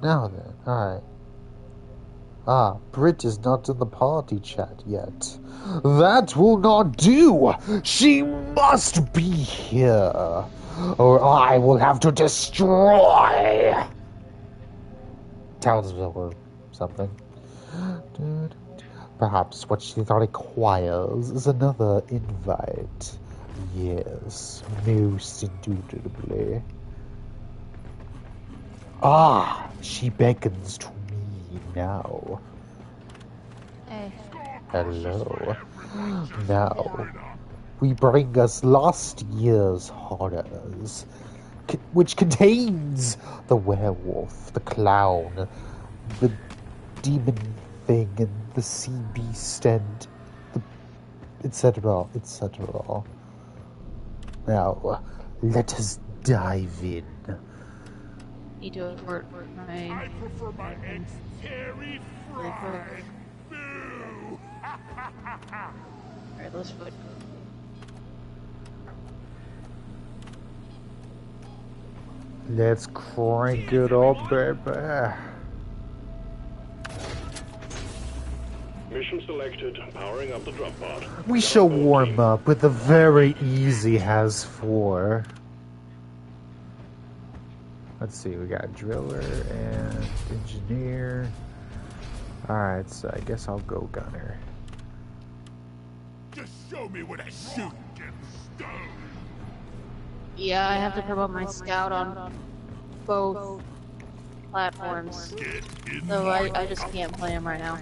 Now then, alright. Ah, Brit is not in the party chat yet. That will not do! She must be here! Or I will have to destroy! Townsville or something. Perhaps what she requires is another invite. Yes, most indubitably. Ah, she beckons to me now. Hey. Hello. Now, we bring us last year's horrors, which contains the werewolf, the clown, the demon thing, and the sea beast, and the etc., etc. Now, let us dive in. Need to avert my... I prefer my eggs very fried. Boo! Alright, let's vote. Let's crank it up, baby. Mission selected. Powering up the drop pod. We shall warm up with a very easy has-4. Let's see, we got driller and engineer. Alright, so I guess I'll go gunner. Just show me what I shoot and get stoned. Yeah, I have to promote my scout on both platforms. So I just can't play him right now.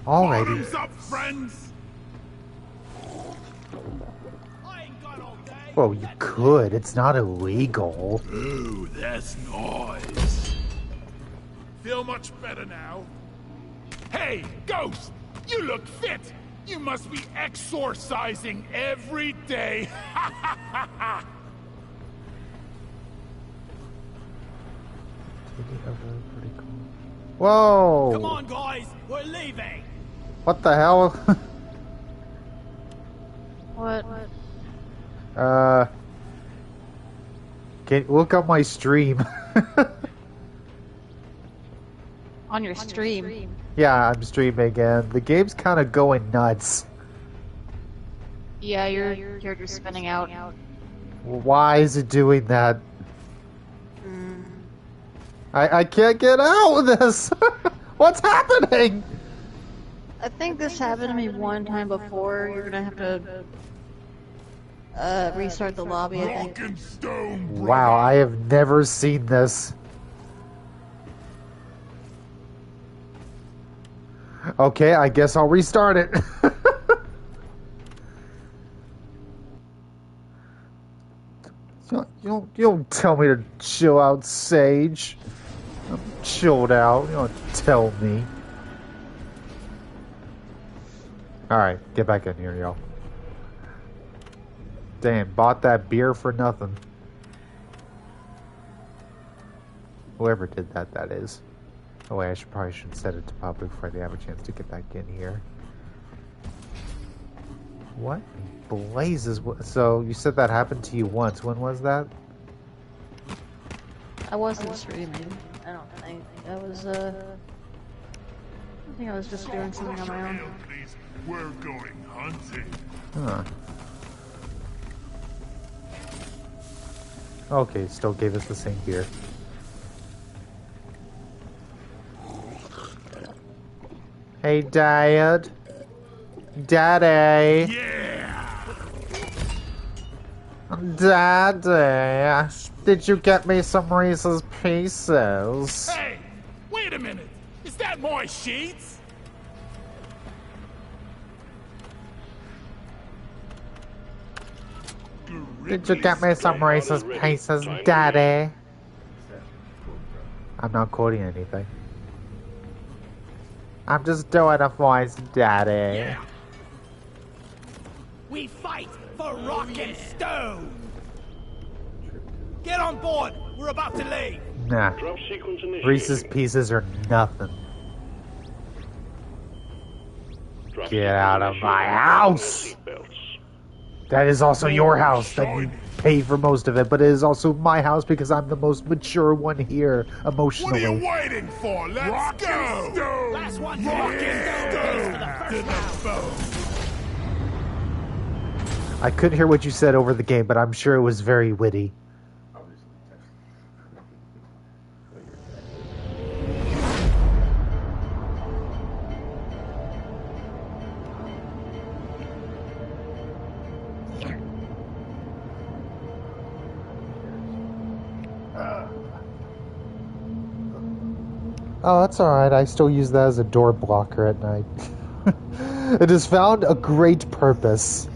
Alrighty. Bottoms up, friends. Well, you could. It's not illegal. Ooh, that's noise. Feel much better now? Hey, Ghost! You look fit! You must be exorcising every day! Ha ha ha ha! Whoa! Come on, guys! We're leaving! What the hell? What? Can look up my stream. On your stream? Yeah, I'm streaming and the game's kind of going nuts. Yeah, you're just spinning out. Why is it doing that? I can't get out of this! What's happening? I think this happened to me one time before. You're gonna have to restart the lobby, I think. Wow, I have never seen this. Okay, I guess I'll restart it. You don't tell me to chill out, Sage. I'm chilled out. You don't tell me. Alright, get back in here, y'all. Damn, bought that beer for nothing. Whoever did that, that is. Oh wait, probably should set it to public before they have a chance to get back in here. What blazes? So you said that happened to you once. When was that? I wasn't streaming. I don't think. I was, I think I was just doing something on my own. We're going hunting. Huh. Okay, still gave us the same beer. Hey, Dad. Daddy. Yeah. Daddy. Did you get me some Reese's Pieces? Hey, wait a minute. Is that my sheets? Did you get me some Reese's Pieces, Daddy? I'm not quoting anything. I'm just doing a voice, Daddy. Yeah. We fight for rock and stone! Get on board! We're about to leave! Nah. Drop sequence initiated. Reese's Pieces are nothing. Drop Get out of my house! That is also your house that you pay for most of it, but it is also my house because I'm the most mature one here What emotionally. are you waiting for? Let's go! Last one. Rock Yeah. and stone! To the bone! I couldn't hear what you said over the game, but I'm sure it was very witty. Oh, that's alright. I still use that as a door blocker at night. It has found a great purpose.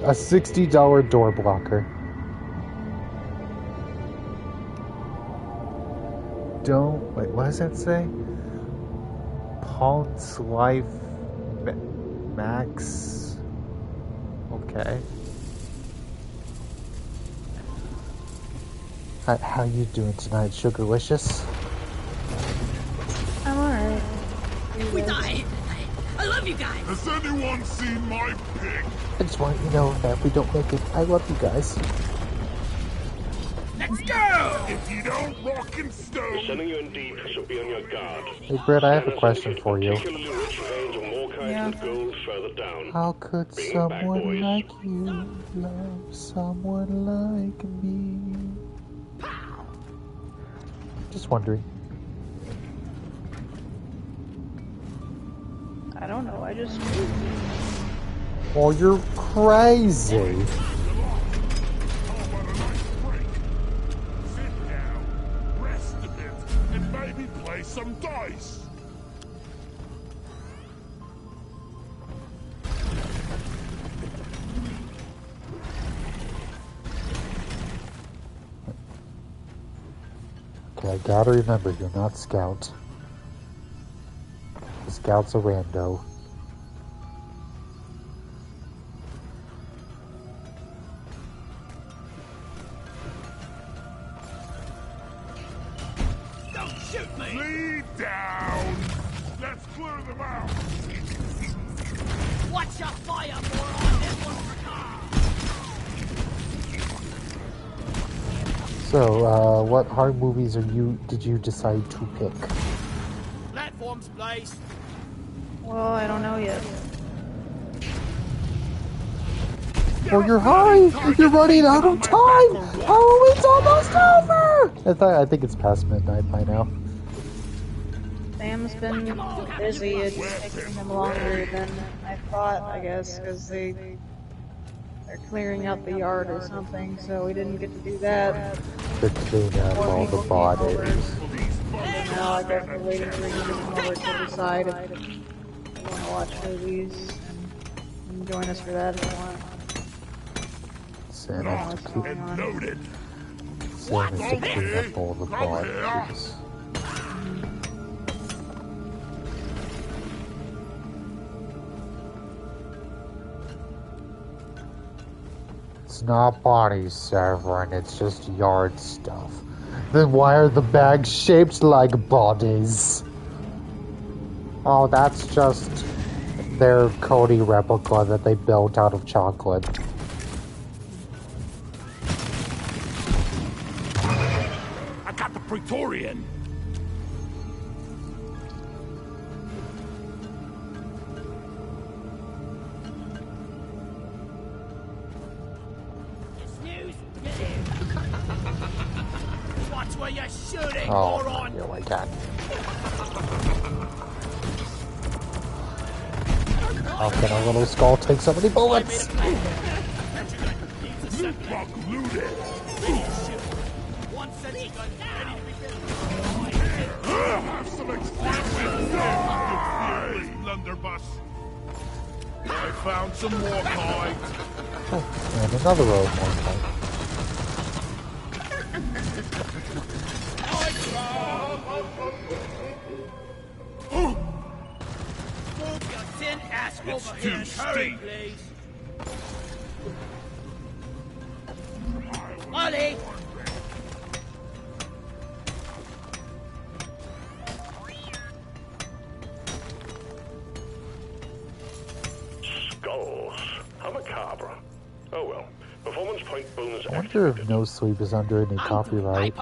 A $60 door blocker. Wait, what does that say? Pawn's Life Max. Okay. How you doing tonight, Sugarlicious? I'm alright. We died. I love you guys. Has anyone seen my pig? I just want you to know that if we don't make it, I love you guys. Let's go! If you don't rock and stone... Sending you in deep, so be on your guard. Hey, Brett, I have a question for you. Particularly rich veins of morkite and gold further down. How could Bring it back, someone boys. like you love someone like me? Just wondering. I don't know, I just... Oh, you're crazy. How about a nice break? Sit down, rest a bit, and maybe play some dice. Okay, I gotta remember, you're not Scout. The Scout's a rando. Don't shoot me. Lead down. Let's clear them out. Watch your fire, moron. This one's for Carl. So, what horror movies did you decide to pick? Platforms, please. Well, I don't know yet. Oh, you're high! You're running out of time! Halloween's almost over! I think it's past midnight by now. Sam's been busy, it's taking him longer than I thought, I guess, because they're clearing out the yard or something, so we didn't get to do that. To clean up all the bodies. And now I guess we're waiting for you to come over to decide if you want to watch movies and join us for that if you want. Sam has to What's clean, going on? Noted. Sam has to clean up all the bodies. It's not bodies, Severin, it's just yard stuff. Then why are the bags shaped like bodies? Oh, that's just their Cody replica that they built out of chocolate. I got the Praetorian. Snooze. Watch where you're shooting, Oh, moron. here I can. How can a little skull take so many bullets? Luke looted. One sentry gun ready to be built. Have some explosives there, you fearless blunderbuss. I found some more cards. Oh, and another row of more type. Move your tin ass It's over here too and hurry, steep. please. Ollie! Skulls. How macabre. Oh well. wonder if No Sleep is under any copyright.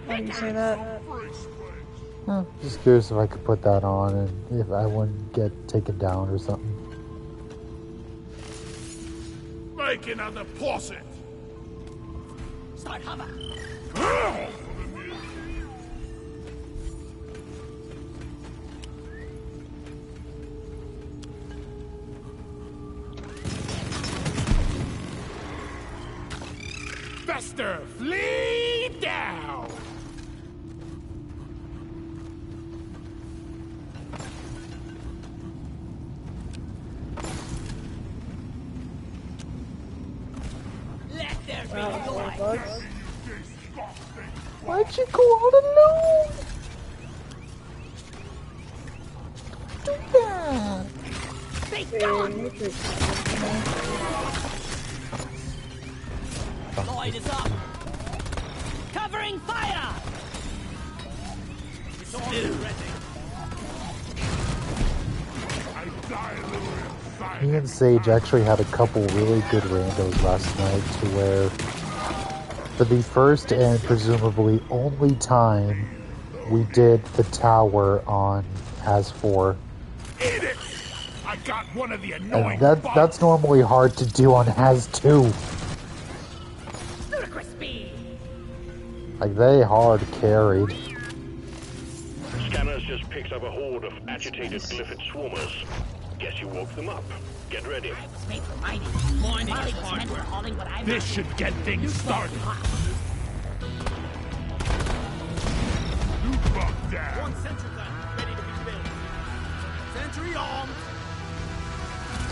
Why do you say that? Just curious if I could put that on and if I wouldn't get taken down or something. Make another posset. Start hover. Fester, flee down. Let there be Wow, light. bugs. Why'd you go all alone? Do that. Be Hey, gone. Matrix. Lloyd is up. Covering fire. It's all ready. I die a little inside. Me and Sage actually had a couple really good randos last night to where, for the first and presumably only time, we did the tower on Has4. Eat it! I got one of the annoying And that's normally hard to do on Has2. Crispy. Like, they hard carried. Scanners just picked up a horde of agitated Glyphid swarmers. Guess you woke them up. Get ready. I was made for mining. Mining is hardware. Hauling what I'm This should get things started. You buck down. One sentry gun ready to be built. Sentry armed.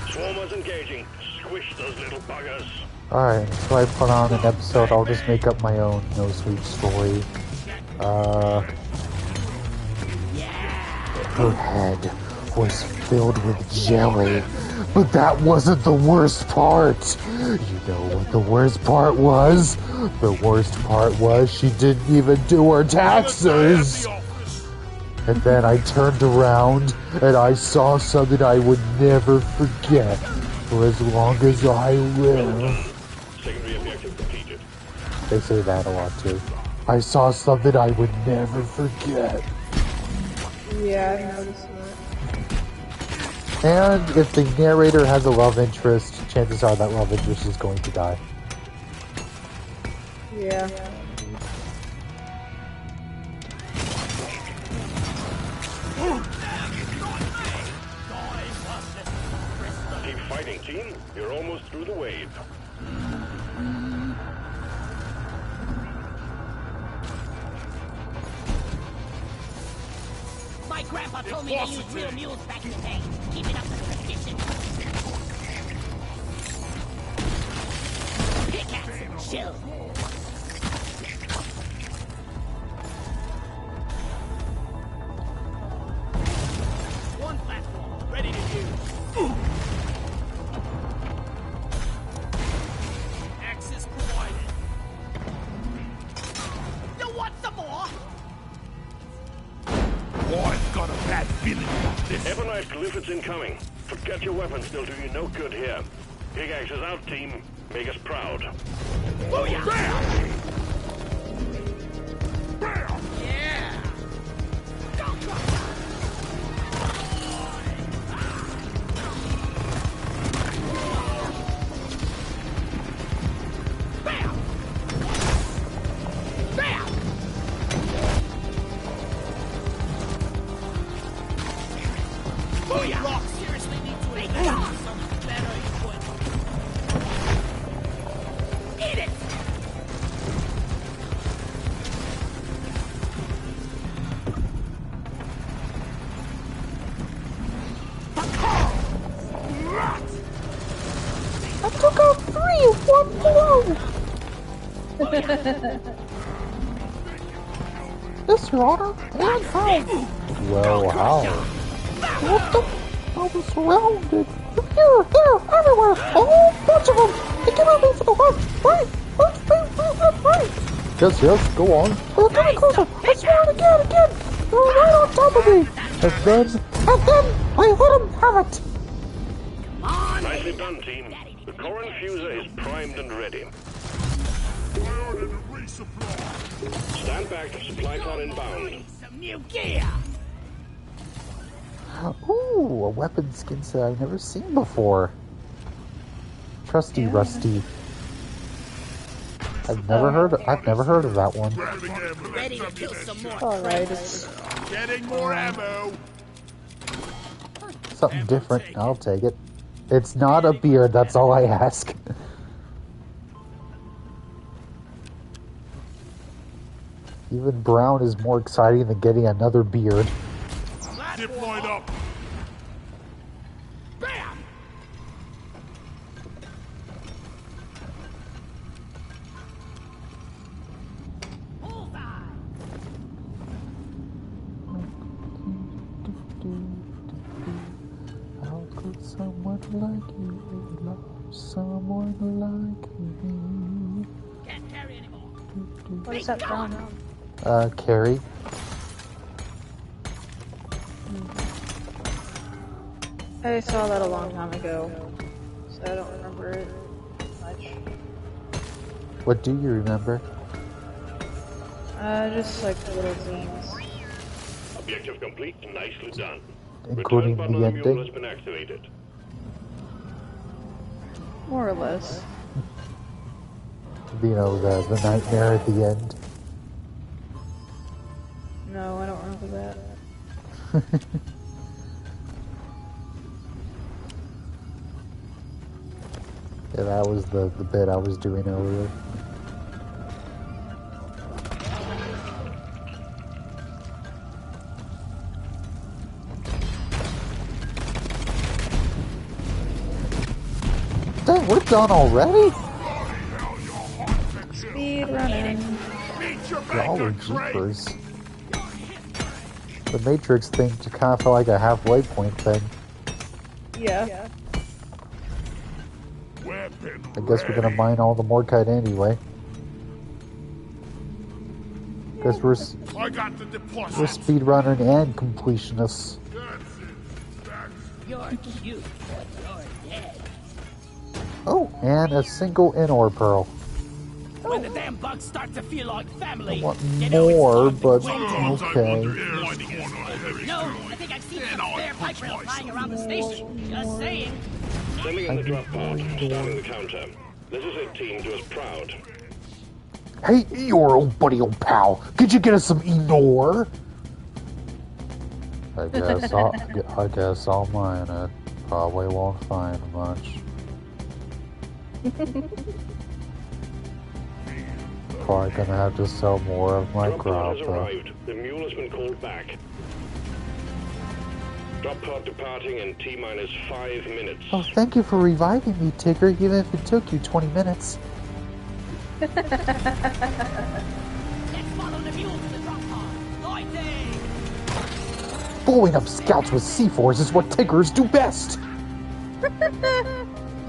Swarmers engaging. Squish those little buggers. Alright, so I put on an episode, I'll just make up my own No Sleep story. Her head was filled with jelly, but that wasn't the worst part. You know what the worst part was? The worst part was she didn't even do her taxes. And then I turned around and I saw something I would never forget for as long as I live. Secondary objective completed. They say that a lot too. I saw something I would never forget. Yeah, I've noticed that. And if the narrator has a love interest, chances are that love interest is going to die. Yeah. Keep fighting, team. You're almost through the wave. My grandpa told me to use real mules back in the day. Keep it up the tradition. Pickaxe and chill. One platform ready to use. Access provided. You want some more? Oh, I've got a bad feeling about this. Ebonite Glyphids incoming. Forget your weapons, they'll do you no good here. Pickaxe is out, team. Make us proud. Bam! Bam! Yeah. Bam! Bam! Booyah! Rock seriously need to invest some better equipment. Eat it! I took out 3 in one blow! Yes, Your Honor. And how? Well, how? What the? I was surrounded. Here, there, everywhere. A whole bunch of them. They came at me for the left, right. Yes, go on. They're coming closer. I swear it again. They were right on top of me. And then I let them have it. Come on, Nicely done, team. Daddy The core infuser is primed and ready. I ordered a resupply. Stand back, supply pod inbound. Some new gear. Ooh, a weapon skin set I've never seen before. Trusty Rusty. I've never heard of that one. Grabbing ammo. Ready to kill some more. Alright, it's Getting more ammo. Something different. I'll take it. It's not a beard, that's all I ask. Even brown is more exciting than getting another beard. Dip line up. Bam! Bullseye! How could someone like you love someone like me? Can't carry anymore. what is that from? Carrie. I saw that a long time ago, so I don't remember it much. What do you remember? Just like the little themes. Objective complete. Nicely done. Including Return button the on the mule ending? has been activated. More or less. You know, the nightmare at the end. No, I don't remember that. Yeah, that was the bit I was doing earlier. Dang, we're done already? Speed running. Meet your Y'all are banker, Craig. jeepers. The Matrix thing just kind of felt like a halfway point thing. Yeah. Weapon I guess we're gonna ready. mine all the Morkite anyway. Because I got the we're deposit. speedrunning and completionists. That's it. That's You're cute, but you're dead. Oh, and a single in-ore pearl. When the damn bugs start to feel like family, I want you know it's more, time to but quit. okay. No, I think I've seen some spare pipe rail flying around the station. Just saying. Sending in the drop pod. Starting the counter. This is it, team. Do us proud. Hey, Eeyore, old buddy, old pal, could you get us some Enor? I guess I'll mine it. Probably won't find much. Probably gonna have to sell more of my Drop pod crop. has arrived. The mule has been called back. Drop pod departing in T-minus 5 minutes. Oh, thank you for reviving me, Tigger, even if it took you 20 minutes. Let's follow the mule to the drop pod. Lighting! Blowing up scouts with C4s is what Tiggers do best.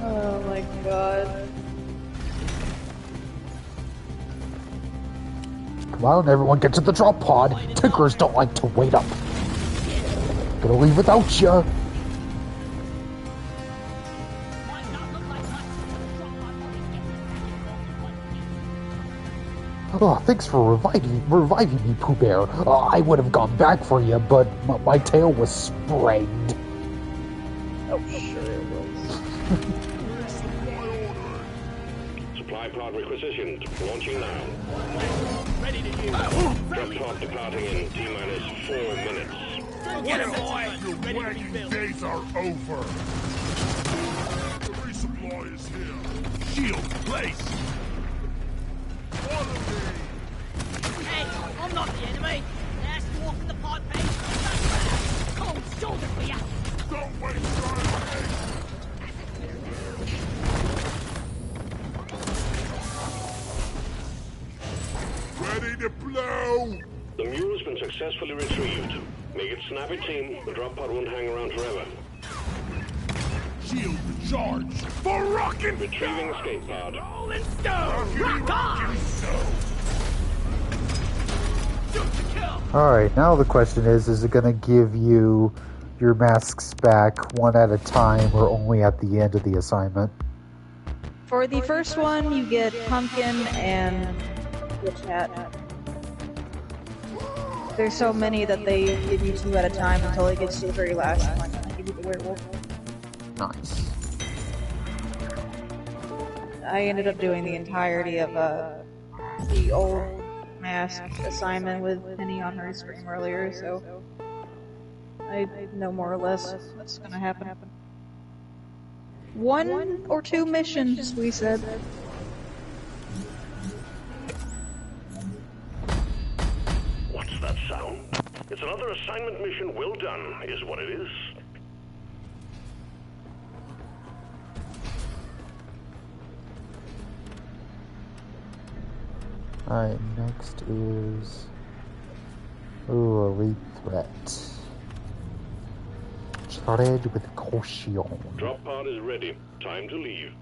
Oh my god. Come on, everyone, get to the drop pod. Tiggers don't like to wait up. Gonna leave without ya. Might not look like much, but the drop pod always gets us back in one piece. Oh, thanks for reviving me, Pooh Bear. I would have gone back for you, but my tail was sprained. Oh, sure it was. Supply pod requisitioned. Launching now. Ready to use. Drop pod departing in T-minus 4 minutes. Get him, boy! Your Ready to wagging rebuild. days are over. The resupply is here. Shield placed. Follow me. Hey, I'm not the enemy. Last walk in the pod page. Cold shoulder for ya. Don't waste time. Ready to blow. The mule has been successfully retrieved. Make it snappy, team. The drop pod won't hang around forever. Shield charged. For rockin' Retrieving escape pod. Rolling stone. Rock on! Shoot to kill. Alright, now the question is it gonna give you your masks back one at a time or only at the end of the assignment? For the first one, you get Pumpkin and Witch Hat. There's so many that they give you 2 at a time until it gets to the very last one. They give you the werewolf. Nice. I ended up doing the entirety of the old mask assignment with Penny on her stream earlier, so I know more or less what's gonna happen. 1 or 2 missions, we said. What's that sound? It's another assignment mission well done, is what it is. Alright, next is... Ooh, elite threat. Tread with caution. Drop pod is ready. Time to leave.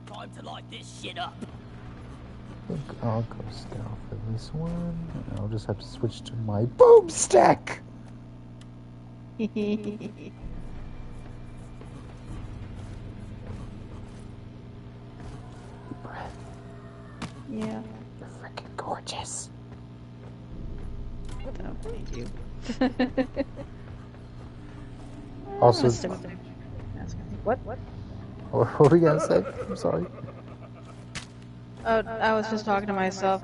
Time to light this shit up. I think I'll go scout for this one. And I'll just have to switch to my boomstick! Breath. Yeah. You're freaking gorgeous. Oh, thank you. Also, What? what were you gonna say? I'm sorry. Oh, I was just talking to myself.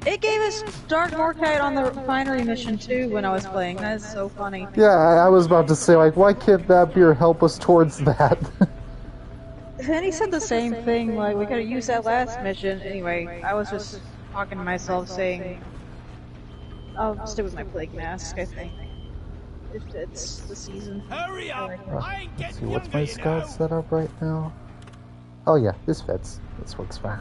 It gave us Dark Morkite on the refinery mission too when I was playing. That's so funny. Yeah, I was about to say, like, why can't that beer help us towards that? And he said the same thing, like, we could've used that last mission. Anyway, I was just talking to myself saying, I'll stick with my plague mask, I think. It fits the season. Hurry up! I ain't Let's see, getting what's younger, my you scout know. set up right now? Oh yeah, this fits. This works fine.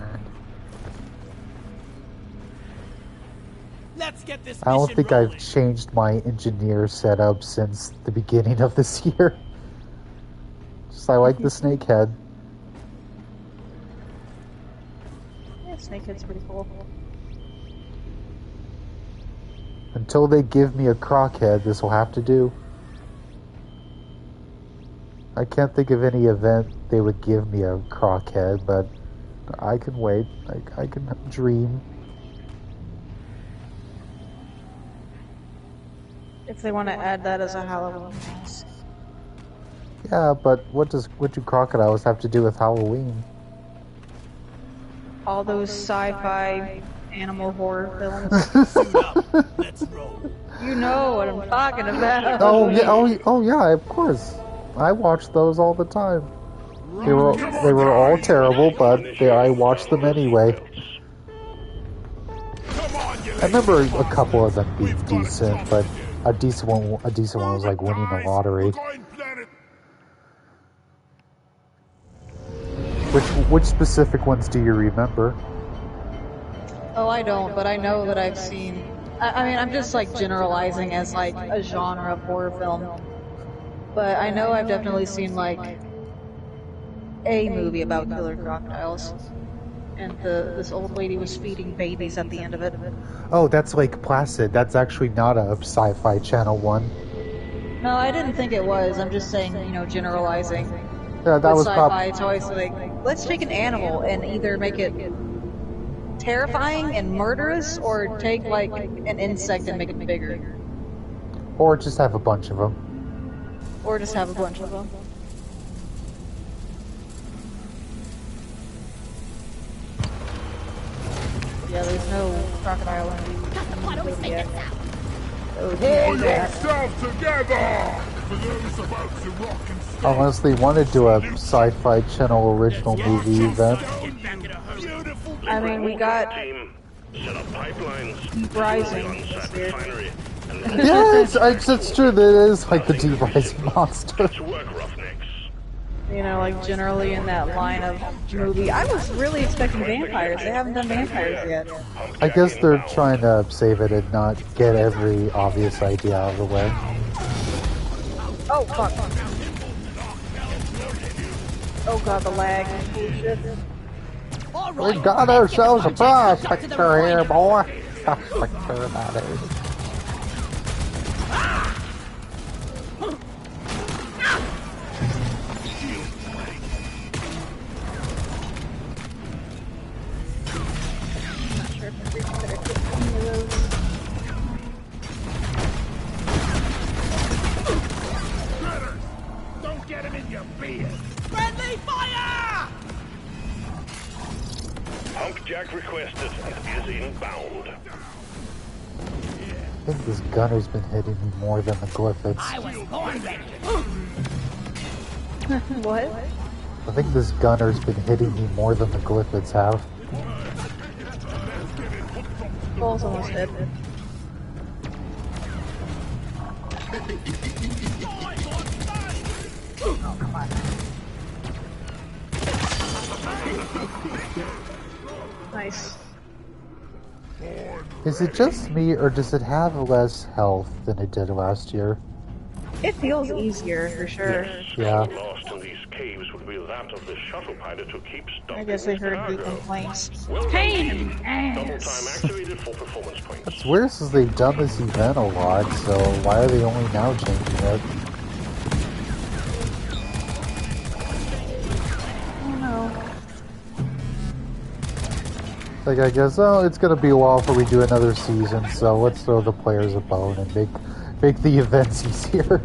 Let's get this I don't mission think rolling. I've changed my engineer setup since the beginning of this year. Just I like the snake head. Yeah, Snakehead's pretty cool. Until they give me a croc head, this will have to do. I can't think of any event they would give me a croc head, but I can wait. I can dream. If they want to add that as a Halloween mask. Yeah, but what do crocodiles have to do with Halloween? All those sci-fi animal horror films. Suit up. Let's roll. You know what I'm talking about. Oh yeah, oh yeah, of course. I watch those all the time. They were all terrible, but I watched them anyway. Come on, you I remember lazy a couple of them bastard. being We've got decent, but a decent one was like winning the lottery. We're going planet. Which specific ones do you remember? Oh, I don't, but I know that I've seen... I mean, I'm just, like, generalizing as, like, a genre of horror film. But I know I've definitely seen, like, a movie about killer crocodiles. And this old lady was feeding babies at the end of it. Oh, that's Lake Placid. That's actually not a Sci-Fi Channel one. No, I didn't think it was. I'm just saying, you know, generalizing. Yeah, that With was sci-fi, probably. it's always like, let's take an animal and either make it terrifying and murderous, or take, like, an insect and make it bigger. Or just have a bunch of them. Or just have a bunch of them. Yeah, there's no crocodile in Why don't we make yet. this out? Oh, Pull yeah. yourself together! For those about to rock and stone. Unless they want to do a Sci-Fi Channel original movie event. Get back in a hurry. Beautiful. I mean, we got Team, set up pipelines. Deep Rising On this site year. refinery. And Yeah, it's true. That it is like the Deep Rising monster. to work, roughnecks. You know, like, generally in that line of movie. I was really expecting vampires. They haven't done vampires yet. I guess they're trying to save it and not get every obvious idea out of the way. Oh, fuck. Oh god, the lag. Bullshit. All We right. got ourselves a Get my prospector to the here, refinery. boy. Prospector, that is. Jack requested and is inbound. I think this gunner's been hitting me more than the Glyphids. I was born ready. What? I think this gunner's been hitting me more than the Glyphids have. Ball's almost dead. Oh, come on. Nice. Is it just me, or does it have less health than it did last year? It feels easier, for sure. Yeah. Lost in these caves would be that of the shuttle pilot who keeps I dumping guess I his heard cargo. good complaints. Well done, Pain in team. the Double ass. time activated for performance points. It's weird since they've done this event a lot, so why are they only now changing it? Oh no. Like, I guess, oh, it's gonna be a while before we do another season, so let's throw the players a bone and make the events easier.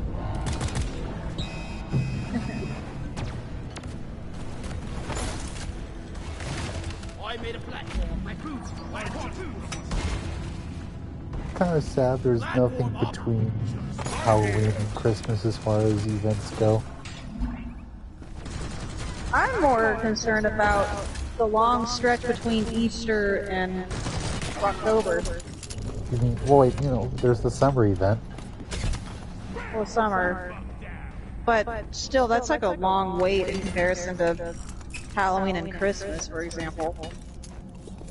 I made a platform. My crews. Kind of sad there's nothing between Halloween and Christmas as far as events go. I'm more concerned about the long stretch between Easter and October. You mean, well, wait, you know, there's the summer event. Well, summer. But still, that's like a long wait in comparison to Halloween and Christmas, for example.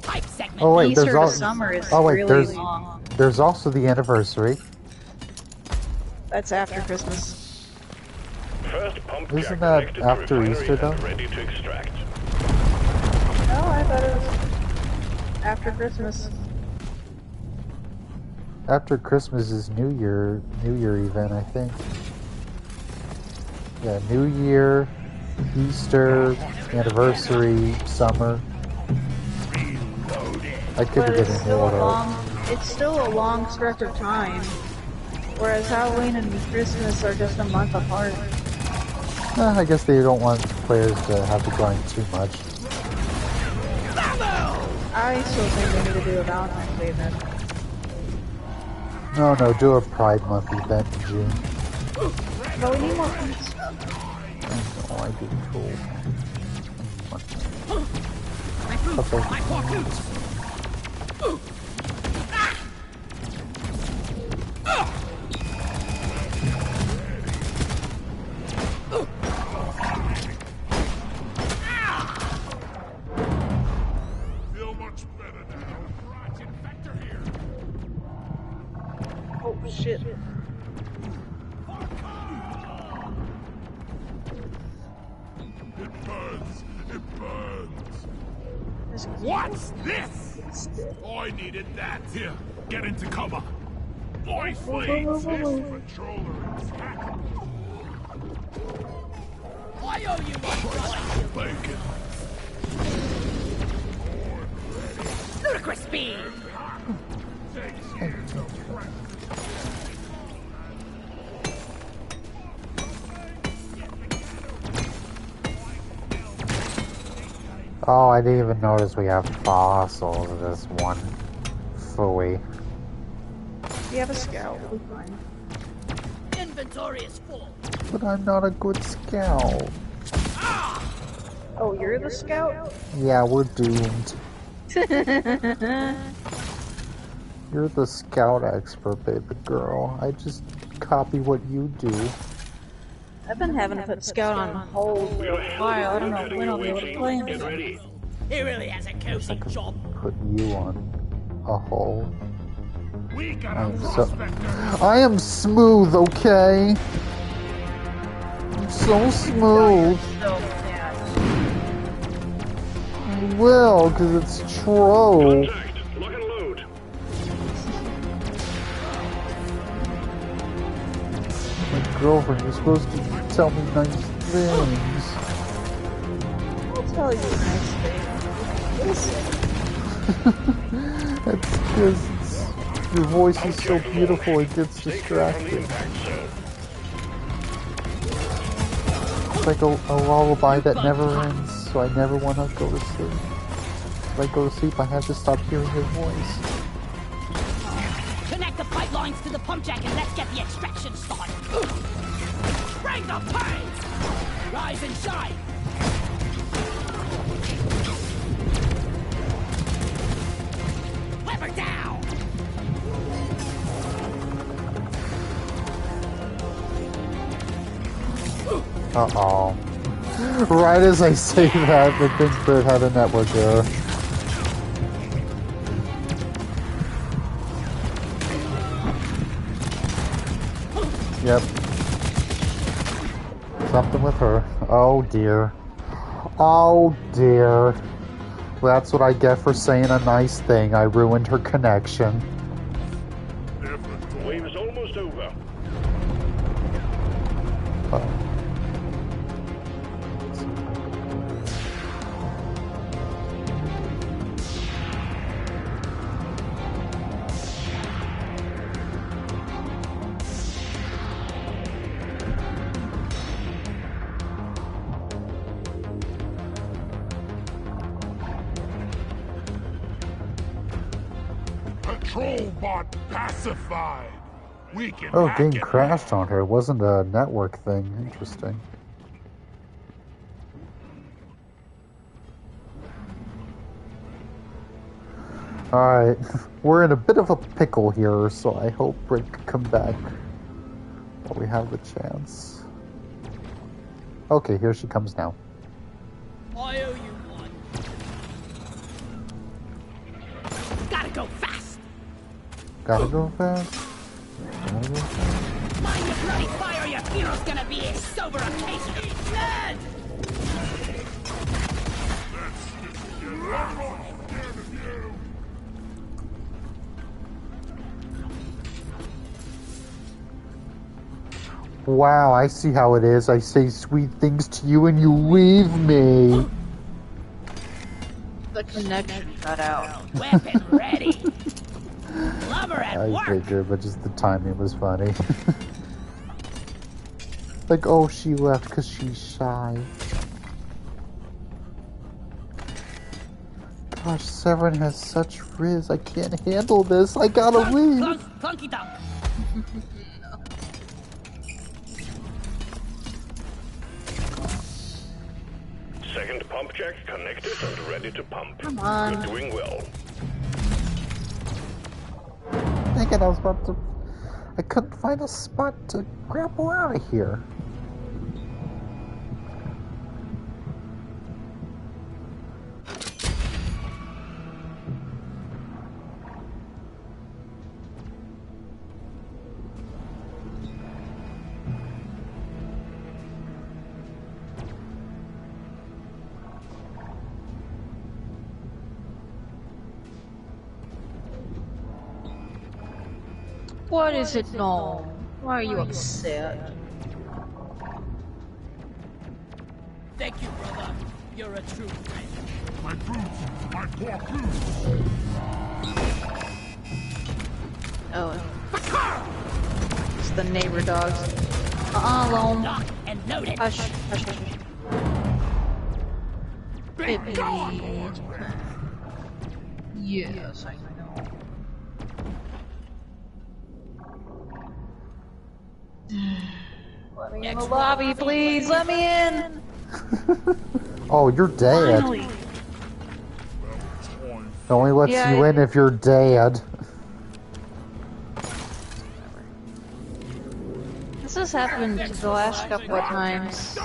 Pipe segment. Oh wait, Easter there's to also summer is wait, really long. there's also the anniversary. That's after Christmas. First pump Isn't jack that connected to after refinery Easter, though? and ready to extract. No, I thought it was after Christmas. After Christmas is New Year event, I think. Yeah, New Year, Easter, anniversary, summer. I could But be it's getting still old. it's still a long stretch of time. Whereas Halloween and Christmas are just a month apart. I guess they don't want players to have to grind too much. I still think they need to do a Valentine's Day event. No, do a Pride Month event in June. But we need more pink stuff. Oh, I do cool. My crews. Okay. My poor crews. Feel much better now. Right, infector here. Oh shit. It burns. It burns. This What's this? I needed that. Here, get into cover. Boy, flames. This controller is hacked. I owe you one. Bacon. Ludicrous speed. Oh, I didn't even notice we have fossils in this one. Phooey. You have a scout, we'll be fine. Inventory is full. But I'm not a good scout. Oh, you're the scout? Yeah, we're doomed. You're the scout expert, baby girl. I just copy what you do. I've been having to put scout on hold for a while. I don't know when I'll be able to play Get him. ready. He really has a cozy job. Put you on a hole. We got a I'm so- prospector. I am smooth, okay? I'm so smooth. So bad. I will, because it's true. Contact. Lock and load. My girlfriend, you're supposed to tell me nice things. I'll tell you a nice thing. Listen. That's because your voice is so beautiful, it gets Stay clear from the distracting. impact zone. It's like a lullaby that never ends, so I never want to go to sleep. If I go to sleep, I have to stop hearing his voice. Connect the pipelines to the pump jack and let's get the extraction started. Bring the pain! Rise and shine! Lever down! Uh-oh. Right as I say that, the Think Bird had a network error. Yep. Something with her. Oh dear. Oh dear. That's what I get for saying a nice thing. I ruined her connection. The wave is almost over. Patrol bot pacified. We can Oh, hack game it. crashed on her. It wasn't a network thing. Interesting. Alright, we're in a bit of a pickle here, so I hope Britt can come back while we have the chance. Okay, here she comes now. I owe you one. Gotta go fast! Gotta go fast. Gotta go fast. Mind your bloody fire, your funeral's gonna be a sober occasion! Eat lead! Wow, I see how it is. I say sweet things to you and you leave me. The connection cut out. Weapon ready! Lover at I work! figured, but just the timing was funny. Like, oh, she left because she's shy. Gosh, Severin has such frizz. I can't handle this. I gotta leave. Clunky dunk! Second pump jack connected and ready to pump. Come on. You're doing well. Thinking I was about to. I couldn't find a spot to grapple out of here. What is it now? Why are you upset? Thank you, brother. You're a true friend. My boots, my poor boots. Oh. It's the neighbor dogs. Alone. Lock and load it. Hush, hush, hush. Be Baby. gone! Yes, I know. Let me in the lobby, please. Let me in. Oh, you're dead. Finally. It only lets Yeah, you in if you're dead. This has happened the last couple of times.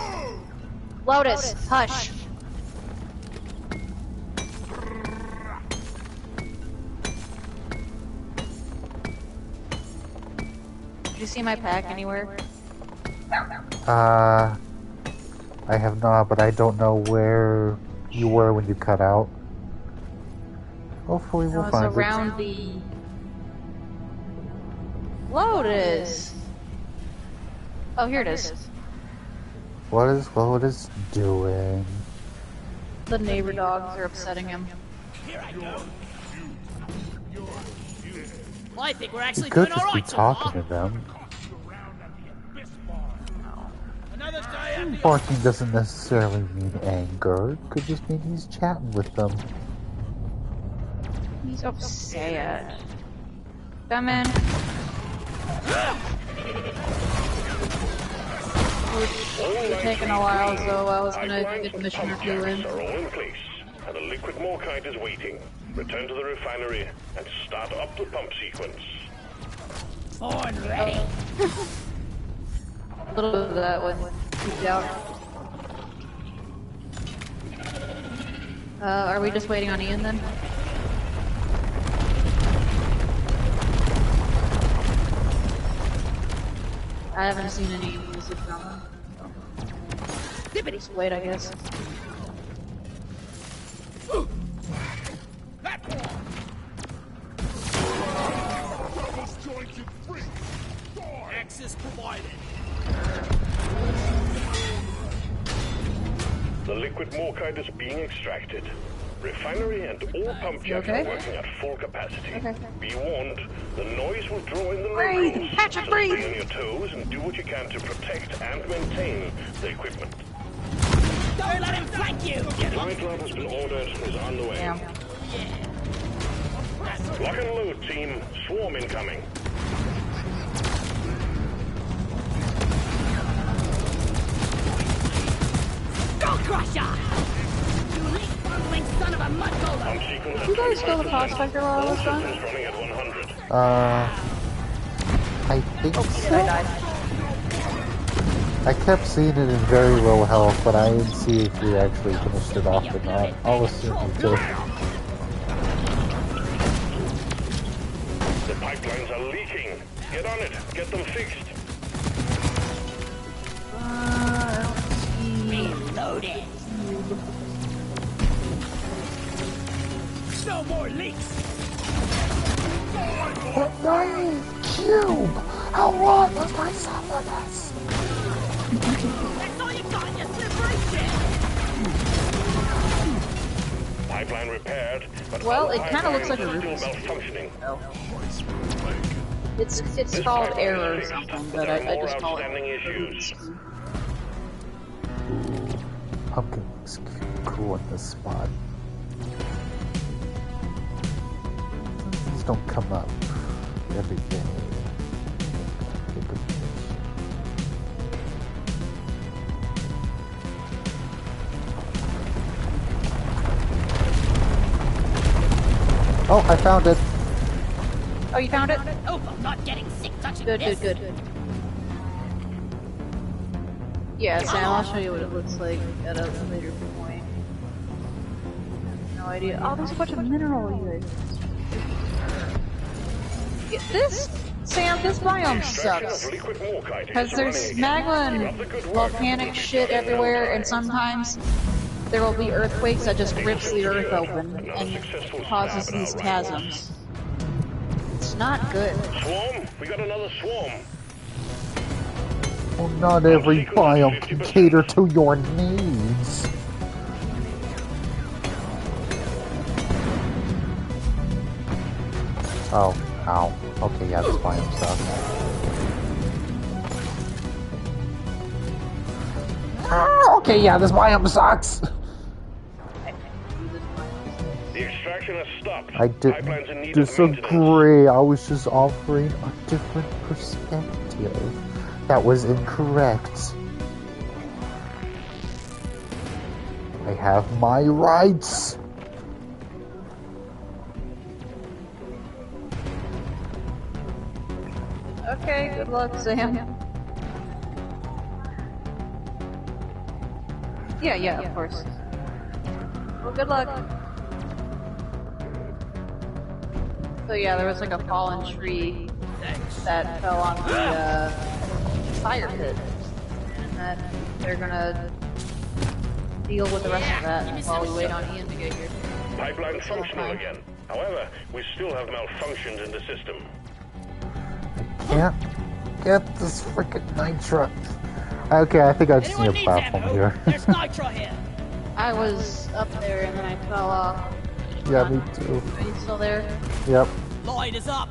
Lotus, hush. Did you see my pack anywhere? I have not, but I don't know where you were when you cut out. Hopefully we'll No, it's find around the Lotus. Oh, here it is. it. What is Lotus doing? The neighbor dogs are upsetting him. Here I go. Well, I think we're actually You could doing just be alright so talking far. to them. Another day at the Barking doesn't necessarily mean anger. It could just mean he's chatting with them. He's so sad. Come in. It's taking a while, so I was gonna get the mission or two in. Are all in place, and the liquid Morkite is waiting. Return to the refinery and start up the pump sequence. Born ready. A little bit of that when he's out. Are we just waiting on Ian then? I haven't seen any music from him. Just wait, I guess. Access provided. The liquid Morkite is being extracted. Refinery and all pump jets okay? are working at full capacity. Okay. Be warned, the noise will draw in the Breathe! locals. Patrick, So breathe! stay on your toes and do what you can to protect and maintain the equipment. Don't let him flank you. Flight lab has been ordered and is on the way. Damn. Lock and load, team. Swarm incoming. Skull crusher. You leak bungling son of a mud golem. Pump sequence Did you guys kill the 25%. prospector while I was All gone? systems running at 100. I think I so. died. I kept seeing it in very low health, but I didn't see if we actually finished it off or not. I'll assume we did. The pipelines are leaking. Get on it. Get them fixed. Reload it. No more leaks. But no! Cube! How long must I suffer this? That's all you got in your slippery shit. Pipeline repaired, but Well, all it kinda looks like a pipelines are Rubik's still malfunctioning. It's This called pipeline error or is fixed, something, but but there I are more just call outstanding it. issues. Pumpkin looks cool in this spot. These don't come up every day. Oh, I found it. Oh, you found it? Oh, I'm not getting sick touching Good, this. good, good. Yeah, Sam, I'll show you what it looks like at a later point. No idea. Oh, there's a bunch of mineral here. Yeah, this, Sam, this biome sucks. Liquid Morkite Because is there's running again. magma Keep up the and good work. volcanic We'll be shit done in no everywhere, time. and sometimes there will be earthquakes that just rips the earth open and causes these chasms. It's not good. Swarm? We got another swarm. Well, not every biome can cater to your needs. Oh, ow. Okay, yeah, this biome sucks. Ah, okay, yeah, this biome sucks. The extraction has stopped. I Pipelines in didn't need of maintenance. disagree. I was just offering a different perspective. That was incorrect. I have my rights. Okay, good luck, Sam. Yeah, of course. Well, good luck. So yeah, there was like a fallen tree that fell on the fire pit, and that they're gonna deal with the rest of that while we wait on Ian to get here. Pipeline functional again. However, we still have malfunctions in the system. Can't get this freaking nitro. Okay, I think I've seen a Anyone needs platform ammo? here. There's nitro here. I was up there and then I fell off. Yeah, me too. Are you still there? Yep. Line is up.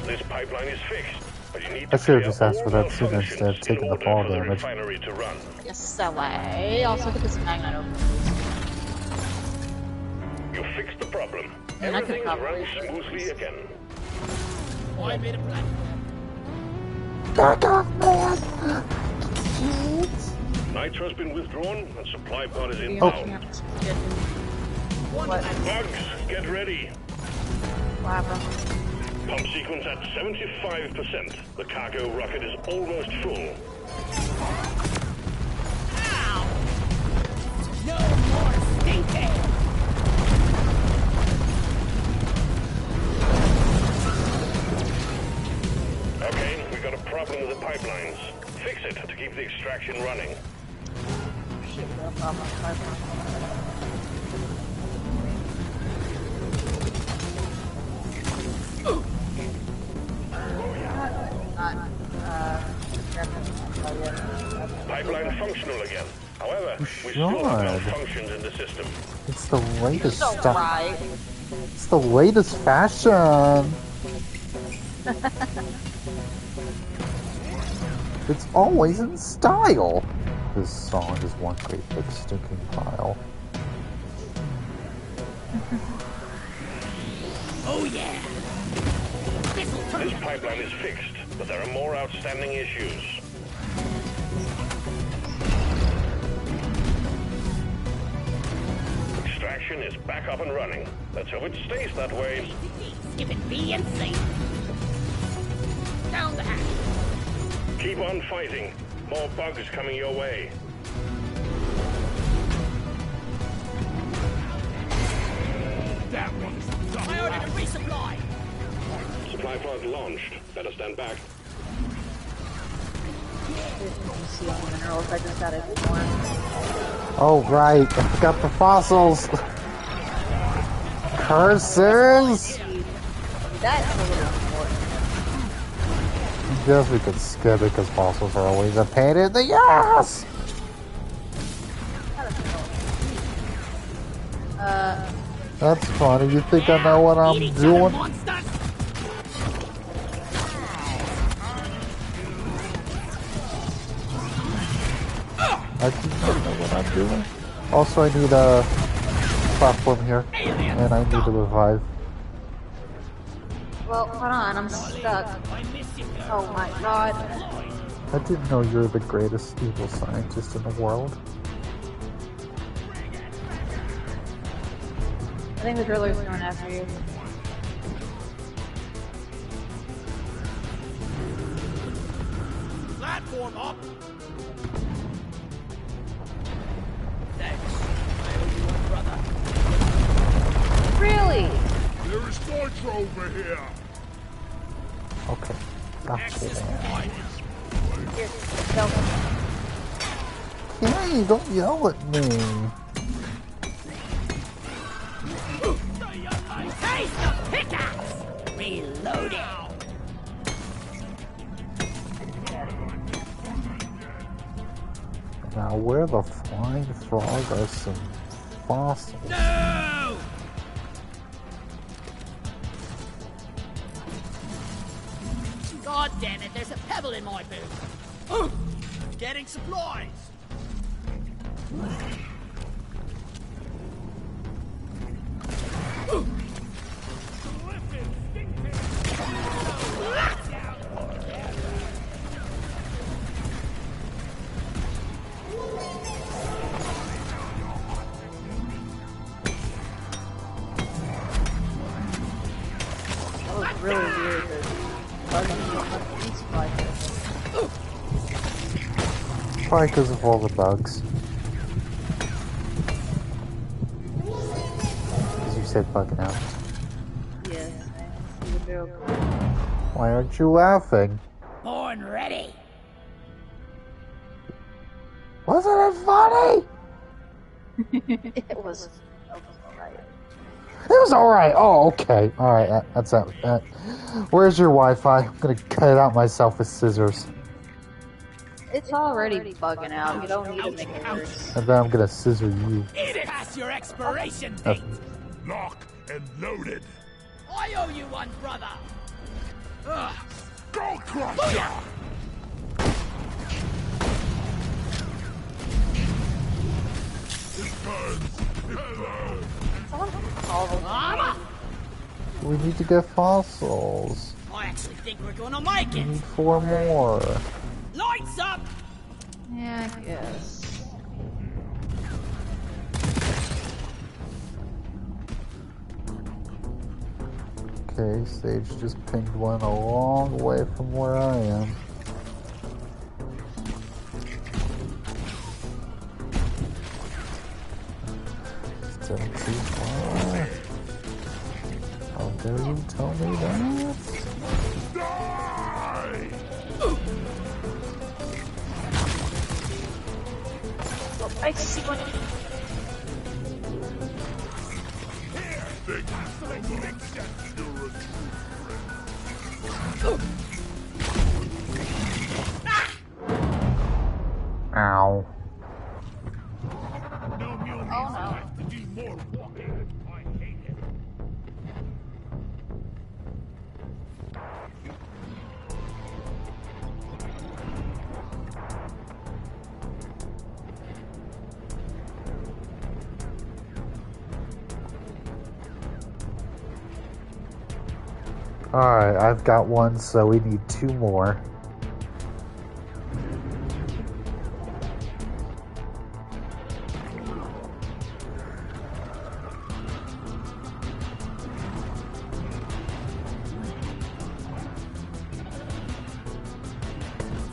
This pipeline is fixed. But you need I to should have clear just asked for all that sooner instead of malfunctions taking in the order fall for the damage. refinery to run. Yes, LA. Also, get this magnet open. You fixed the problem. And I could Everything's probably running do it. smoothly again. I made a plan. Back off, man! Nitro's been withdrawn and supply pod is You inbound. can't get what Bugs, get ready. happened. Pump sequence at 75%. The cargo rocket is almost full. Ow! No more stinking! Okay, we got a problem with the pipelines. Fix it to keep the extraction running. Shit, we got a problem with the pipeline. Pipeline functional again. However, we still Should. have malfunctions in the system. It's the latest So stuff. right. It's the latest fashion. It's always in style. This song is one great big stinking pile. Oh yeah! This'll turn This you. pipeline is fixed, but there are more outstanding issues. Extraction is back up and running. Let's hope it stays that way. Skip it, B and C. Down the hatch. Keep on fighting. More bugs coming your way. That one's done. I ordered a resupply. Supply pod launched. Better stand back. See all the minerals. I just got it more. Oh right, I forgot the fossils. Curses! That's a little important. Guess we could skip it because fossils are always a pain in the ass. That's funny. You think I know what I'm Eat each other, doing? monsters. I do not know what I'm doing. Also, I need a platform here, and I need to revive. Well, hold on. I'm stuck. I miss you. Oh my god. I didn't know you're the greatest evil scientist in the world. I think the driller's going after you. Platform up. Thanks. I owe you one, brother. Really? There is Nitro over here. Okay, gotcha. Access Man. point. Here, go. Hey, don't yell at me. Taste the pickaxe! Reloading! Now, where the flying frog are some fossils? No! God damn it, there's a pebble in my boot. Getting supplies. That was really weird. Probably because of all the bugs. As you said, bugging out. Yes, I see the joke. Why aren't you laughing? Born ready. Wasn't it funny? It was alright. It was alright. Oh, okay. Alright, that's it. Where's your Wi-Fi? I'm gonna cut it out myself with scissors. It's already bugging out. You don't need to make it worse. And then I'm gonna scissor you. Eat it past your expiration That's- date. Lock and loaded. I owe you one, brother. Ugh. Go Booyah! Mama! We need to get fossils. I actually think we're gonna make We it. need 4 more. Lights up! Yeah, I guess. Okay, Sage just pinged one a long way from where I am. Still too far. How dare you tell me that? Die! Oh, I see one. Think you so much. You're a Ow. no mule needs time to do more walking. I hate it. Alright, I've got one, so we need 2 more.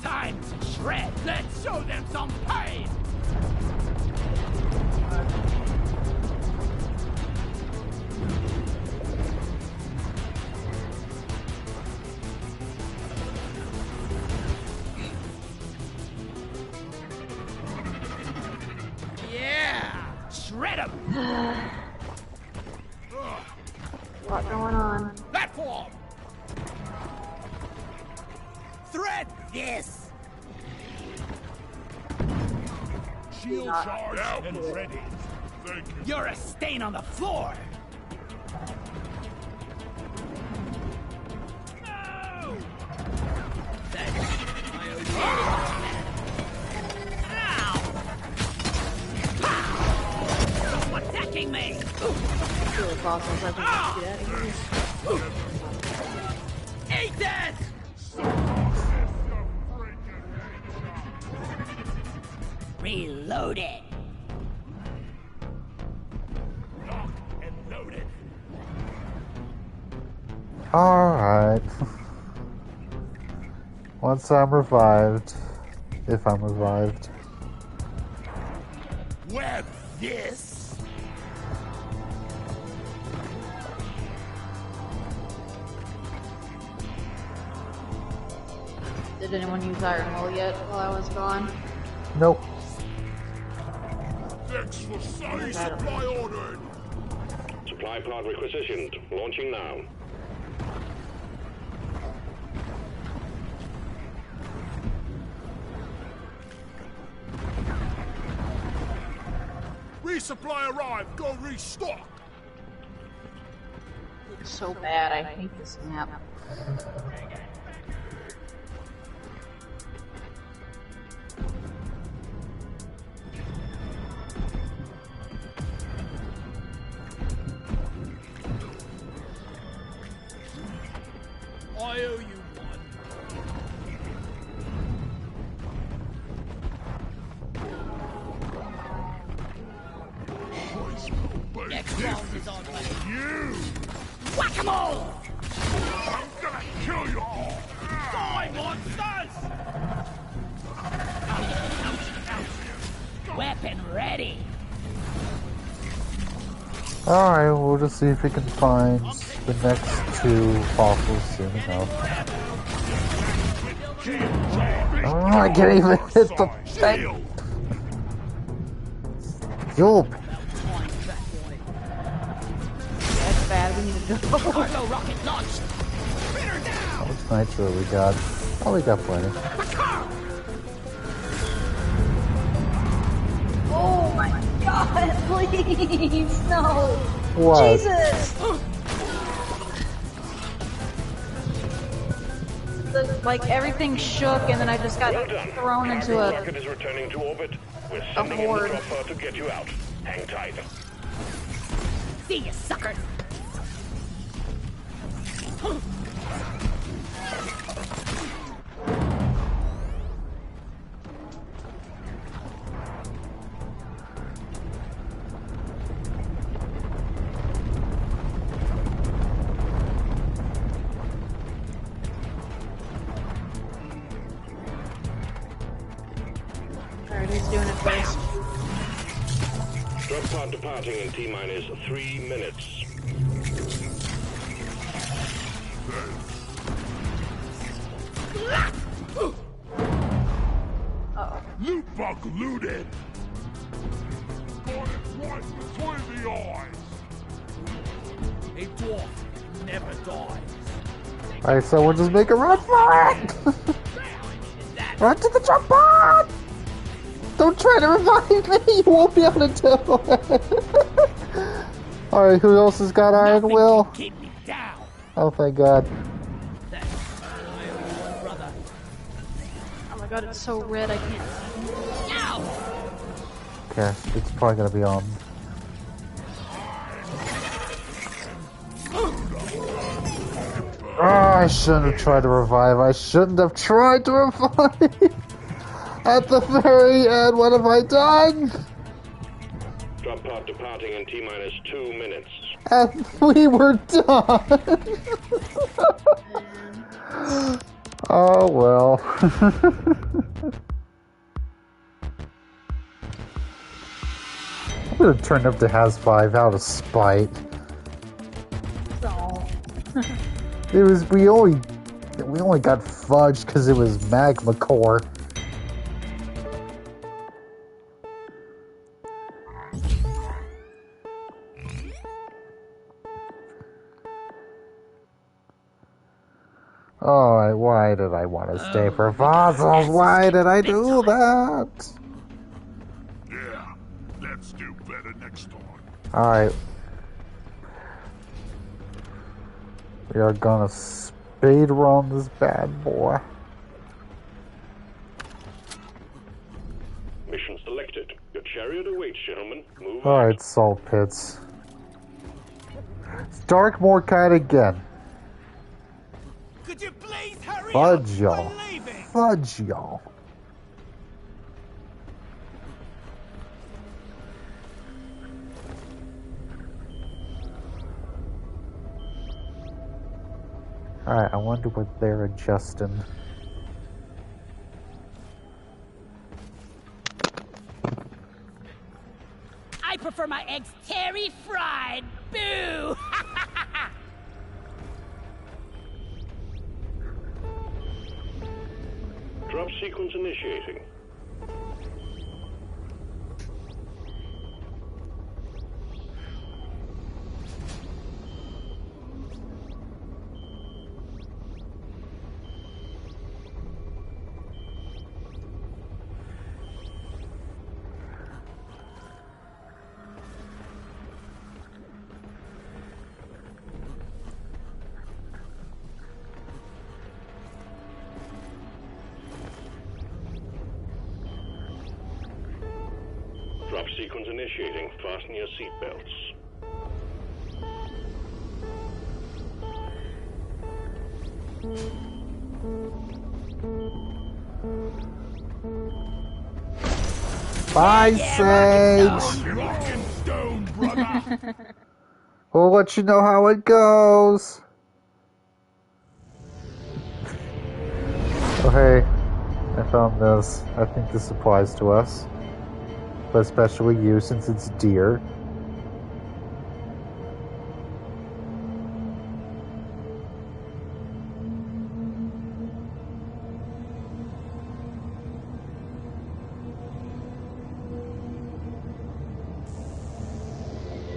Time to shred. Let's show them some pain. Yeah! Shred 'em! Lot going on. Platform! Thread this! Shield charge out and ready. Thank you. You're a stain on the floor! No! Ow! Pow! Stop attacking me! Kill the fossils. I think I get out of here. Eat that! Reload it! Lock and loaded. Alright. Once I'm revived, if I'm revived. Web this. Did anyone use Iron Will yet while I was gone? Nope. Thanks for saying supply ordered. Supply pod requisitioned. Launching now. Resupply arrived. Go restock. It's so bad. I hate this map. I owe you one. I smell bad. Next round is on me. You. Whack-a-mole! I'm gonna kill you all. Die, monsters! Weapon ready. Alright, we'll just see if we can find the next 2 fossils soon enough. Oh, I can't even hit the thing! Yo, That's bad. We need to go. Cargo rocket launched. how much nitro we got? Oh, we got plenty. Oh my god, please, no. What? Jesus! like everything shook, and then I just got Well done. thrown into Cargo a rocket is returning to orbit. We're sending in the horde. dropper to get you out. Hang tight. See you, suckers! Alright, who's doing it first? Drop pod departing in T-minus 3 minutes. Loot bug looted! Right between the eyes! A dwarf never dies. Alright, so we'll just make a run for it! Run to the jump pod! Don't try to revive me! You won't be able to do it! Alright, who else has got Iron Nothing Will? can keep me down. Oh, thank God. Thanks, my old brother. Oh my god, it's so red I can't see. Okay, it's probably gonna be on. Oh, I shouldn't have tried to revive. I shouldn't have tried to revive. At the very end, what have I done? Drop pod departing in T-minus 2 minutes. And we were done. Oh well. I would have turned up to Has 5 out of spite. So, It was we only got fudged because it was magma core. Alright, why did I want to stay for fossils? Why did I do that? Yeah, let's do better next time. Alright. We are gonna speed run this bad boy. Mission selected. Your chariot awaits, gentlemen. Move out. Alright, salt pits. It's Dark Morkite again. Could you please hurry Fudge up? y'all. We're leaving. Fudge y'all. Alright, I wonder what they're adjusting. I prefer my eggs terry fried. Boo! Drop sequence initiating. Drop sequence initiating. Fasten your seatbelts. Bye, Sage! Rock and stone, brother! We'll let you know how it goes. Oh, hey. I found this. I think this applies to us. But especially you, since it's deer.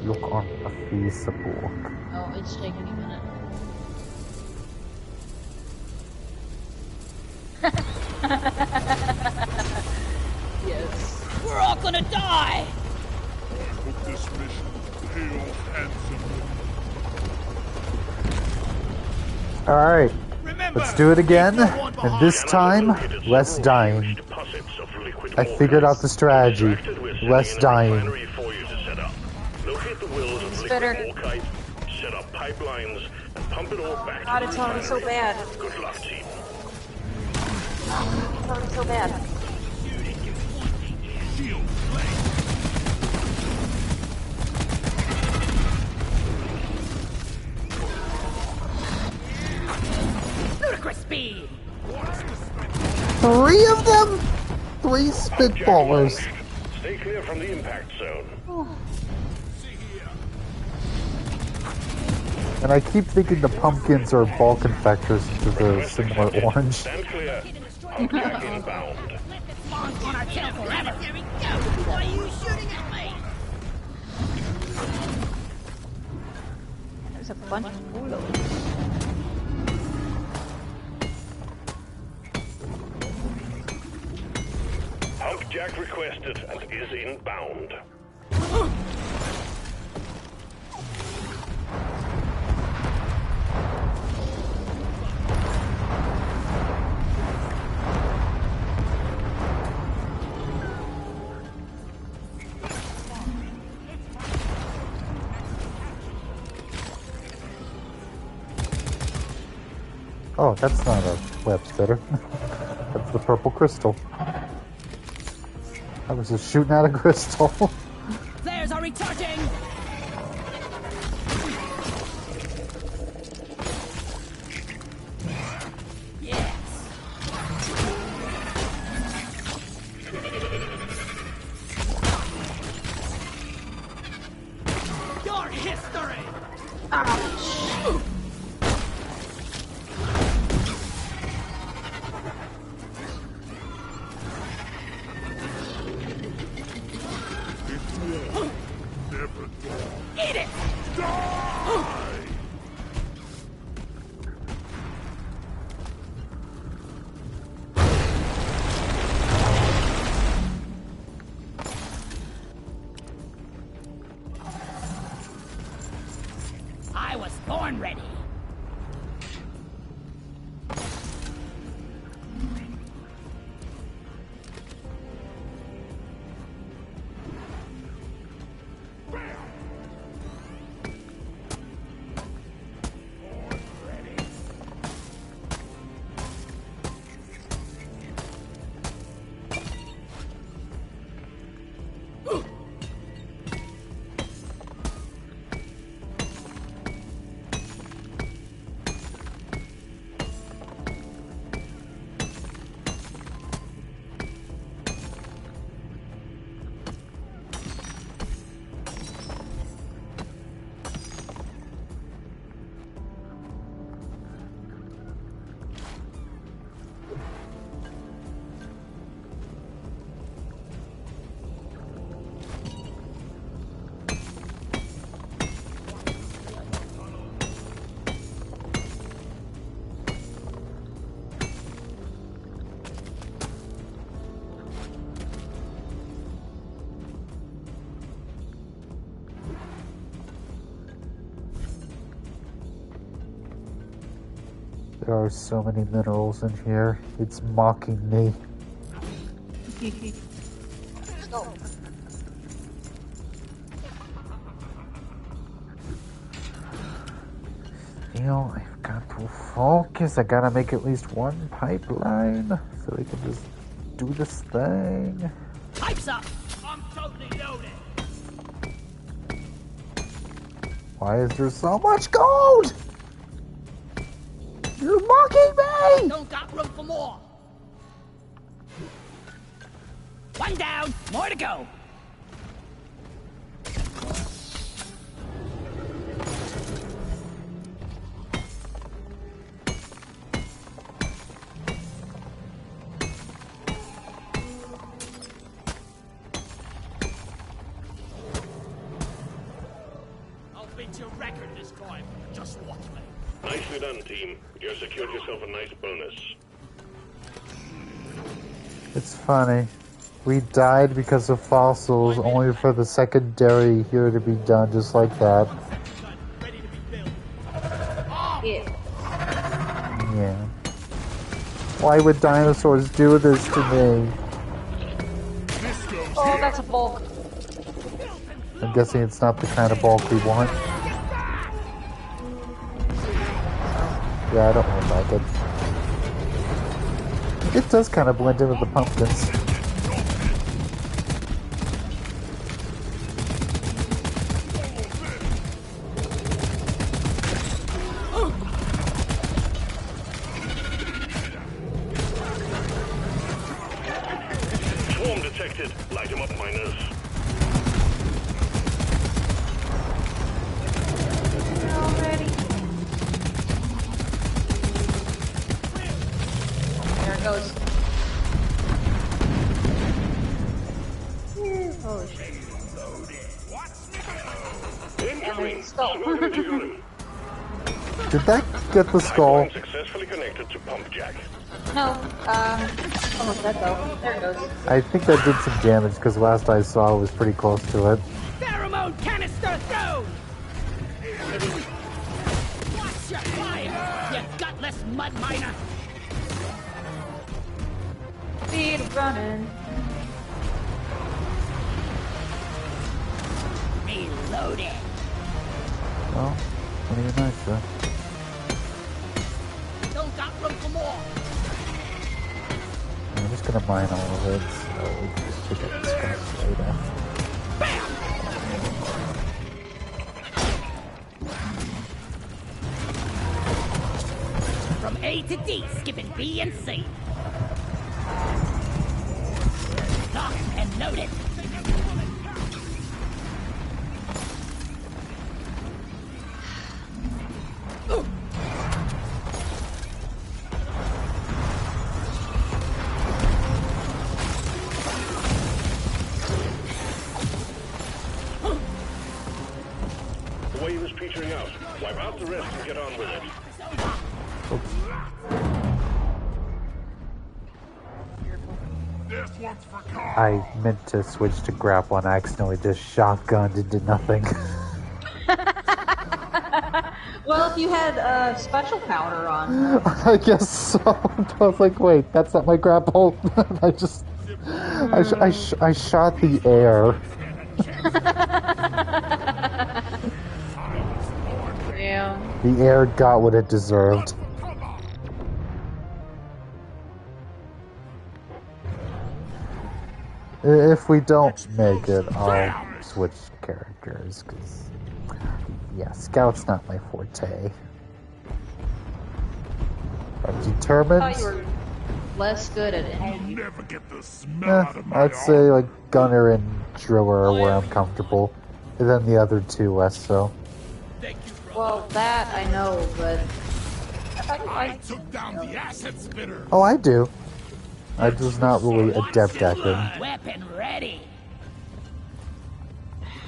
Look on a Facebook. oh, it's taking a minute. Yes. We're all gonna die! Hope this mission payoff handsomely. Alright. Remember, Let's do it again, and this time, less dying. I figured out the strategy. Less dying. Locate the wills of Spitter. liquid orkite, set up pipelines, and pump it all back God, to it's the already so refinery. bad. Good luck, team. It's already so bad. Shield, blade. Ludicrous speed! 3 of them? 3 spitballers. Stay clear from the impact zone. And I keep thinking the pumpkins are Balkan factors to the similar orange. Stand clear. Object inbound. Spawns on our tail forever! There we go! Why are you shooting at me? There's a bunch of bulos. Pump jack requested and is inbound. Oh, that's not a web spitter. That's the purple crystal. I was just shooting at a crystal. Flares are recharging! Yes! Your history! Never Eat it! die. I was born ready! There are so many minerals in here. It's mocking me. You know, I've got to focus. I gotta make at least one pipeline so they can just do this thing. Pipes up! I'm totally loaded! Why is there so much gold? You're mocking me! Don't got room for more! One down, more to go! I'll beat your record this time. Just watch me. Nicely done, team. You secured yourself a nice bonus. It's funny. We died because of fossils, only for the secondary here to be done just like that. Ready to be built. Yeah. Yeah. Why would dinosaurs do this to me? Oh, that's a bulk. I'm guessing it's not the kind of bulk we want. Yeah, I don't really like it. It does kind of blend in with the pumpkins. Swarm detected. Light him up, miners. Already. There it goes. Oh shit. Incoming. Skull. Smoke it into him. Did that get the skull? Pipeline successfully connected to pump jack. No, almost dead though. There it goes. I think that did some damage because last I saw it was pretty close to it. Pheromone canister thrown! Watch your fire, you gutless mud miner! Speed running. Reloaded! Well, pretty nice though. Don't got room for more! I'm just gonna mine all of it, so we can just pick up this stuff later. From A to D, skipping B and C. Locked and loaded. The wave is petering out. Wipe out the rest and get on with it. This one's for Carl. I meant to switch to grapple and I accidentally just shotgunned and did nothing. Well, if you had special powder on. I guess so. I was like, wait, that's not my grapple. I just... I shot the air. Yeah. The air got what it deserved. If we don't make it, I'll switch characters, because, yeah, Scout's not my forte. I'm determined. I thought you were less good at I'll it. never get the smell out of my I'd say, like, Gunner and Driller are where I'm comfortable. And then the other two less so. Well, that I know, but I thought you I liked. took down the asset spitter. Oh, I do. I was not really adept at them. Weapon ready.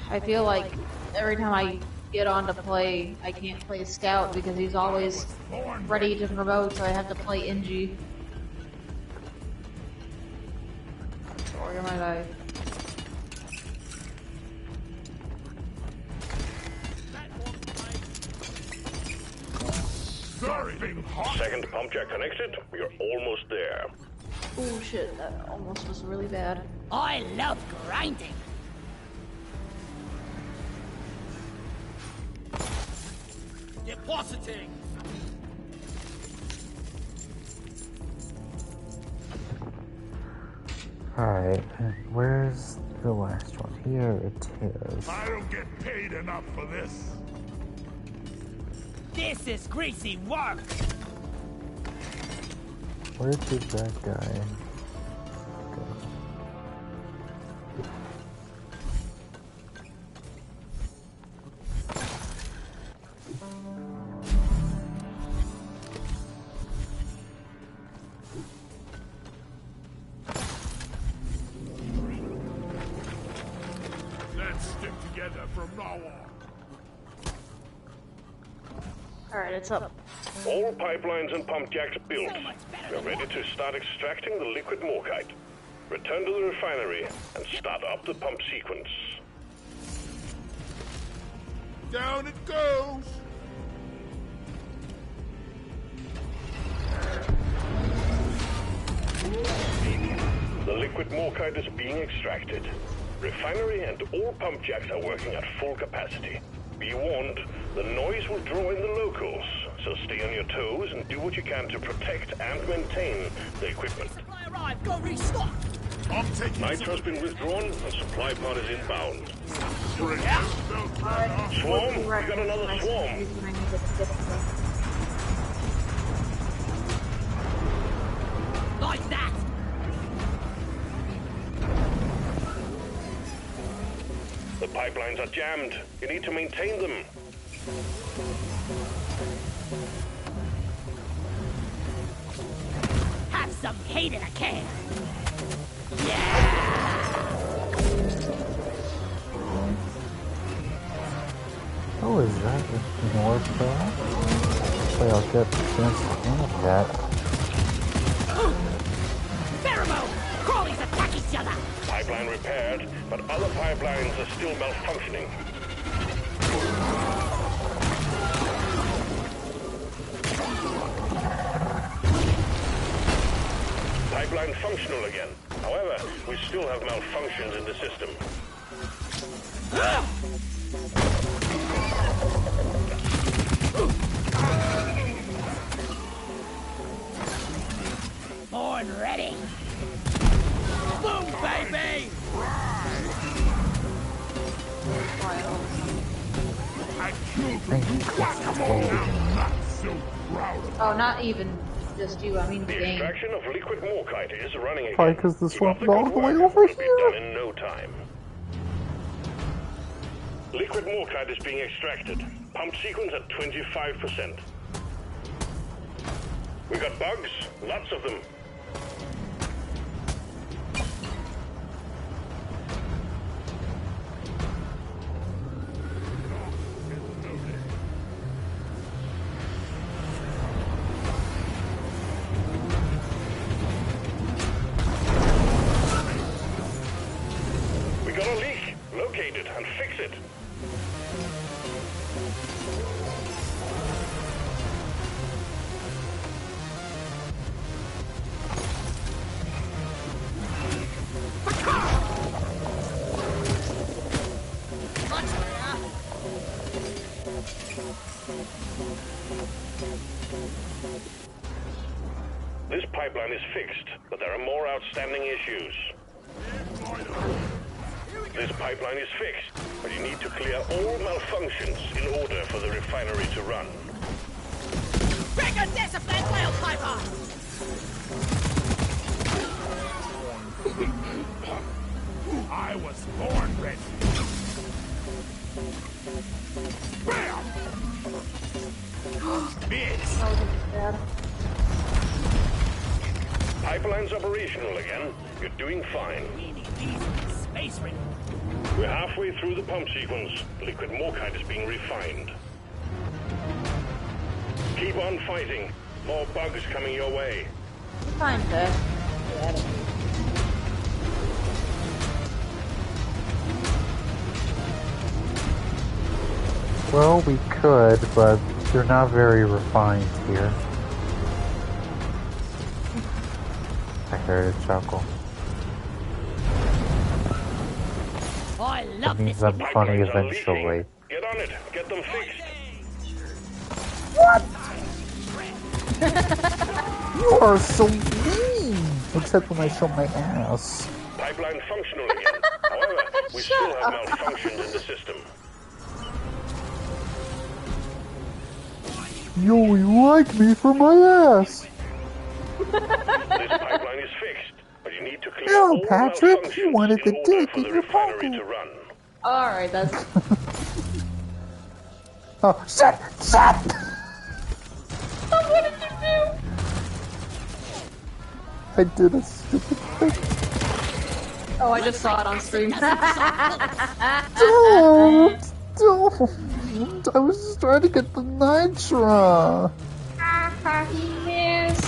I feel like every time I get on to play, I can't play Scout because he's always ready to promote, so I have to play Inji. Or am I die? Surfing hot. Second pump jack connected. We are almost there. Oh shit, that almost was really bad. I love grinding. Depositing. Alright, where's the last one? Here it is. I don't get paid enough for this. This is greasy work. Where did that guy go? Let's stick together from now on. Alright, it's up. All pipelines and pump jacks built. We are ready to start extracting the liquid morkite. Return to the refinery and start up the pump sequence. Down it goes. liquid morkite is being extracted. Refinery and all pump jacks are working at full capacity. Be warned, the noise will draw in the locals, so stay on your toes and do what you can to protect and maintain the equipment. Supply arrived. Go restock. I'm taking Nitro's been withdrawn and supply pod is inbound. Swarm, we got another swarm. Like that! The pipelines are jammed. You need to maintain them. Have some heat in a can! Oh, is that the North Pole? Hopefully I'll get the chance to have that. Pheromone! Crawlies attack each other! Pipeline repaired, but other pipelines are still malfunctioning. Pipeline functional again. However, we still have malfunctions in the system. Born ready! Boom, baby! I killed Thank you. I'm not so proud of Oh, not even just you, I mean the The game. extraction of liquid morkite is running again. Probably 'cause the Keep swamp up is all good the way work. over It'll be here. done in no time. Liquid morkite is being extracted. Pump sequence at 25%. We got bugs, lots of them. We got a leak. Locate it and fix it. Much better. This pipeline is fixed, but there are more outstanding issues. This pipeline is fixed, but you need to clear all malfunctions in order for the refinery to run. Trigger discipline, whale piper! I was born ready. Bam! Miss! Dad. Pipeline's operational again. You're doing fine. We need these in space ring. We're halfway through the pump sequence. Liquid morkite is being refined. Keep on fighting. More bugs coming your way. Fine, Dad. Dad. Well, we could, but they're not very refined here. I heard a chuckle. I That love means this. I'm funny Pipelines are eventually. leaking. Get on it. Get them fixed. You are so mean! Except when I show my ass. Pipeline functional again. However, we still have malfunctions in the system. You like me for my ass! This pipeline is fixed, but you need to clear No, all Patrick, malfunctions you wanted in the order dick for in the your refinery pocket. to run. Alright, that's... Oh, shit! Shit! What did you do? I did a stupid thing. Oh, I just saw it on stream. Don't! Don't! I was just trying to get the Nitra! He missed.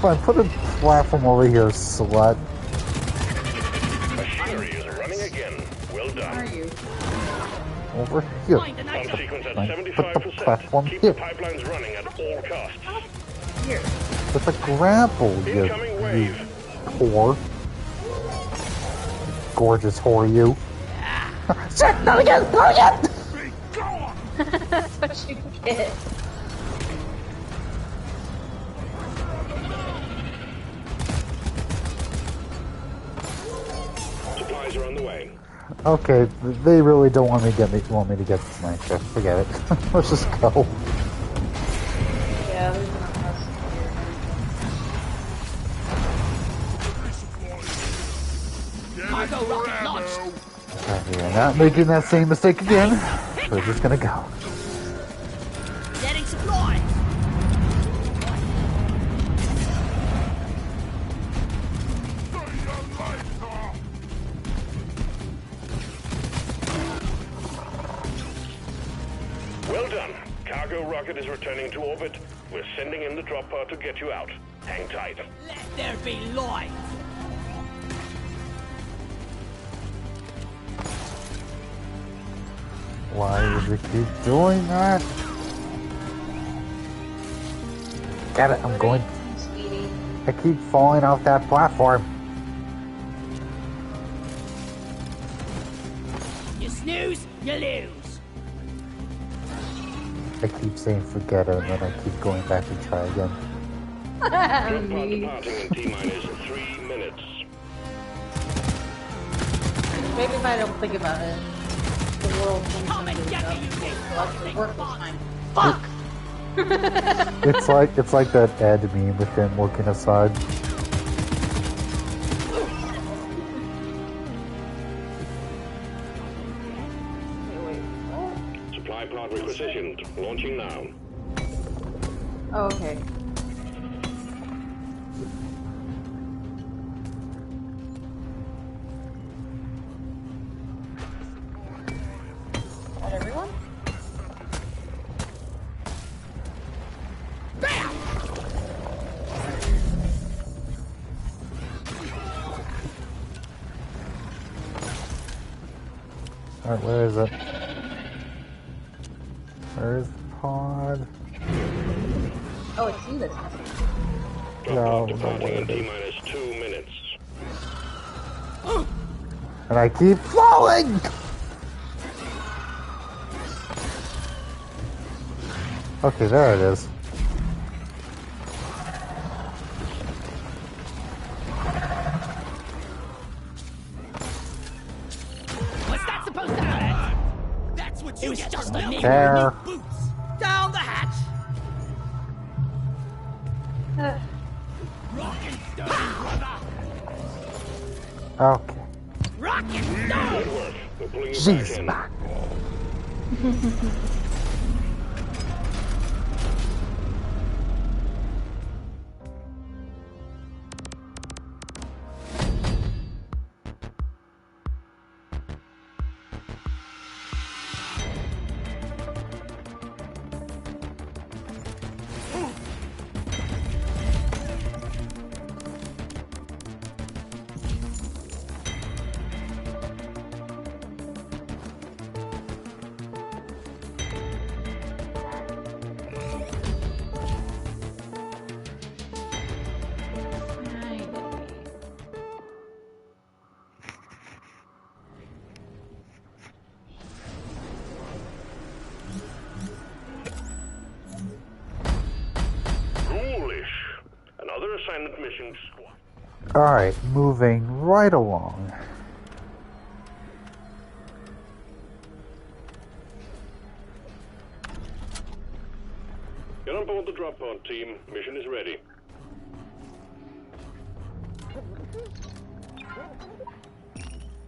Fine, put a platform over here, slut. Machinery is running again. Well Where are done. you? Over here. Find the Pump nitro. sequence at Fine, put the 75%. platform Keep here. the pipelines running at all costs. Here. With a grapple, you Incoming wave. whore. gorgeous whore, you. Shit, not again, not again! Be gone! That's what you get. Supplies are on the way. Okay, they really don't want me to get this night shift. Forget it. Let's just go. Yeah, there's not much here. Cargo rocket launched. We're not making that same mistake again. We're just gonna go. Getting supplies. Well done. Cargo rocket is returning to orbit. We're sending in the drop pod to get you out. Hang tight. Let there be light. Why does it keep doing that? Get it, I'm going. Sweetie. I keep falling off that platform. You snooze, you lose. I keep saying forget it, and then I keep going back to try again. Drop pod departing in T-minus 3 minutes. Maybe if I don't think about it, the world thinks Come I'm and doing get stuff. me, you big So I should fucking work this fuck. time. Fuck! It's like that Ed meme with him working aside. Supply pod requisitioned. Launching now. Oh, okay. Is that everyone? Alright, where is it? Where's the pod? Oh, it's you that's Drop No, pod departing no, in T-minus 2 minutes. And I keep falling! Okay, there it is. What's that supposed to happen? That's what you get just for milking There. your new boots. Down the hatch. Rocket stone, brother. Okay. Rocket stone. Good work. We're pulling you back Jeez, in. man. Ghoulish. Another assignment mission squad. Alright, moving right along. Get on board the drop pod, team. Mission is ready.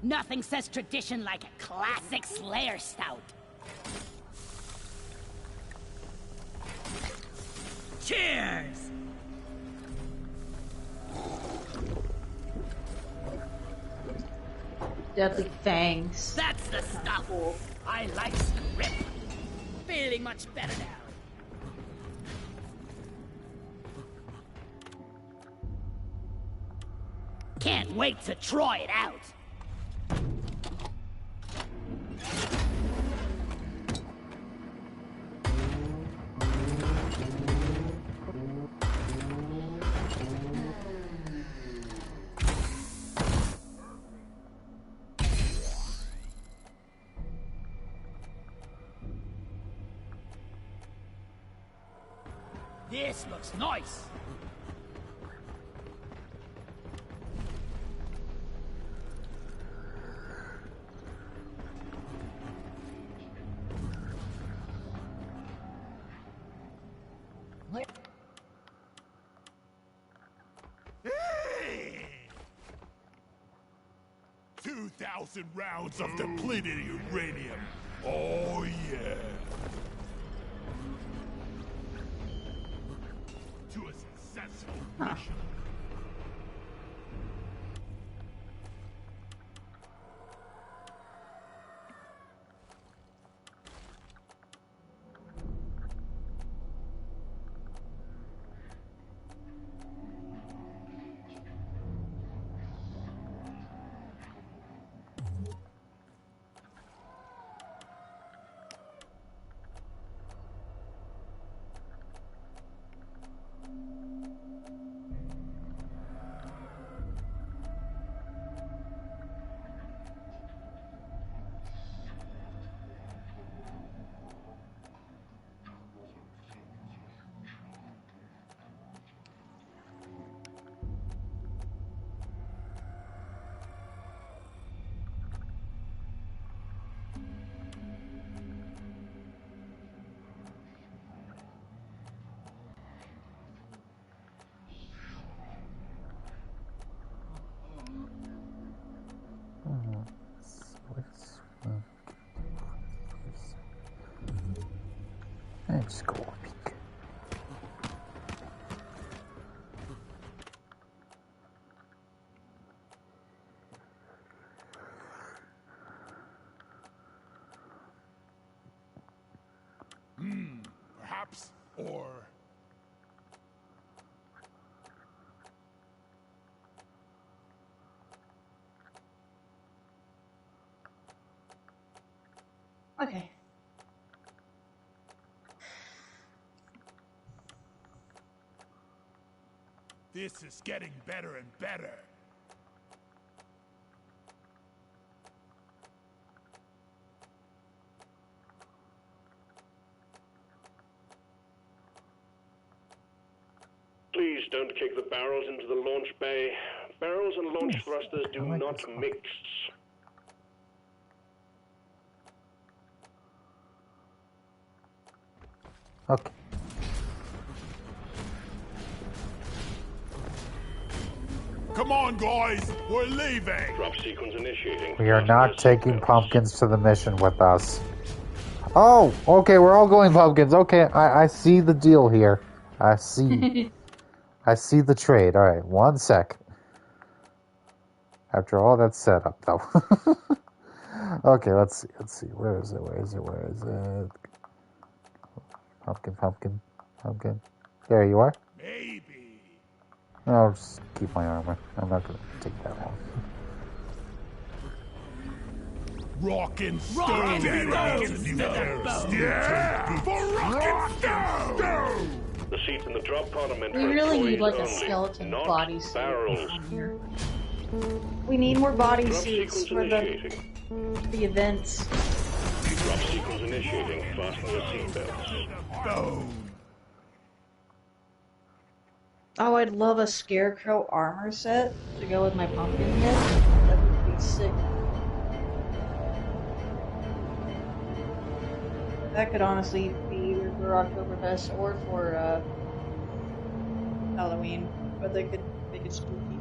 Nothing says tradition like a classic Slayer stout. Cheers! Deadly Fangs. That's the stuff. I like script. Feeling much better now. Can't wait to try it out. This looks nice. Hey! 2,000 rounds of depleted uranium. Oh, yeah. To a successful mission. Let's go a peek. Perhaps, or... Okay. This is getting better and better. Please don't kick the barrels into the launch bay. Barrels and launch thrusters do I like not this one. mix. Okay. Come on, guys! We're leaving! Drop sequence initiating. We are not Fasten your taking seatbelts. pumpkins to the mission with us. Oh, okay, we're all going pumpkins. Okay, I see the deal here. I see. I see the trade. All right, 1 sec. After all that setup, though. Okay, let's see. Let's see. Where is it? Where is it? Where is it? Pumpkin, pumpkin, pumpkin. There you are. Maybe. I'll just keep my armor. I'm not going to take that long. Rockin' Stone! Rockin' Stone! Yeah! For Rockin' Stone! The seats in the drop pod are meant We for really need employees like a only, skeleton not body suit barrels. on here. We need more body Drop suits sequence for initiating. the events. Drop sequence initiating. Fasten your seatbelts. Stone! Oh, I'd love a scarecrow armor set to go with my pumpkin head. That would be sick. That could honestly be either for Oktoberfest or for Halloween, but they could make it spooky.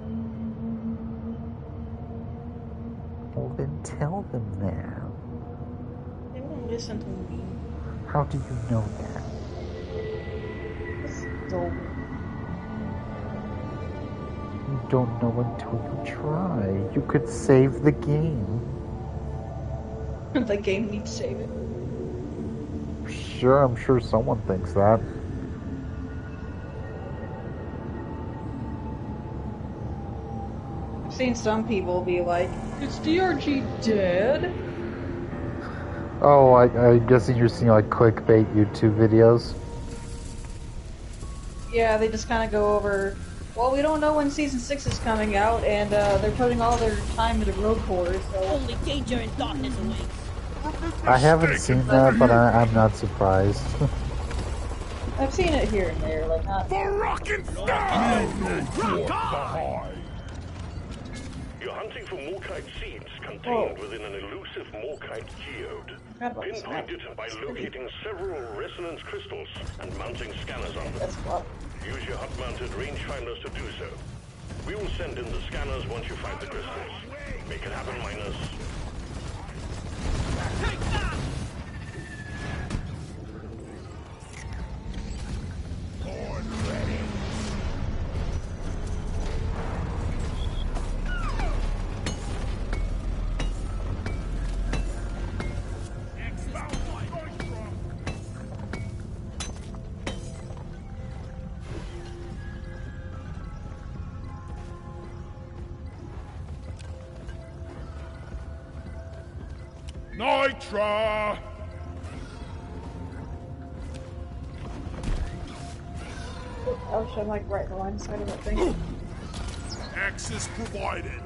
Well, then tell them now. They won't listen to me. How do you know that? It's dull. You don't know until you try. You could save the game. The game needs saving. Sure, I'm sure someone thinks that. I've seen some people be like, "Is DRG dead?" Oh, I'm guessing you're seeing like clickbait YouTube videos. Yeah, they just kind of go over, well, we don't know when Season 6 is coming out, and they're putting all their time into Road Corps, so... Only danger and darkness awaits. I haven't seen that, but I'm not surprised. I've seen it here and there, like not. For rock and stone! You're hunting for Morkite seeds contained within an elusive Morkite geode. Forgot about this map. Pinpoint it by locating several resonance crystals and mounting scanners on them. That's what. Use your hut-mounted rangefinders to do so. We will send in the scanners once you find the crystals. Make it happen, miners. Take that! Nitra! Oh, shit, I'm like right in the line side of that thing. Access provided.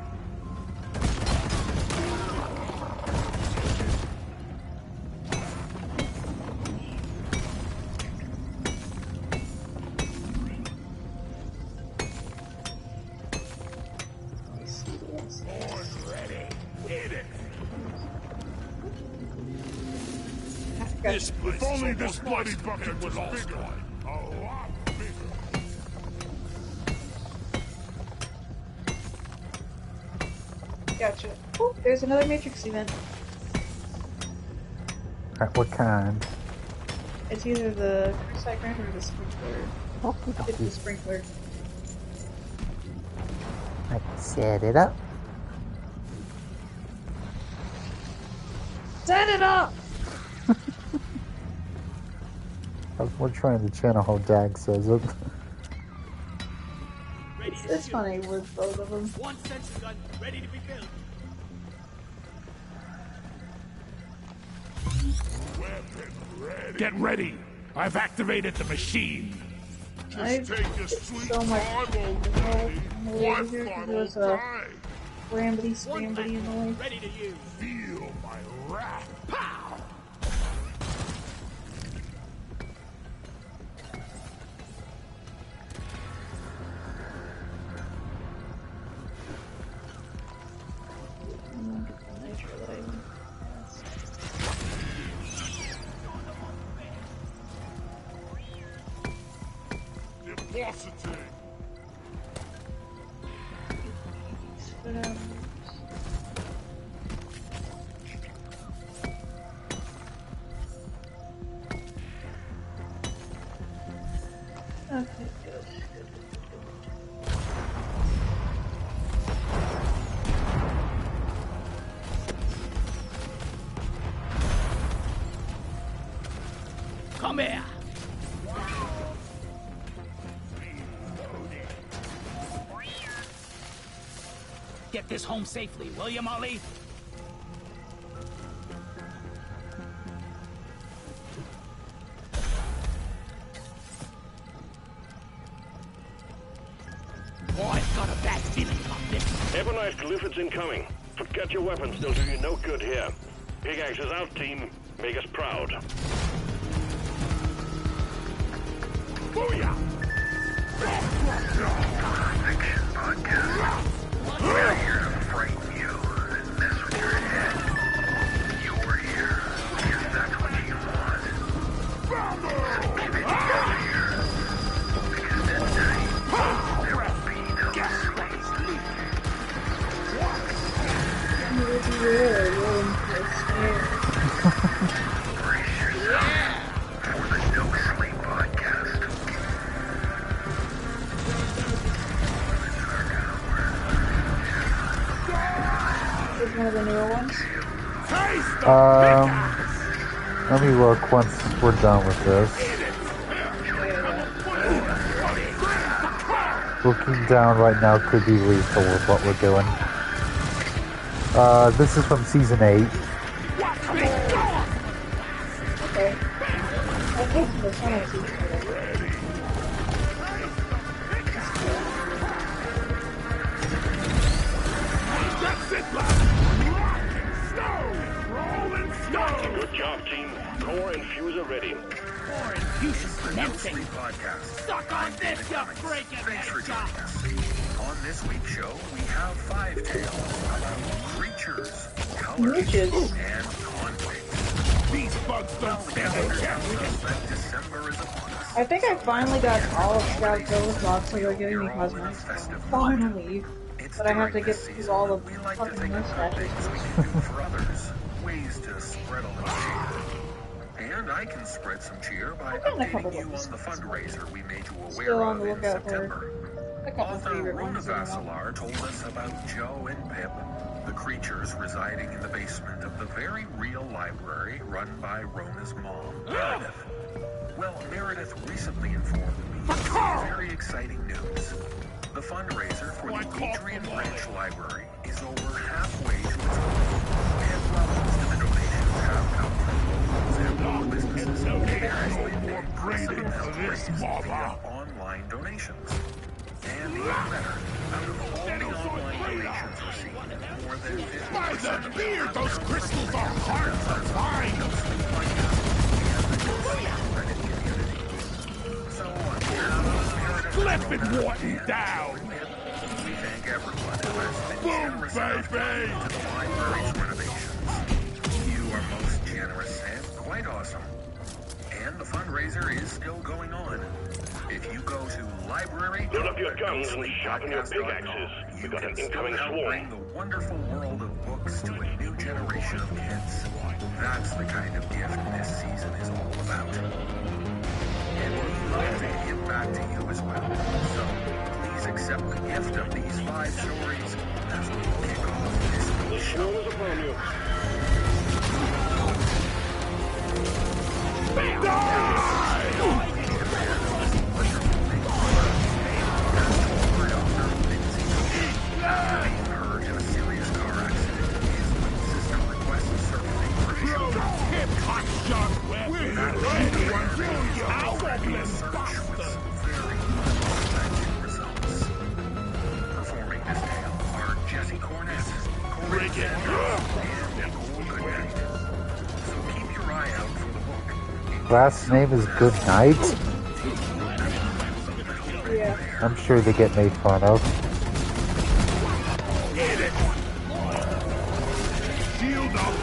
If only this bloody bucket was bigger. A lot bigger. Gotcha. Oh, there's another Matrix event. Alright, what kind? It's either the cruise hydrant or the sprinkler. It's the sprinkler. I can set it up. Set it up! We're trying to channel how Dag says it. It's funny with both of them. One sensor gun ready to be built. Get ready. I've activated the machine. I've Just take your sweet so much time, old lady. One final time. Rambly, One scrambly noise. ready to use. Feel my wrath. Pow! Velocity. Okay, good. Come here. Get this home safely, will you, Molly? Oh, I've got a bad feeling about this. Ebonite Glyphids incoming. Forget your weapons, they'll do you no good here. Pickaxe is out, team. Make us proud. Booyah! Fiction podcast. We're here to frighten you and mess with your head. You're here because that's what you want. So keep it here. Because tonight, there will be no sleep. Brace yourself for the No Sleep podcast. This is one of the newer ones. Let me look once we're done with this. Looking down right now could be lethal with what we're doing. This is from season 8. Okay. I think the Sonic season. That's it, lad. Rock and stone! Roll and stone! Good job, team. Core infuser ready. Or infusion's connecting. Podcast. Suck on this, you freaking Thanks for joining headshot. us. On this week's show, we have 5 tales about creatures, colors, Witches. and conflict. These bugs don't stand a chance. That December is upon us. I think I finally got all of Scout Go's box, so they're giving me cosmetics. Finally. It's But I have to during get this through season all that the we like to fucking think of mustaches. things we can do for others, ways to spread a little cheer. And I can spread some cheer by I've gotten a couple updating you ones. on the fundraiser we made you aware Still on of the in lookout for September. a couple Author favorite Rona ones. that I want. Vassilar told us about Joe and Pip, the creatures residing in the basement of the very real library run by Rona's mom, Meredith. Well, Meredith recently informed me of some very exciting news. The fundraiser for the Adrian Branch Library is over halfway to its goal. And while most of the donations have come from locals and local businesses, there has been an impressive amount raised via online donations. And even better, out of all the online donations received, more than 50% By of the them beard, have those come crystals from are hard to find. So, on behalf of Meredith, Clip and Rona, Wharton and down. Joe and Pip, we thank everyone who has been Boom, generous enough to baby. contribute to the library's renovations. You are most generous and quite awesome. And the fundraiser is still going on. If you go to library, Load up your guns and sharpen your pickaxes. you We've got can an still incoming help swarm. bring the wonderful world of books to a new generation of kids. That's the kind of gift this season is all about. And we'd love to give back to you as well. So please accept the gift of these 5 stories as we kick off this The week's show. swarm is upon you. Hip hot shot weapon. Everyone's in your goblin buster. Performing this tale are Jesse Cornett, Corey Bring it. and Nicole Goodnight. So keep your eye out for the book. Last name is Good Night. Yeah. I'm sure they get made fun of. Get it. Shield up.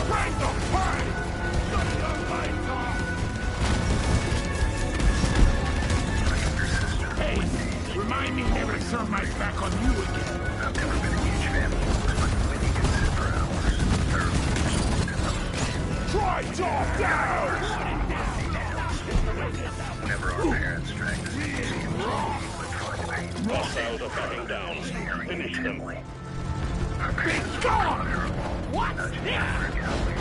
Bring the fight. Shut the lights off. Hey, remind me never to turn my back on you again. I've never been a huge fan of books, but when you can sit for hours, Try top down. whenever our parents dragged us to museums, we would try to paint Hostiles are backing down. staring Finish them. intently. Our parents Be gone. what? Nudging us for counting,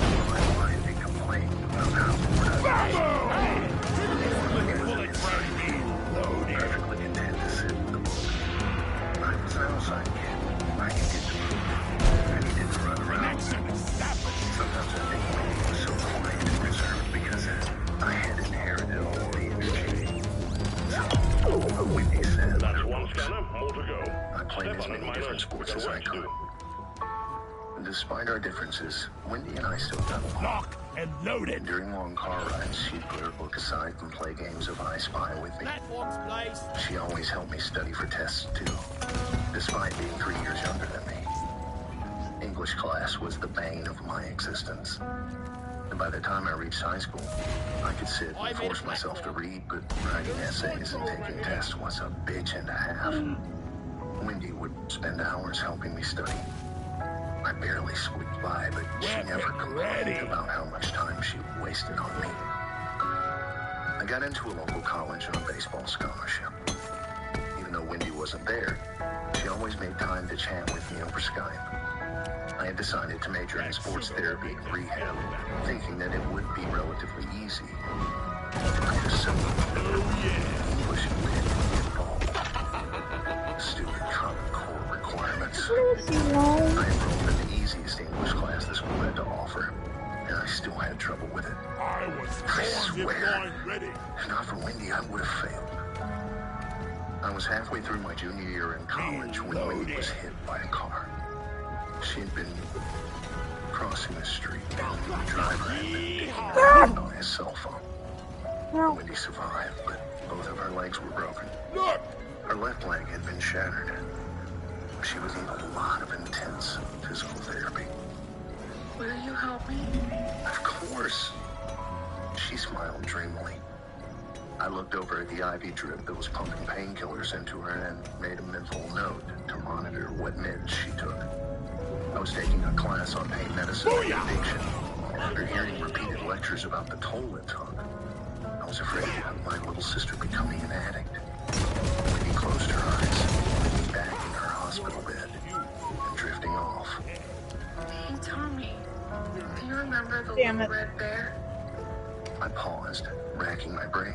while they complained about how bored I was. Bullets loaded. Perfectly content to sit with the book. I was an outside kid. I needed to move. I needed to run around. Connection established. Sometimes I think Wendy was so quiet and reserved because I had inherited all of the energy. So, Wendy said, That's one scanner, more to go. I played Step as on it, many miners. different sports Got as I work to could. do. Despite our differences, Wendy and I still got along. Locked and loaded. During long car rides, she'd put her book aside and play games of I Spy with me. Platforms placed. She always helped me study for tests, too, despite being 3 years younger than me. English class was the bane of my existence. And by the time I reached high school, I could sit and force myself to read, but writing essays and taking tests was a bitch and a half. Wendy would spend hours helping me study. I barely squeaked by, but she never complained about how much time she wasted on me. I got into a local college on a baseball scholarship. Even though Wendy wasn't there, she always made time to chat with me over Skype. I had decided to major in sports therapy and rehab, thinking that it would be relatively easy. I just simply English and math involved. Stupid Common Core requirements. I enrolled in the easiest English class the school had to offer, and I still had trouble with it. I was I born swear. deploying ready. And not for Wendy, I would have failed. I was halfway through my junior year in college when Wendy was hit by a car. She had been crossing the street, and the driver had been digging around on his cell phone. Wendy survived, but both of her legs were broken. Look! Her left leg had been shattered. She was in a lot of intense physical therapy. Will you help me? Of course. She smiled dreamily. I looked over at the IV drip that was pumping painkillers into her and made a mental note to monitor what meds she took. I was taking a class on pain medicine and addiction. After hearing repeated lectures about the toll it took, I was afraid of my little sister becoming an addict. Wendy closed her eyes, leaning back in her hospital bed, and drifting off. Hey, Tommy. Do you remember the Damn little it. red bear? I paused, racking my brain.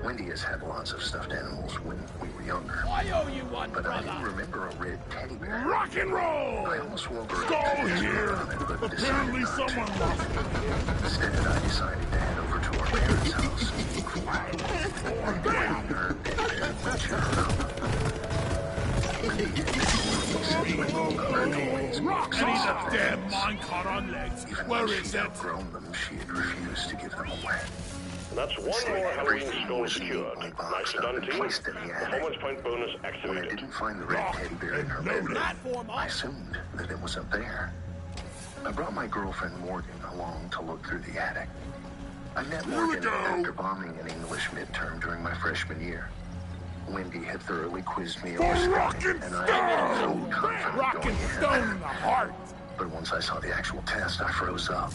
Wendy has had lots of stuffed animals when we were younger, I owe you one, but I brother. didn't remember a red teddy bear. Rock and roll! I almost woke her Go up to here! on it, but decided Apparently not to. someone lost it. Instead, I decided to head over to our parents' house. Bringing her and cheer her up. Wendy had been since we both other toys. I need a damn minecart on legs. Even Where when is she'd it? outgrown them, she had refused to give them away. That's one Said more Halloween everything skull was secured. neatly Nice boxed done, up and team. placed in the attic. Performance point bonus When I activated. didn't find the red teddy bear in her bedroom, Platform I up. assumed that it was up there. I brought my girlfriend Morgan along to look through the attic. I met Morgan after bombing an English midterm during my freshman year. Wendy had thoroughly quizzed me over Rock spelling, and and I felt confident Rock going and in. stone in the heart. But once I saw the actual test, I froze up.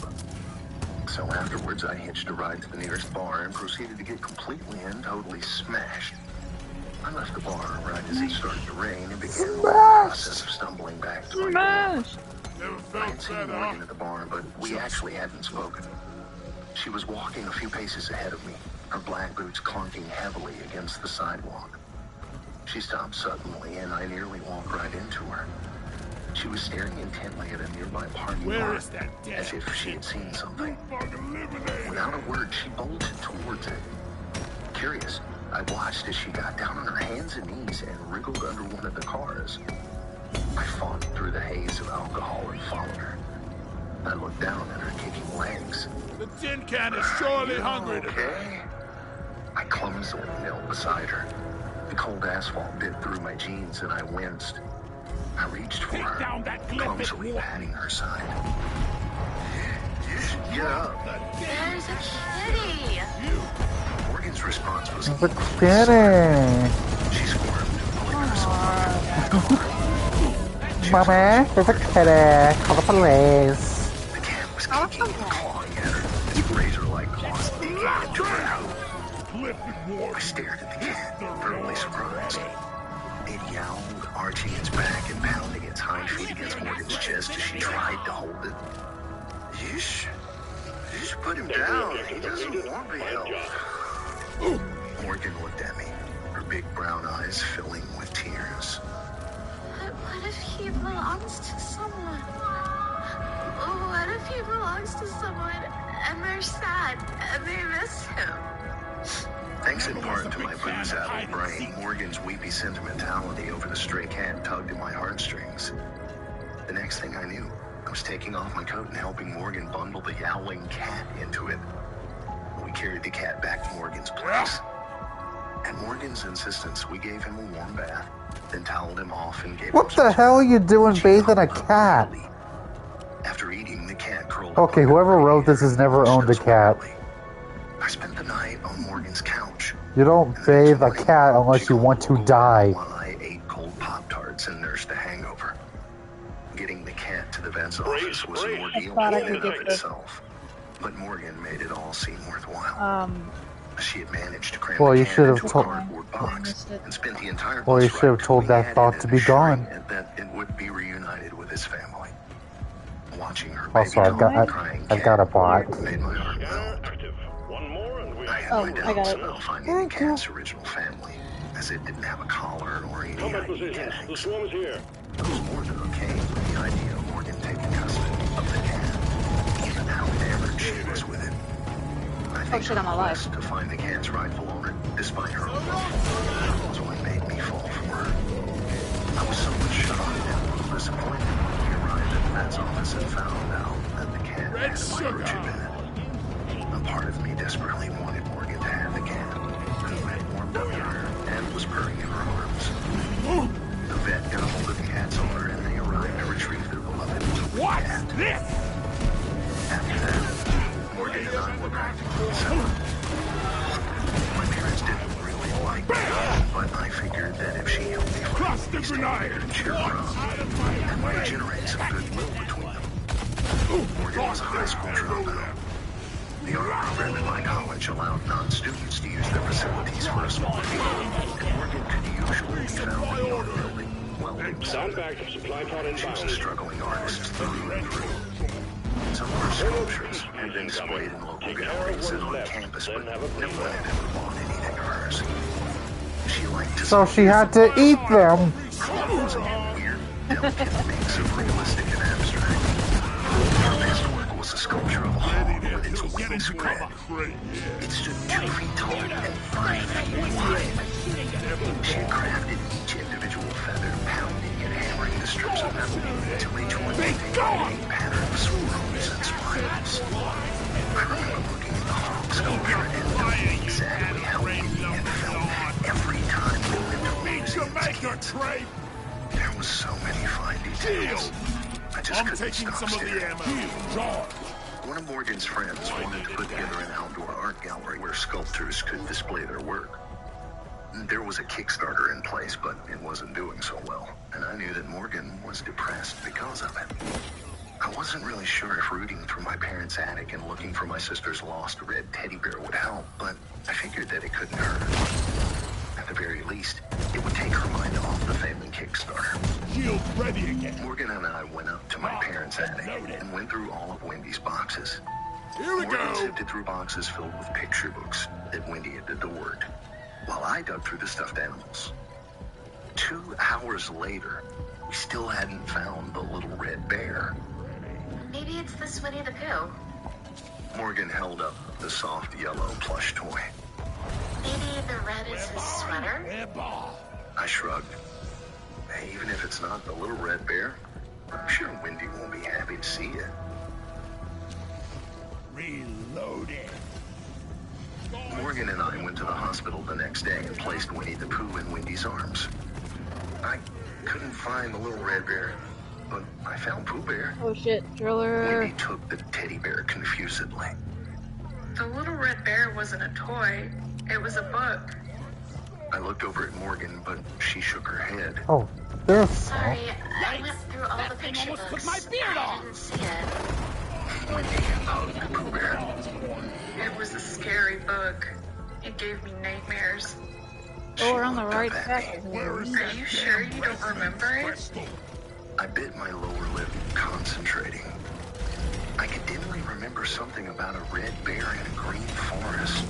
So afterwards, I hitched a ride to the nearest bar and proceeded to get completely and totally smashed. I left the bar right as it started to rain and began the process of stumbling back to my dorm. Never I had felt seen better. Morgan at the bar, but we actually hadn't spoken. She was walking a few paces ahead of me, her black boots clunking heavily against the sidewalk. She stopped suddenly, and I nearly walked right into her. She was staring intently at a nearby parking Where lot, is that damn as if she had seen something. fucking eliminator? Without a word, she bolted towards it. Curious, I watched as she got down on her hands and knees and wriggled under one of the cars. I fought through the haze of alcohol and followed her. I looked down at her kicking legs. The tin can is surely hungry today. Okay. I clumsily knelt beside her. The cold asphalt bit through my jeans and I winced. I reached for Take her, down that glyph clumsily at patting her side. You should get up. There's a kitty. Morgan's response was The kitty. she squirmed, pulling herself up. Mommy, there's a kitty. Call the police. The cat was kicking and clawing at her, its razor-like claws digging into her out. I stared at the cat, thoroughly surprised. It yowled, arching its back and pounding its hind feet against Morgan's chest as she tried to hold it. You should put him down. He doesn't want the help. Morgan looked at me, her big brown eyes filling with tears. But what if he belongs to someone? What if he belongs to someone and they're sad and they miss him? Thanks in part to my booze-addled brain, Morgan's weepy sentimentality over the stray cat tugged at my heartstrings. The next thing I knew, I was taking off my coat and helping Morgan bundle the yowling cat into it. We carried the cat back to Morgan's place. At Morgan's insistence, we gave him a warm bath, then toweled him off and gave What him some the hell are you doing She bathing a hugged cat? me. After eating, the cat curled up Okay, under whoever my wrote this has never ear, owned a cat. snuggling. I spent the night on Morgan's couch. You don't bathe a cat unless you want to die. While I ate cold Pop-Tarts and nursed a hangover. Getting the cat to the vet's office was an ordeal thought I in could and of get this. itself. But Morgan made it all seem worthwhile. She had managed to cram Well, the you cat should have into a told- cardboard box missed it. and spent the entire Well, you bus should have ride told tweeting that at thought it to and be assuring gone. it that it would be reunited with his family. Watching her Also, baby dog crying I've got a cat bot. made my heart melt. Active. One more and we I had Oh, my I doubts got it. about finding the cat's original family, as it didn't have a collar or any combat ID positions. The tags. swarm is here. I was more than okay with the idea of Morgan taking custody of the cat, given how enamored she was with it. I think shit, I'm her alive. quest to find the cat's rightful owner, despite her own love, was what made me fall for her. I was somewhat shocked and disappointed when we arrived at the vet's office and found was purring in her arms. The vet got a hold of the cat's owner, and they arrived to retrieve their beloved Wilbur What's cat. this? After that, Morgan and I were practically inseparable. My parents didn't really like me, but I figured that if she helped me Cross find the these teddy bear grenade! and cheer her up, that might generate some goodwill between them. Morgan was a high school dropout. The art program at my college allowed non-students to use their facilities for a small fee, and Morgan could usually be found in the art building welding Sound something. back of supply pod She was a inbound. struggling artist through and through. Some of her sculptures had been displayed in local galleries and on campus, but no one had ever bought anything of hers. She liked to So she had to eat them. Her work was a weird, delicate mix of realistic and abstract. Her best work was a sculpture of a hawk with its wings spread. It stood 2 feet tall and 5 feet wide. She had crafted each individual feather, pounding and hammering the strips of metal until each one contained a pattern of swirls and spirals. I remember looking at the hawk sculpture and knowing exactly how Windy had felt every time we went to museums as kids. There was so many fine details. I just I'm couldn't taking stop some of the staring. ammo. Charge. One of Morgan's friends wanted to put together an outdoor art gallery where sculptors could display their work. There was a Kickstarter in place, but it wasn't doing so well, and I knew that Morgan was depressed because of it. I wasn't really sure if rooting through my parents' attic and looking for my sister's lost red teddy bear would help, but I figured that it couldn't hurt. At the very least, it would take her mind off the failing Kickstarter. Shield ready again. Morgan and I went up to my parents' attic and went through all of Wendy's boxes. Here we Morgan go. sifted through boxes filled with picture books that Wendy had adored, while I dug through the stuffed animals. 2 hours later, we still hadn't found the little red bear. Maybe it's this Winnie the Pooh. Morgan held up the soft yellow plush toy. Maybe the red is his sweater? I shrugged. Hey, even if it's not the little red bear, I'm sure Wendy won't be happy to see it. Reloading. Morgan and I went to the hospital the next day and placed Winnie the Pooh in Wendy's arms. I couldn't find the little red bear, but I found Pooh Bear. Oh shit, Driller. Wendy took the teddy bear confusedly. The little red bear wasn't a toy. It was a book. I looked over at Morgan, but she shook her head. Oh, there's Sorry, I went through all the thing picture almost books. took my beard I off. didn't see it. Wendy hugged Pooh Bear. It was a scary book. It gave me nightmares. Oh, we're on the right Looked up track. at me. isn't Where it? is Are you sure you don't remember it? I bit my lower lip, concentrating. I could dimly remember something about a red bear in a green forest.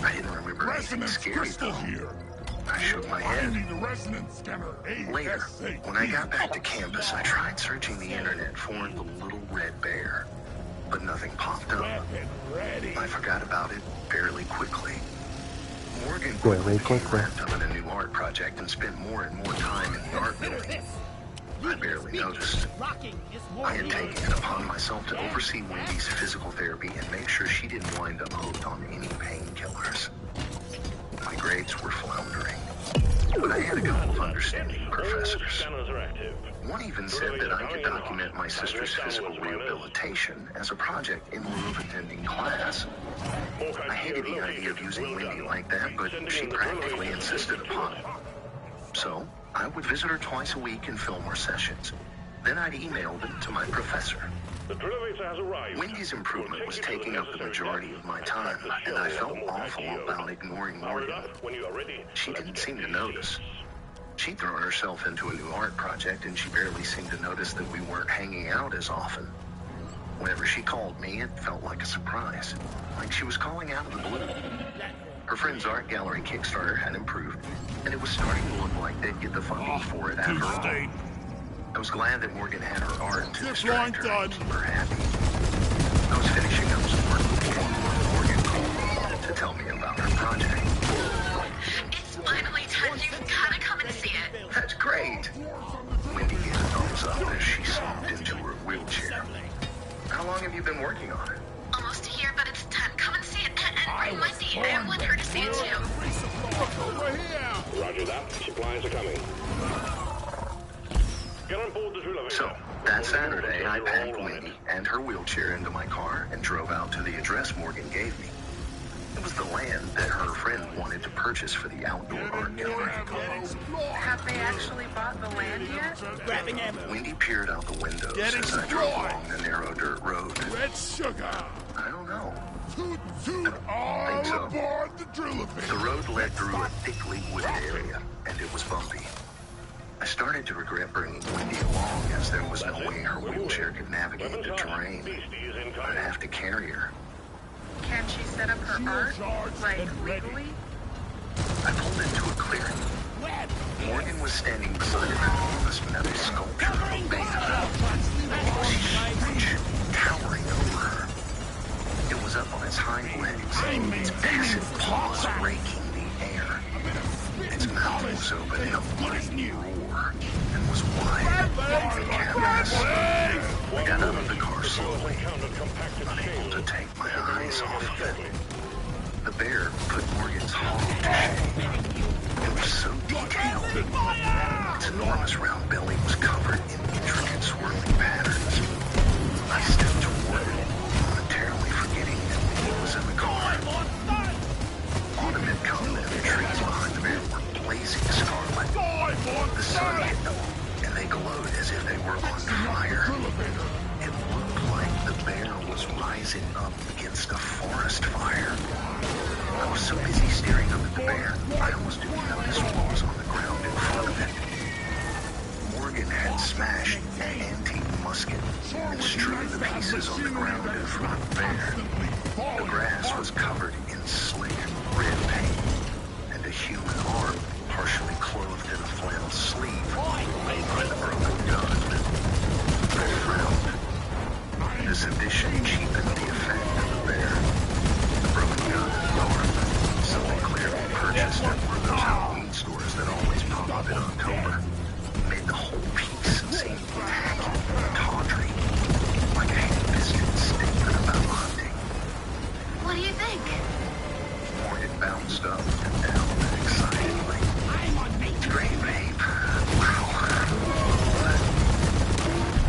I didn't remember anything Resonance scary, crystal though. here. I shook my I head. need a resonance scanner. Later, ASAP. when I got back to campus, I tried searching the internet for the little red bear, but nothing popped up. Weapon ready. I forgot about it fairly quickly. Morgan Very quickly became quickly. wrapped up in a new art project and spent more and more time in the art building. I barely noticed. Rocking is more I had taken it upon myself to oversee Wendy's physical therapy and make sure she didn't wind up hooked on any painkillers. My grades were floundering, but I had a couple of understanding professors. Scanners are active. One even said that I could document my sister's physical rehabilitation as a project in lieu of attending class. I hated the idea of using Wendy like that, but she practically insisted upon it. So, I would visit her twice a week and film her sessions. Then I'd email them to my professor. The drill elevator has arrived. Wendy's improvement was taking up the majority of my time, and I felt awful about ignoring Morgan. When you are ready, She didn't seem to notice. She'd thrown herself into a new art project, and she barely seemed to notice that we weren't hanging out as often. Whenever she called me, it felt like a surprise, like she was calling out of the blue. Her friend's art gallery Kickstarter had improved, and it was starting to look like they'd get the funding for it after all. Tuesday. I was glad that Morgan had her art to Zip distract her line and done. keep her happy. I was finishing up some work before Morgan called me to tell me about her project. It's finally done. You've gotta come and see it. That's great! Wendy gave a thumbs up as she slumped into her wheelchair. How long have you been working on it? Almost a year, but it's done. Come and see it. And bring Wendy. I want her to see it too. Over here. Roger that. Supplies are coming. Get on board the drill. So, that Saturday, I packed Wendy and her wheelchair into my car and drove out to the address Morgan gave me. It was the land that her friend wanted to purchase for the outdoor art gallery. Have they actually bought the land yet? Grabbing ammo. Wendy peered out the windows Getting as I drove destroyed. along the narrow dirt road. Red sugar. I don't know. Toot toot all think so. aboard the drill. The road led through a thickly wooded area, and it was bumpy. I started to regret bringing Wendy along, as there was no way her wheelchair could navigate the terrain. I'd have to carry her. Can she set up her art? Like, legally? I pulled into a clearing. Morgan was standing beside an enormous metal sculpture of a bear. Huge, towering over her. It was up on its hind legs, its massive paws raking the air. Its mouth was open in a bloody roar and was wide and cavernous. I got out of the car slowly, unable to take my eyes off of it. The bear put Morgan's hall to shame. It was so detailed. Its enormous round belly was covered in intricate swirling patterns. I stepped toward it, momentarily forgetting that Wendy was in the car. Autumn had come, and the trees behind the bear were blazing scarlet. The sun hit them, and they glowed as if they were on fire. It looked like the bear was rising up against a forest fire. I was so busy staring up at the bear, I almost didn't notice what was on the ground in front of it. Morgan had smashed an antique musket and strewed the pieces on the ground in front of the bear. The grass was covered in slick red paint, and a human arm, partially clothed in a flannel sleeve, lay by the broken gun. I frowned. This addition cheapened the effect of the bear. The broken gun and the arm, something clearly purchased at one of those Halloween stores that always pop up in October, made the whole piece seem tacky and tawdry, like a ham-biscuit statement about hunting. What do you think? Morgan bounced up and down excitedly. It's great, babe. Wow. But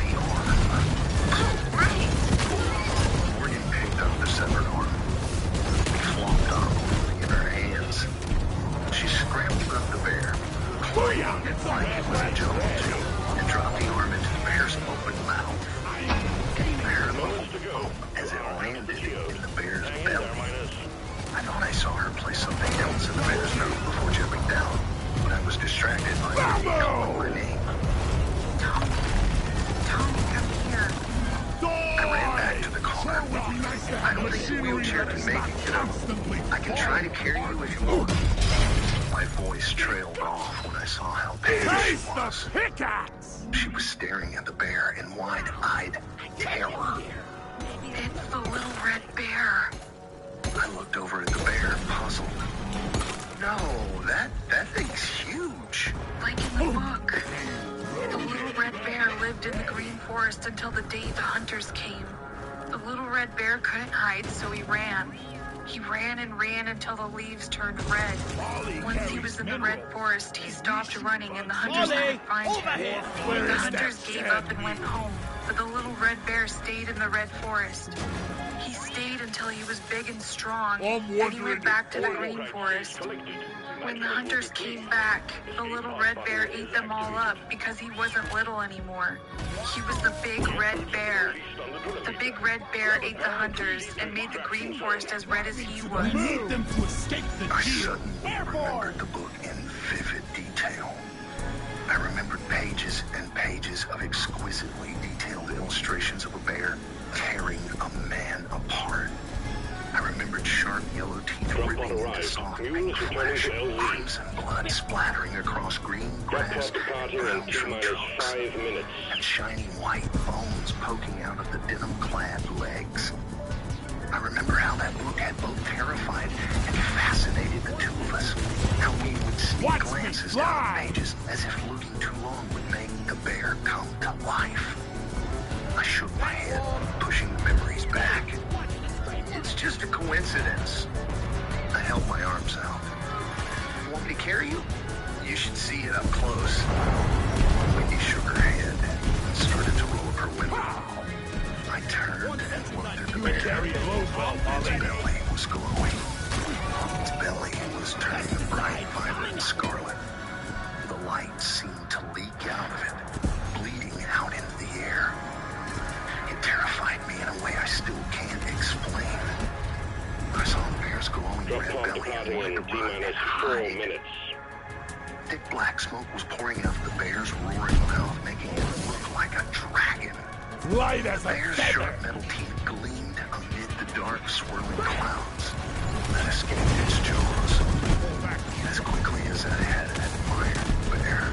the arm. Oh, right. Morgan picked up the severed arm. We flopped on in her hands. She scrambled up the bear, climbing it like it was a jungle gym, and dropped the arm into the bear's open mouth. The bear looked as it landed in the bear's belly. I thought I saw her place something else in the bear's mouth before jumping down, but I was distracted by Wendy calling my name. Tommy, come here. I ran back to the car. I don't think the wheelchair can make it, you know. I can try to carry you if you want. My voice trailed off when I saw how pale she Taste the was. pickaxe! She was staring at the bear in wide-eyed terror. It's the little red bear. I looked over at the bear, puzzled. No, that thing's huge. Like in the book. The little red bear lived in the green forest until the day the hunters came. The little red bear couldn't hide, so he ran. He ran and ran until the leaves turned red. Once he was in the red forest, he stopped running and the hunters couldn't find him. The hunters gave up and went home, but the little red bear stayed in the red forest. He stayed until he was big and strong, and he went back to the green forest. When the hunters came back, the little red bear ate them all up because he wasn't little anymore. He was the big red bear. The big red bear ate the hunters and made the green forest as red as he was. We need them to escape the I shield. suddenly remembered the book in vivid detail. I remembered pages and pages of exquisitely detailed illustrations of a bear tearing a man apart. I remembered sharp yellow teeth ripping into soft pink flesh, crimson blood splattering across green grass, green tree trunks, and shiny white bones poking out of the denim-clad legs. I remember how that book had both terrified and fascinated the two of us. How we would sneak glances down the pages as if looking too long would make the bear come to life. I shook my head, pushing the memories back. It's just a coincidence. I held my arms out. Want me to carry you? should see it up close. Wendy shook her head and started to roll up her window. I turned and looked at the bear. Its belly was glowing. Its belly was turning a bright, vibrant scarlet. The light seemed to leak out of it, bleeding out into the air. It terrified me in a way I still can't explain. I saw the bear's glowing red belly and wanted to run and hide. Thick black smoke was pouring out of the bear's roaring mouth, making it look like a dragon. Light as The a bear's feather. sharp metal teeth gleamed amid the dark, swirling clouds that escaped its jaws. As quickly as I had admired the bear,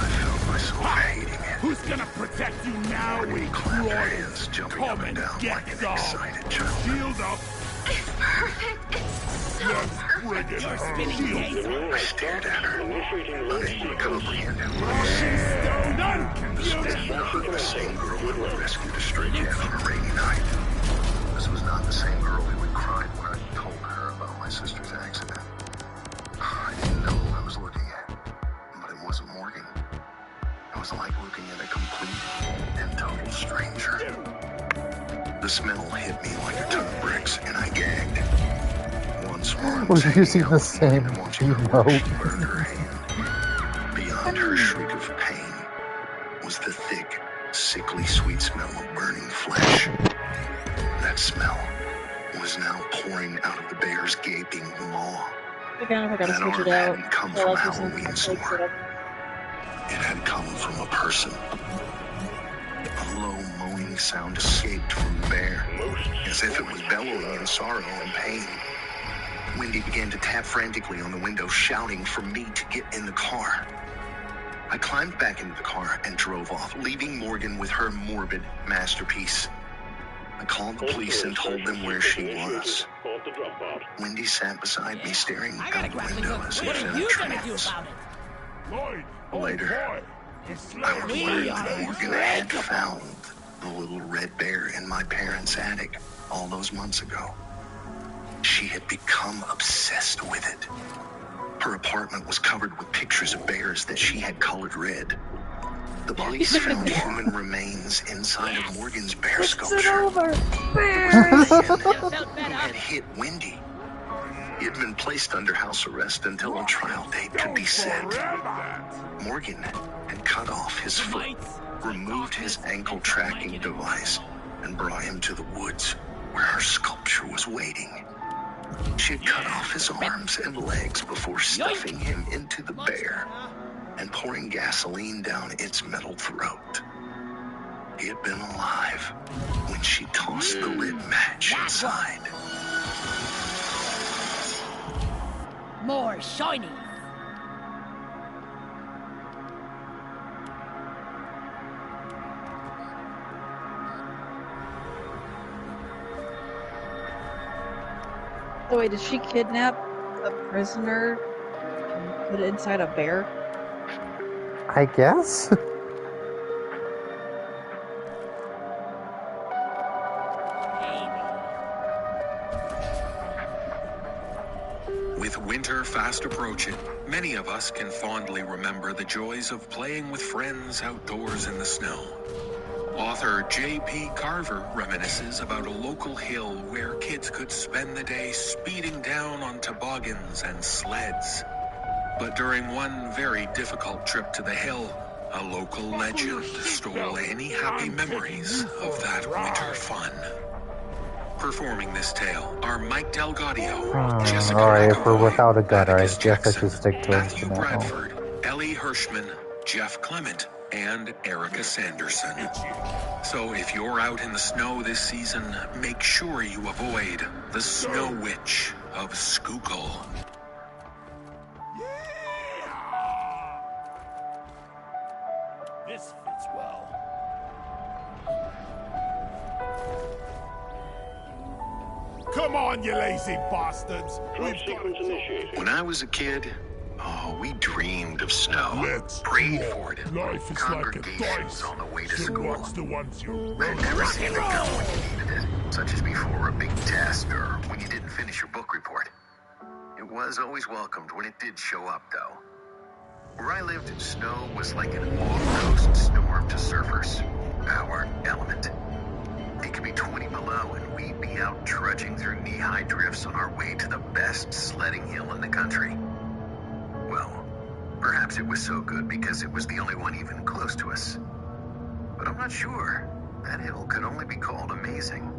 I felt myself hating it. Who's gonna protect you now, Morgan we clapped her royals? hands, jumping Come up and and down get like an some. excited child. Shield up. It's perfect. It's so Let's perfect. bring it You're home. spinning Shield. days. I stared at her, unable to comprehend who I was. Stone. None can This shield was you. not the same girl who had rescued a stray cat on a rainy night. This was not the same girl who had cried when I told her about my sister's accident. I didn't know who I was looking at, but it wasn't Morgan. It was like looking at a complete and total stranger. The smell hit me like a ton of bricks, and I gagged. Once more, I was We're hanging using out the with Morgan same and watching her work, emote. she burned her hand. Beyond her shriek of pain was the thick, sickly sweet smell of burning flesh. That smell was now pouring out of the bear's gaping maw. I kind of forgot to That switch arm it out. hadn't come I from like using Halloween the Sword. setup. It had come from a person. A low moaning sound escaped from the bear, as if it was bellowing in sorrow and pain. Wendy began to tap frantically on the window, shouting for me to get in the car. I climbed back into the car and drove off, leaving Morgan with her morbid masterpiece. I called the police and told them where she was. Wendy sat beside me, staring I out gotta the grab things window up. as What if in are a you gonna do trance. about it? Lloyd. Later, Oh boy. The I Slayer would We learn are that Morgan had found the little red bear in my parents' attic all those months ago. She had become obsessed with it. Her apartment was covered with pictures of bears that she had colored red. The police found human remains inside of Morgan's bear It's sculpture. over. Man Felt who better. had hit Wendy. He had been placed under house arrest until a trial date could be set. Morgan had cut off his foot, removed his ankle tracking device, and brought him to the woods where her sculpture was waiting. She had cut off his arms and legs before stuffing him into the bear and pouring gasoline down its metal throat. He had been alive when she tossed the lit match inside. More shiny. So wait, did she kidnap a prisoner and put it inside a bear? I guess? With winter fast approaching, many of us can fondly remember the joys of playing with friends outdoors in the snow. Author J.P. Carver reminisces about a local hill where kids could spend the day speeding down on toboggans and sleds. But during one very difficult trip to the hill, a local legend stole any happy memories of that winter fun. Performing this tale are Mike Delgadio, Jessica Alright, if we're McAvoy, without a gun, I Atticus guess I Jackson, should stick to it Matthew for now. Bradford, Ellie Hirschman, Jeff Clement, and Erica Sanderson. So if you're out in the snow this season, make sure you avoid the Snow Witch of Schuylkill. This fits well. Come on, you lazy bastards. We've got it. When I was a kid, we dreamed of snow, Let's prayed go. for it, Life is like a congregations dice. on the way to So school. what's the ones you But it never seemed to come when you needed it, such as before a big test or when you didn't finish your book report. It was always welcomed when it did show up, though. I lived in snow was like an off-coast storm to surfers. Our element. It could be 20 below and we'd be out trudging through knee-high drifts on our way to the best sledding hill in the country. Well, perhaps it was so good because it was the only one even close to us. But I'm not sure. That hill could only be called amazing.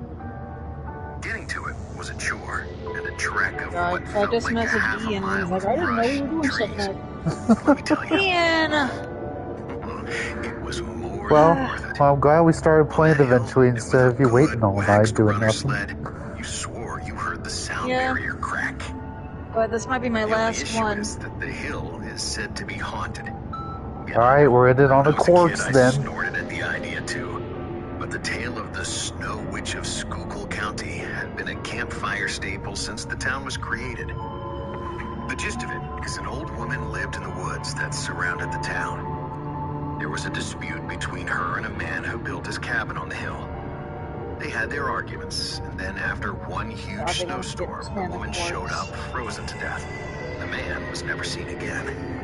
Getting to it was a chore and a trek of what I felt just like a messaged half a Ian and mile he's like, of I didn't know brush you were doing and something trees. like Let me tell you, Ian! it was more Well, than worth it. I'm glad we started playing On that eventually hill, instead and of you with a waiting good all night waxed doing runner nothing. sled, you swore you heard the sound Yeah. barrier crack. But this might be my The only last issue one. is that the hill is said to be haunted. Yeah, Alright, we're in it on when I a was corpse kid, I then. snorted at the idea too. But the tale of the Snow Witch of Schuylkill County had been a campfire staple since the town was created. The gist of it is an old woman lived in the woods that surrounded the town. There was a dispute between her and a man who built his cabin on the hill. They had their arguments, and then after one huge God, they don't snowstorm, get the 10 woman showed quarts. up frozen to death. The man was never seen again.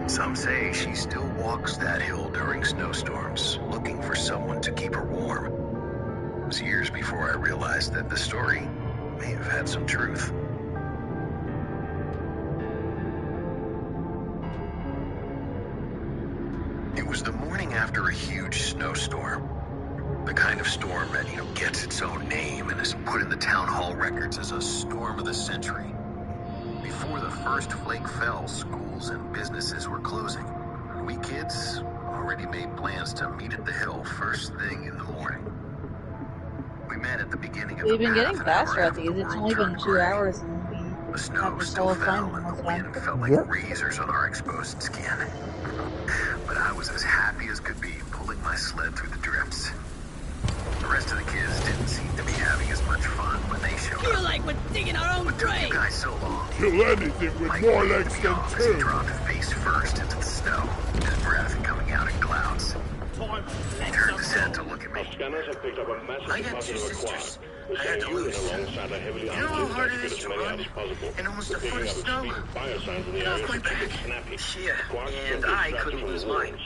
Some say she still walks that hill during snowstorms, looking for someone to keep her warm. It was years before I realized that the story may have had some truth. It was the morning after a huge snowstorm. The kind of storm that, gets its own name and is put in the town hall records as a storm of the century. Before the first flake fell, schools and businesses were closing. We kids already made plans to meet at the hill first thing in the morning. We met at the beginning of We've the been path getting an hour faster at after these. the It's world only been turned 2 gray. hours and we The have snow this still whole fell assignment and the most of the wind time. felt like Yep. razors on our exposed skin. But I was as happy as could be pulling my sled through the drifts. The rest of the kids didn't seem to be having as much fun when they showed Feel up. like we're digging our own What took you grave. guys so long? Kill anything with Mike more waved legs me than off as he two. dropped face first into the snow, his breath coming out in clouds. He turned his head to look at me. Scanners have picked up a massive I got deposit two of a quad. sisters. We're I had sending to you lose. in alongside a heavily You know how armed hard it to is get as to many run out as possible. in almost We're a foot picking of up snow? extreme biosigns in the Get off area, my so keep it back. snappy. Yeah, Squads and will be I strapped couldn't to lose walls. mine.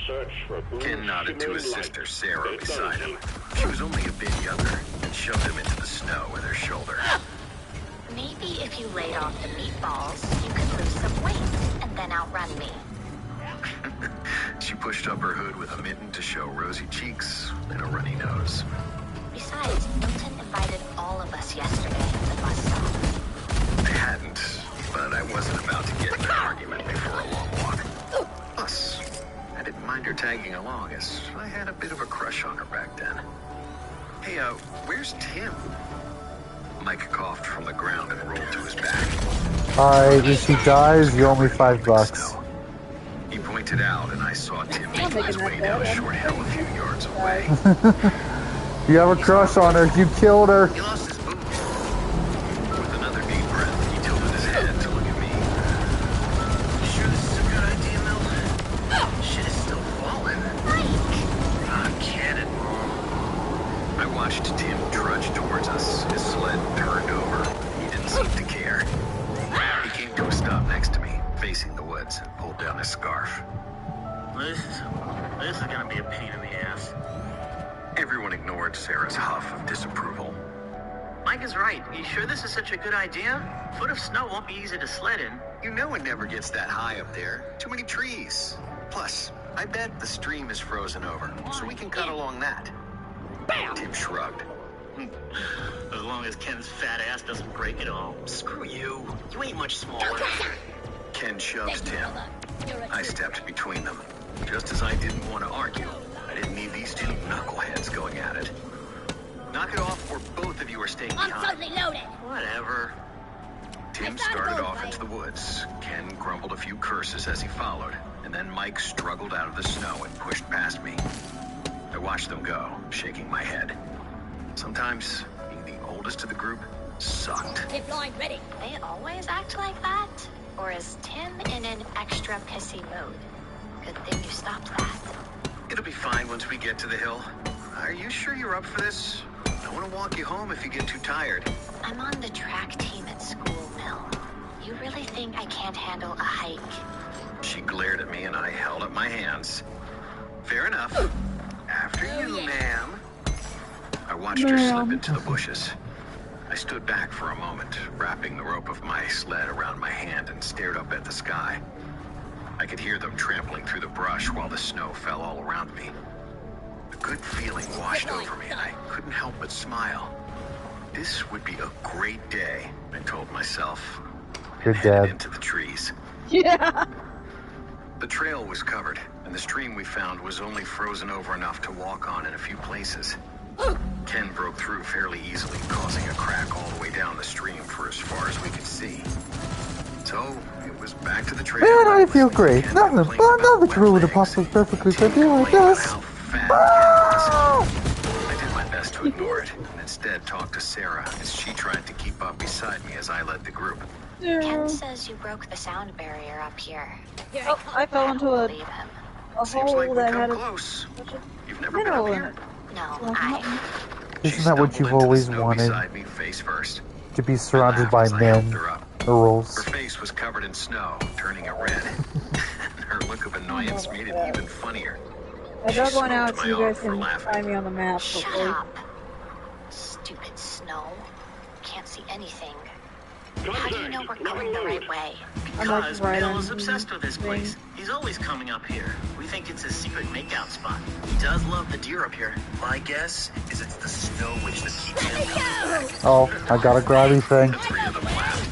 Search for a blue Ken nodded to his shimmering sister light. Sarah Get it beside done, him. She was only a bit younger and shoved him into the snow with her shoulder. Maybe if you laid off the meatballs, you could lose some weight and then outrun me. She pushed up her hood with a mitten to show rosy cheeks and a runny nose. Besides, Milton invited all of us yesterday at the bus stop. I hadn't, but I wasn't about to get in an argument before a long walk. Plus, I didn't mind her tagging along as I had a bit of a crush on her back then. Hey, where's Tim? Mike coughed from the ground and rolled to his back. Alright, if she dies, you owe me $5. He pointed out, and I saw Tim I'm making his making way that down a bad. short hill a few yards away. You have a crush on her, you killed her. He lost his boots. With another deep breath, he tilted his head to look at me. You sure this is a good idea, Mel? Shit is still falling. I'm kidding. I watched Tim trudge towards us, his sled turned over. He didn't seem to care. He came to a stop next to me, facing the woods, and pulled down his scarf. This is gonna be a pain in the ass. Everyone ignored Sarah's huff of disapproval. Mike is right. You sure this is such a good idea? A foot of snow won't be easy to sled in. You know it never gets that high up there. Too many trees. Plus, I bet the stream is frozen over, so we can cut along that. Tim shrugged. As long as Ken's fat ass doesn't break it all. Screw you. You ain't much smaller. Ken shoved Tim. I stepped between them. Just as I didn't want to argue, I didn't need these two knuckleheads going at it. Knock it off, or both of you are staying I'm behind. totally loaded. Whatever. Tim started off into the woods. Ken grumbled a few curses as he followed, and then Mike struggled out of the snow and pushed past me. I watched them go, shaking my head. Sometimes being the oldest of the group sucked. Zip line ready. They always act like that? Or is Tim in an extra pissy mood? Good thing you stopped that. It'll be fine once we get to the hill. Are you sure you're up for this? I want to walk you home if you get too tired. I'm on the track team at school, Mel. You really think I can't handle a hike? She glared at me in a my hands. Fair enough. After you, ma'am. I watched her slip into the bushes. I stood back for a moment, wrapping the rope of my sled around my hand and stared up at the sky. I could hear them trampling through the brush while the snow fell all around me. A good feeling washed over me and I couldn't help but smile. This would be a great day, I told myself. You're Headed dead. into the trees. Yeah. The trail was covered, and the stream we found was only frozen over enough to walk on in a few places. Ken broke through fairly easily, causing a crack all the way down the stream for as far as we could see. So, it was back to the trail. Man, I feel great. Ken Nothing complained but about nothing the to ruin the legs. process perfectly She could be like complained about this. how fat Ken was. I did my best to ignore it, and instead talked to Sarah as she tried to keep up beside me as I led the group. Ken says you broke the sound barrier up here. Oh, I fell into Believe him. a Seems hole like we've that come had a close. bunch of You've never been mineral up in here? it. No, Like I. nothing. She Isn't that what stumbled you've into the always snow wanted? beside me face first. To be I surrounded laughed by as I helped men. her up. Girls. Her face was covered in snow, turning it red. Her look of annoyance made it even funnier. I dug one out smoked so my you guys arm for can laughing. find me on the map. Shut hopefully. up. Stupid snow. Can't see anything. How do you know we're going the right way? I'm like Because right Bill on is obsessed with this thing. place. He's always coming up here. We think it's his secret makeout spot. He does love the deer up here. My guess is it's the snow witch that keeps him coming back. Oh, I got a grabby thing. The three of them laughed.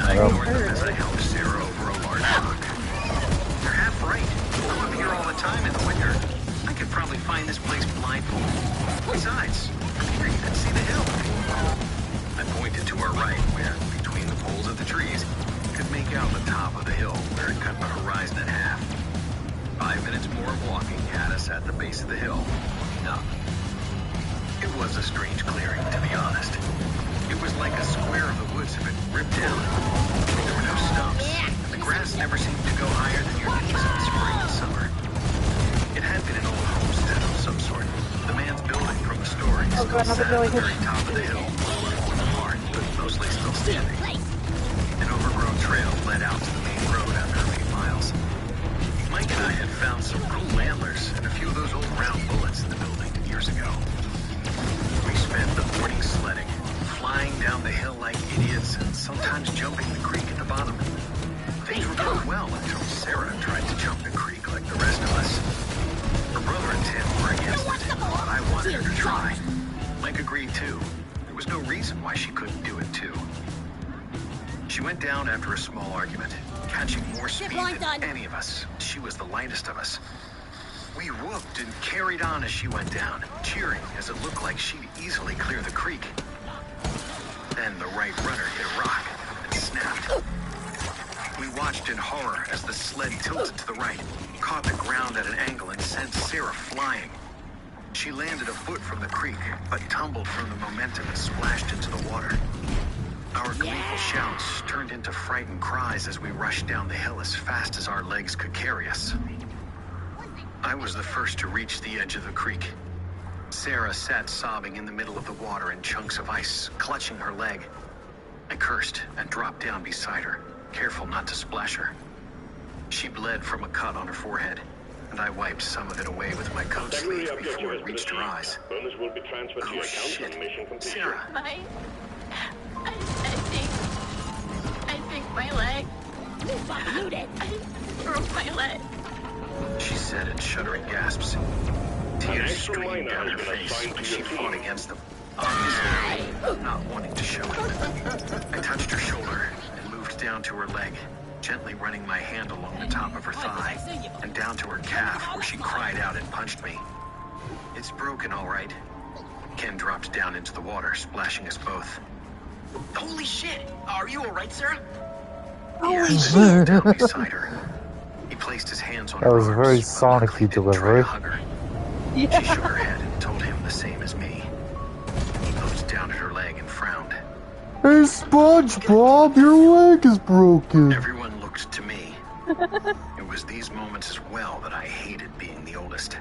I ignored them as I helped Sarah over a large rock. You're half right. I'm up here all the time in the winter. I could probably find this place blindfolded. Besides, from here you can see the hill. I pointed to our right, where, between the poles of the trees, you could make out the top of the hill where it cut the horizon in half. 5 minutes more of walking had us at the base of the hill, looking up. It was a strange clearing, to be honest. It was like a square of the woods had been ripped down. There were no stumps, and the grass never seemed to go higher than your knees in the spring and summer. It had been an old homestead of some sort. The man's building from the story Oh, still God, another sat at the jellyfish. very top of the hill, falling apart, but mostly still standing. An overgrown trail led out to the main road after a few miles. Mike and I had found some cool antlers and a few of those old round bullets in the building years ago. We spent the morning sledding, flying down the hill like idiots and sometimes jumping the creek at the bottom. Things were going well until Sarah tried to jump the creek like the rest of us. Her brother and Tim were against it, but I wanted her to try. Mike agreed too. There was no reason why she couldn't do it too. She went down after a small argument, catching more speed than any of us. She was the lightest of us. We whooped and carried on as she went down, cheering as it looked like she'd easily clear the creek. Then the right rudder hit a rock and snapped. We watched in horror as the sled tilted to the right, caught the ground at an angle and sent Sarah flying. She landed a foot from the creek, but tumbled from the momentum and splashed into the water. Our gleeful shouts turned into frightened cries as we rushed down the hill as fast as our legs could carry us. I was the first to reach the edge of the creek. Sarah sat sobbing in the middle of the water in chunks of ice, clutching her leg. I cursed and dropped down beside her, careful not to splash her. She bled from a cut on her forehead, and I wiped some of it away with my coat sleeve before it reached her eyes. Bonus will be transferred to Oh your account shit, on mission completion. Sarah. I think my leg. I broke my leg. She said in shuddering gasps. Tears extra streamed minor down has her been face assigned when to she your fought team. against them, obviously not wanting to show it. I touched her shoulder and moved down to her leg, gently running my hand along the top of her thigh and down to her calf where she cried out and punched me. It's broken, all right. Ken dropped down into the water, splashing us both. Holy shit! Are you alright, Sarah? He asked me to down beside her. He placed his hands on That her was arms, very but Sonic luckily didn't try to delivery. hug her. She shook her head and told him the same as me. He looked down at her leg and frowned. Hey, SpongeBob, your leg is broken. Everyone looked to me. It was these moments as well that I hated being the oldest.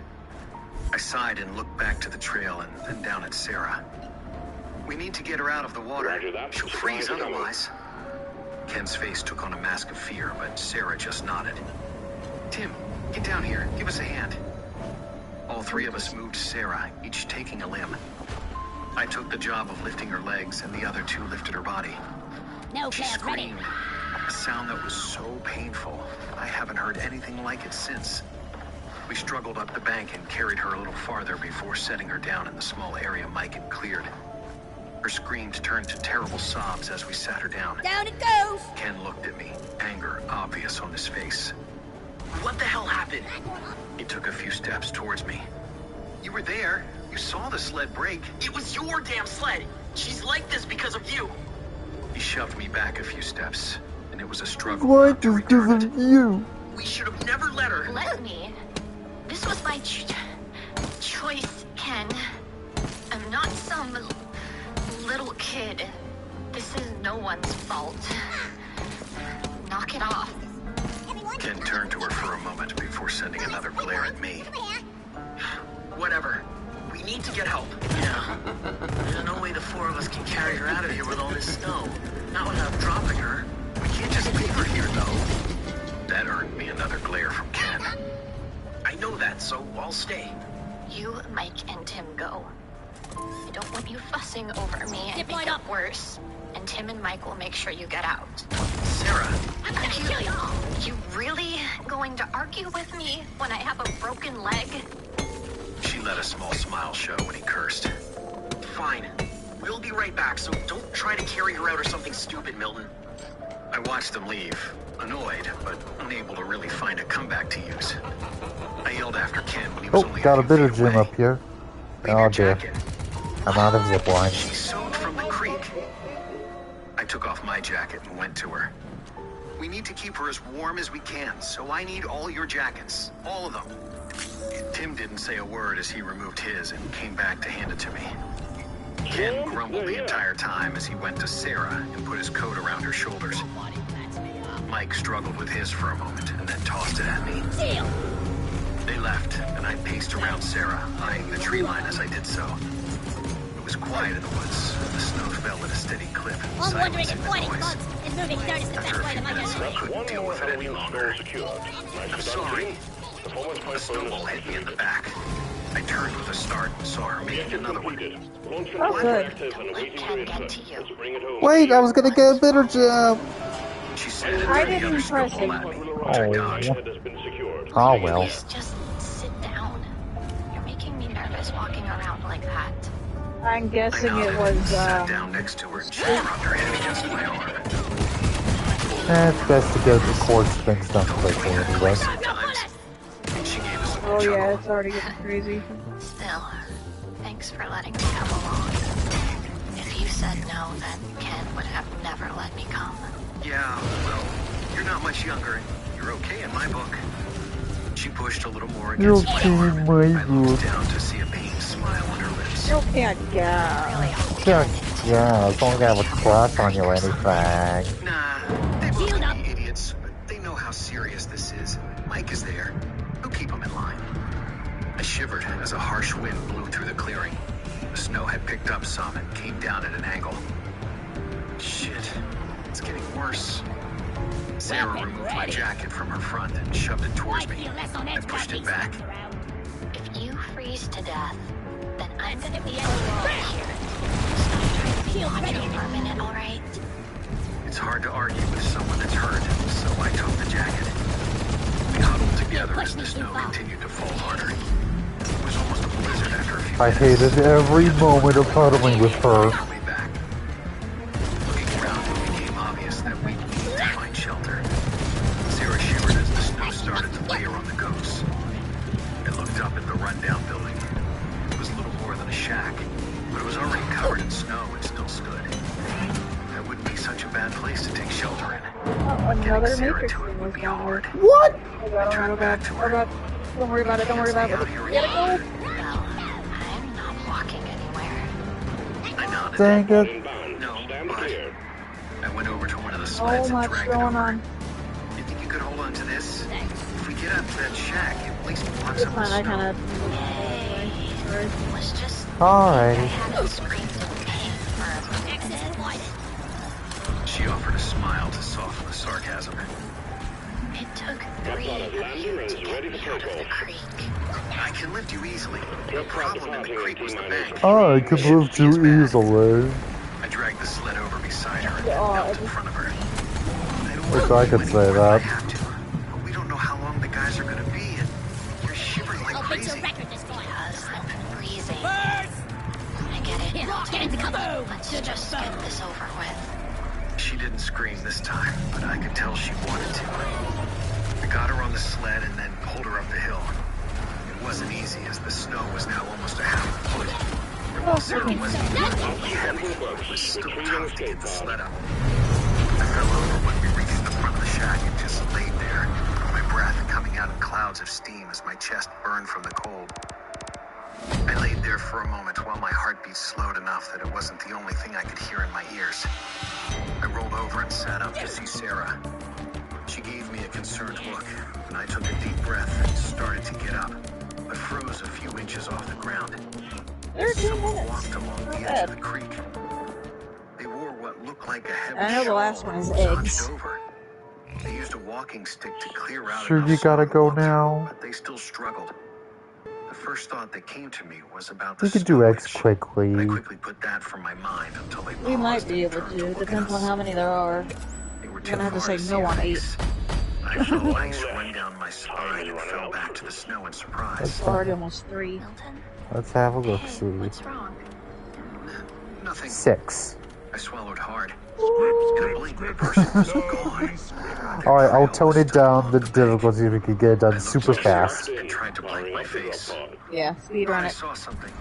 I sighed and looked back to the trail and then down at Sarah. We need to get her out of the water. Roger that. She'll freeze otherwise. Ken's face took on a mask of fear, but Sarah just nodded. Tim, get down here. Give us a hand. All three of us moved Sarah, each taking a limb. I took the job of lifting her legs, and the other two lifted her body. No She players ready. screamed, a sound that was so painful. I haven't heard anything like it since. We struggled up the bank and carried her a little farther before setting her down in the small area Mike had cleared. Her screams turned to terrible sobs as we sat her down. Down it goes. Ken looked at me, anger obvious on his face. What the hell happened? He took a few steps towards me. You were there. You saw the sled break. It was your damn sled. She's like this because of you. He shoved me back a few steps, and it was a struggle What not to is return this it. of you? We should have never let her. Let me. This was my choice, Ken. I'm not some little kid. This is no one's fault. Knock it off. Ken turned to her for a moment before sending another glare at me. Whatever. We need to get help. Yeah. There's no way the four of us can carry her out of here with all this snow. Not without dropping her. We can't just leave her here, though. That earned me another glare from Ken. I know that, so I'll stay. You, Mike, and Tim go. I don't want you fussing over me and Zip make line it up. worse. And Tim and Mike will make sure you get out. Sarah, I'm gonna kill you. You really going to argue with me when I have a broken leg? she let a small smile show when he cursed. Fine. We'll be right back, so don't try to carry her out or something stupid, Milton. I watched them leave, annoyed, but unable to really find a comeback to use. I yelled after Ken when he was Oh, only got a few bitter feet gym away. up here. Leave your Oh dear. jacket. I'm out of zip line. She sewed from the creek. I took off my jacket and went to her. We need to keep her as warm as we can, so I need all your jackets. All of them. Tim didn't say a word as he removed his and came back to hand it to me. Ken grumbled the entire time as he went to Sarah and put his coat around her shoulders. Mike struggled with his for a moment and then tossed it at me. Deal. They left, and I paced around Sarah, eyeing the tree line as I did so. It was quiet in the woods. The snow fell at a steady clip, I'm wondering silencing if the pointing noise. bugs is moving dirt is the After best a way few to make minutes, I it. couldn't deal with it any longer. Secured. I'm sorry. A snowball hit me in the back. I turned with a start and saw her making another one. Oh, good. Don't let Ken get to you. Wait, I was gonna get a bitter gem. She said it I threw the didn't other press snowball it. at me, which I dodged. Oh well. Please just sit down. You're making me nervous walking around like that. I'm I guessing nodded it and was, sat down next to her and she rubbed her head against my arm. It's best to get the course things done quickly anyway. Sometimes she gave us a oh chuckle. yeah, it's already getting crazy. Still, thanks for letting me come along. If you said no, then Ken would have never let me come. Yeah, well, you're not much younger and you're okay in my book. She pushed a little more You're against my okay arm in and my I looked book. down to see a pained smile on her lips. You can't go. Yeah, as long as I have a crush on you or anything. Nah, they both Shield may up. be idiots, but they know how serious this is. Mike is there. He'll keep them in line. I shivered as a harsh wind blew through the clearing. The snow had picked up some and came down at an angle. Shit, it's getting worse. Sarah Weapon removed my ready. jacket from her front and shoved it towards Might me. feel less on I edge pushed it these back. days around. If you freeze to death, then I'm gonna be Yeah. right here. Stop trying to be Shield on ready. me for a minute, alright? It's hard to argue with someone that's hurt, so I took the jacket. We huddled together as the snow continued to fall harder. It was almost a blizzard after a few I minutes. hated every moment of huddling with her. Way back. Looking around, it became obvious that we needed to find shelter. Sarah shivered as the snow started to layer on the coats. I looked up at the rundown building. It was little more than a shack, but it was already covered in snow and still stood. That wouldn't be such a bad place to take shelter in. Oh, Getting another Sarah Matrix to it thing would was be down there. hard. What? Don't worry about it. Don't worry about it. Out here Get it, go. alone. Well, I'm not walking anywhere. I nodded. Dang it. No, but I went over to one of the So sleds and much dragged it going over. on. You think you could hold on to this? If we get up to that shack, it at least blocks It's some of fine. the I snow. kind of. Sorry. It was just Alrighty. I hadn't screamed in pain for a minute. Access point. She offered a smile to soften the sarcasm. It took 3 of you to get me out of the creek. I can lift you easily. The problem in the creek was the bank. I can move too easily. I dragged the sled over beside her and knelt in front of her. Wish I could say that. But we don't know how long the guys are gonna be, and you're shivering like crazy. Yes, I've been freezing. I get it. Get into cover. Let's just get this over with. She didn't scream this time, but I could tell she wanted to. I got her on the sled and then pulled her up the hill. It wasn't easy, as the snow was now almost a half a foot. And while Sarah wasn't remotely heavy, it was still tough to get the sled up. I fell over when we reached the front of the shack and just laid there, my breath coming out in clouds of steam as my chest burned from the cold. I laid there for a moment while my heartbeat slowed enough that it wasn't the only thing I could hear in my ears. I rolled over and sat up to see Sarah. She gave me a concerned look, and I took a deep breath and started to get up, but froze a few inches off the ground. 13 minutes. Walked along the edge of the creek. They wore what looked like a heavy I know the last shawl one is that was eggs. hunched over. They used a walking stick to clear out Sure, enough you gotta snow to go walk through, now. but they still struggled. The first thought that came to me was about the We could do eggs snow witch. quickly. I quickly put that from my mind until they We might paused be and able turned to. look at Depends on us. how many there are. They were You're too gonna have to far say see no our on 8. face. I felt ice run down my spine and fell back to the snow in surprise. It's already almost 3. Milton? Let's have a look. Hey, See. what's wrong? Nothing. 6. I swallowed hard. In a blink, the person was gone. Alright, I'll tone it down the difficulty if we can get it done super fast. And tried to blank my face. Yeah, speed run I it. saw something.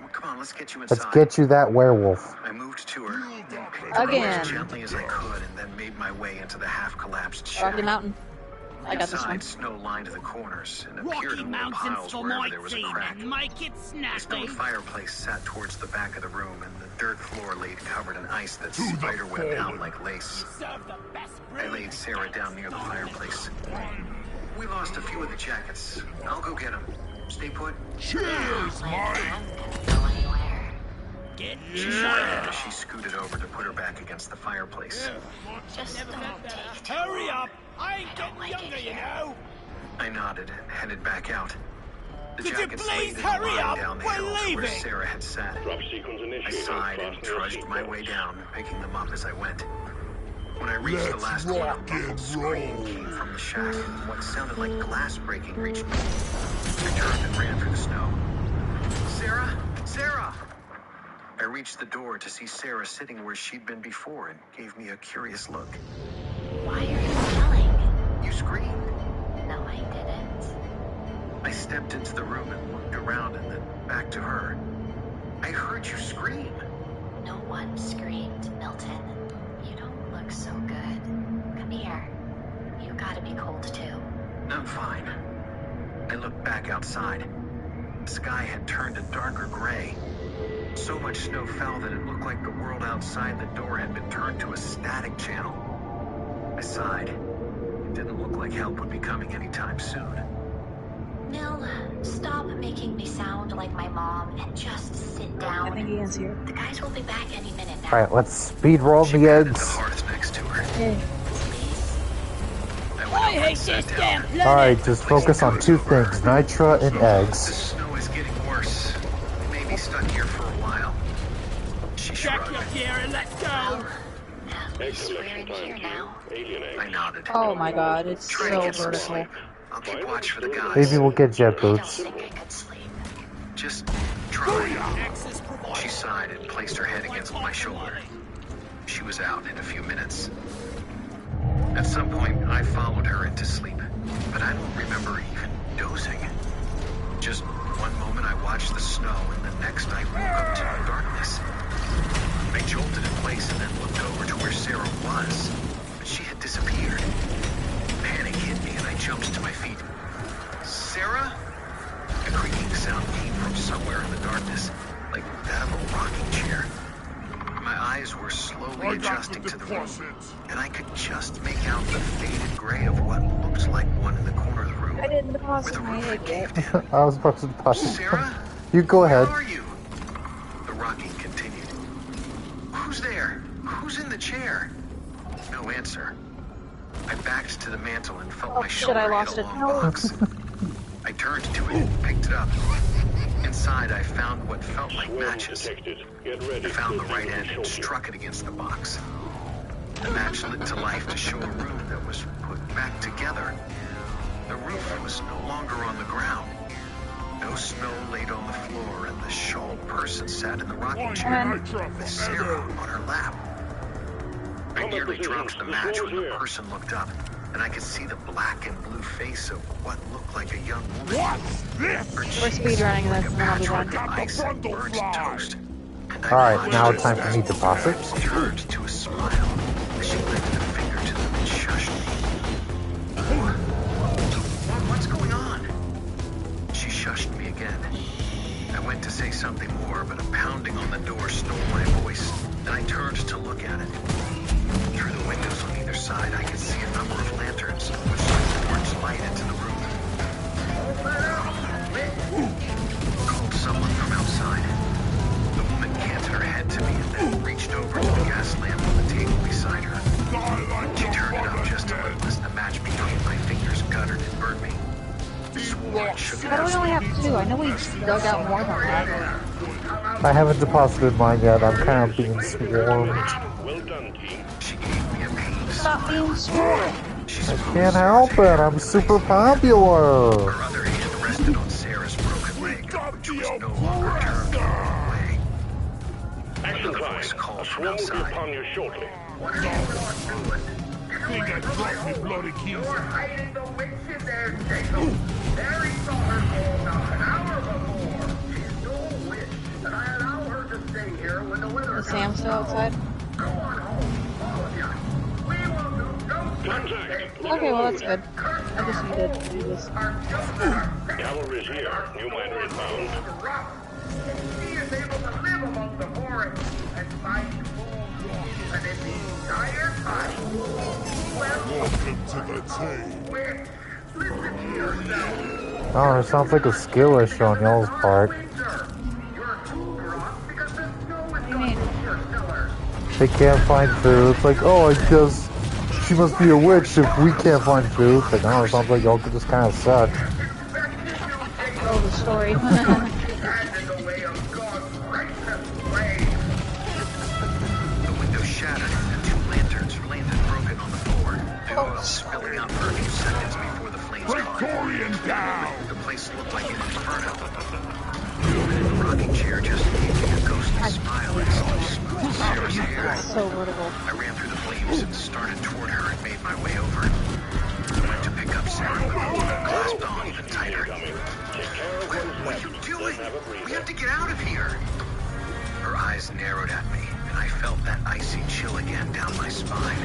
Well, come on, let's get you inside. Let's get you that werewolf. I moved to her, picked her up Again. as gently as I could, and then made my way into the half-collapsed shack. Rocky Mountain. I got this one. Inside, snow lined the corners and appeared Rocky in little Mountains piles for wherever my there was a team crack. and make it The stone snappy. fireplace sat towards the back of the room, and the dirt floor laid covered in ice that spiderwebbed out like lace. Serve the best I laid Sarah down near the fireplace. We lost a few of the jackets. I'll go get them. Stay put. Cheers, Mike! Go anywhere. Get She shrugged as she scooted over to put her back against the fireplace. Just don't take too Hurry long. up! I ain't Don't getting like it younger, you here. know. I nodded and headed back out. The Could you jackets please laid in a hurry line up? down the We're hill to where leaving. Sarah had sat. Drop sequence I initiated. sighed and Fasten your trudged my way seatbelts. down, picking them up as I went. When I reached the Let's last one, a rock muffled and scream roll. came from the shack, and what sounded like glass breaking reached me. I turned and ran through the snow. Sarah! Sarah! I reached the door to see Sarah sitting where she'd been before and gave me a curious look. Why are you yelling? You screamed. No, I didn't. I stepped into the room and looked around and then back to her. I heard you scream. No one screamed, Milton. You don't look so good. Come here. You gotta be cold too. I'm fine. I looked back outside. The sky had turned a darker gray. So much snow fell that it looked like the world outside the door had been turned to a static channel. I sighed. It didn't look like help would be coming anytime soon. Mill, stop making me sound like my mom and just sit I think down. he is here. The guys will be back any minute now. Alright, let's speed roll She the patted the eggs. hearth next to her. Hey. Please? I went I over and hate sat this down. damn planet. Alright, just focus on 2 things, nitra and The eggs. snow is getting worse. We may be stuck here for a while. She Check shrugged. your gear and let's go. At least we're in here now. Alien eggs. I nodded. Oh my god, it's Try to so get some vertical. sleep. I'll keep watch for the guys. Maybe we'll get jet I don't boots. think I could sleep. Just try. Access provided. She sighed and placed her head against my shoulder. She was out in a few minutes. At some point, I followed her into sleep, but I don't remember even dozing. Just one moment I watched the snow, and the next I woke up to darkness. I jolted in place and then looked over to where Sarah was, but she had disappeared. Panic hit me and I jumped to my feet. Sarah? A creaking sound came from somewhere in the darkness, like that of a rocking chair. My eyes were slowly I got adjusting the to the room, deposits. and I could just make out the faded gray of what looked like one in the corner of the room, I didn't where deposit the my roof egg had yet. caved in. I was supposed to deposit. Sarah? You go Where ahead. are you? The rocking continued. Who's there? Who's in the chair? No answer. I backed to the mantle and felt Oh my shit, shoulder I hit lost a it. long No. box. I turned to it and picked it up. Inside, I found what felt like matches. I found the right end and struck it against the box. The match lit to life to show a room that was put back together. The roof was no longer on the ground. No snow laid on the floor, and the shawled person sat in the rocking chair with Sarah on her lap. I nearly dropped the match when the person looked up, and I could see the black and blue face of what looked like a young woman. What's this? Her We're cheeks speedrunning like this, a and then I'll be patchwork done. of ice and burnt toast. And I Alright, now watched it's time for me to pause it. She turned to a smile as she lifted a finger to them and shushed me. What's going on? She shushed me again. I went to say something more, but a pounding on the door stole my voice, and I turned to look at it. Through the windows on either side, I could see a number of lanterns, which let orange light into the room. Called someone from outside. The woman canted her head to me and then reached over to the gas lamp on the table beside her. She turned it up just a little as the match between my fingers guttered and burned me. Swore and shook it How do we out. only have 2? I know we dug out more than that. I haven't deposited mine yet. I'm kind of being swarmed. Well done, team. She gave me a pained Stop smile. being smart. She I smoothed can't Sarah's help it. hair. I'm super popular. Her other hand rested on Sarah's broken leg, which was no longer turned the wrong way. Action Another time. voice A called from swarm will be outside. upon you shortly. Think I dropped me bloody keys. You're hiding the witch in there, Jacob. Barry saw her fall down an hour before. She's no witch, and I allow her to stay here when the winter Is Sam still outside? Go on home, all of you. We will do no Contact. Okay, well that's good. I just needed to do this. Cavalry's here. New miner inbound. He is able to live among the forest and find food even in these dire times. Welcome to the team. Witch, listen to yourself. Oh, it sounds like a skill issue on y'all's part. You're too drunk because the snow is What do you going mean? to your cellars. They can't find food. It's like, oh, I guess she must be a witch if we can't find food. It's like, oh, it sounds like y'all could just kind of suck. Oh, the story. Stand in the way of God's righteous way. The window shattered and 2 lanterns landed broken on the floor. The oil spilling out for a few seconds before the flames caught. Praetorian down! The place looked like an inferno. The woman in the rocking chair just gave me a ghostly smile and smoothed Sarah's hair. So vertical. I ran through the flames and started toward her and made my way over. I went to pick up Sarah, but the woman clasped on even tighter. What are you doing? We have to get out of here. Her eyes narrowed at me, and I felt that icy chill again down my spine.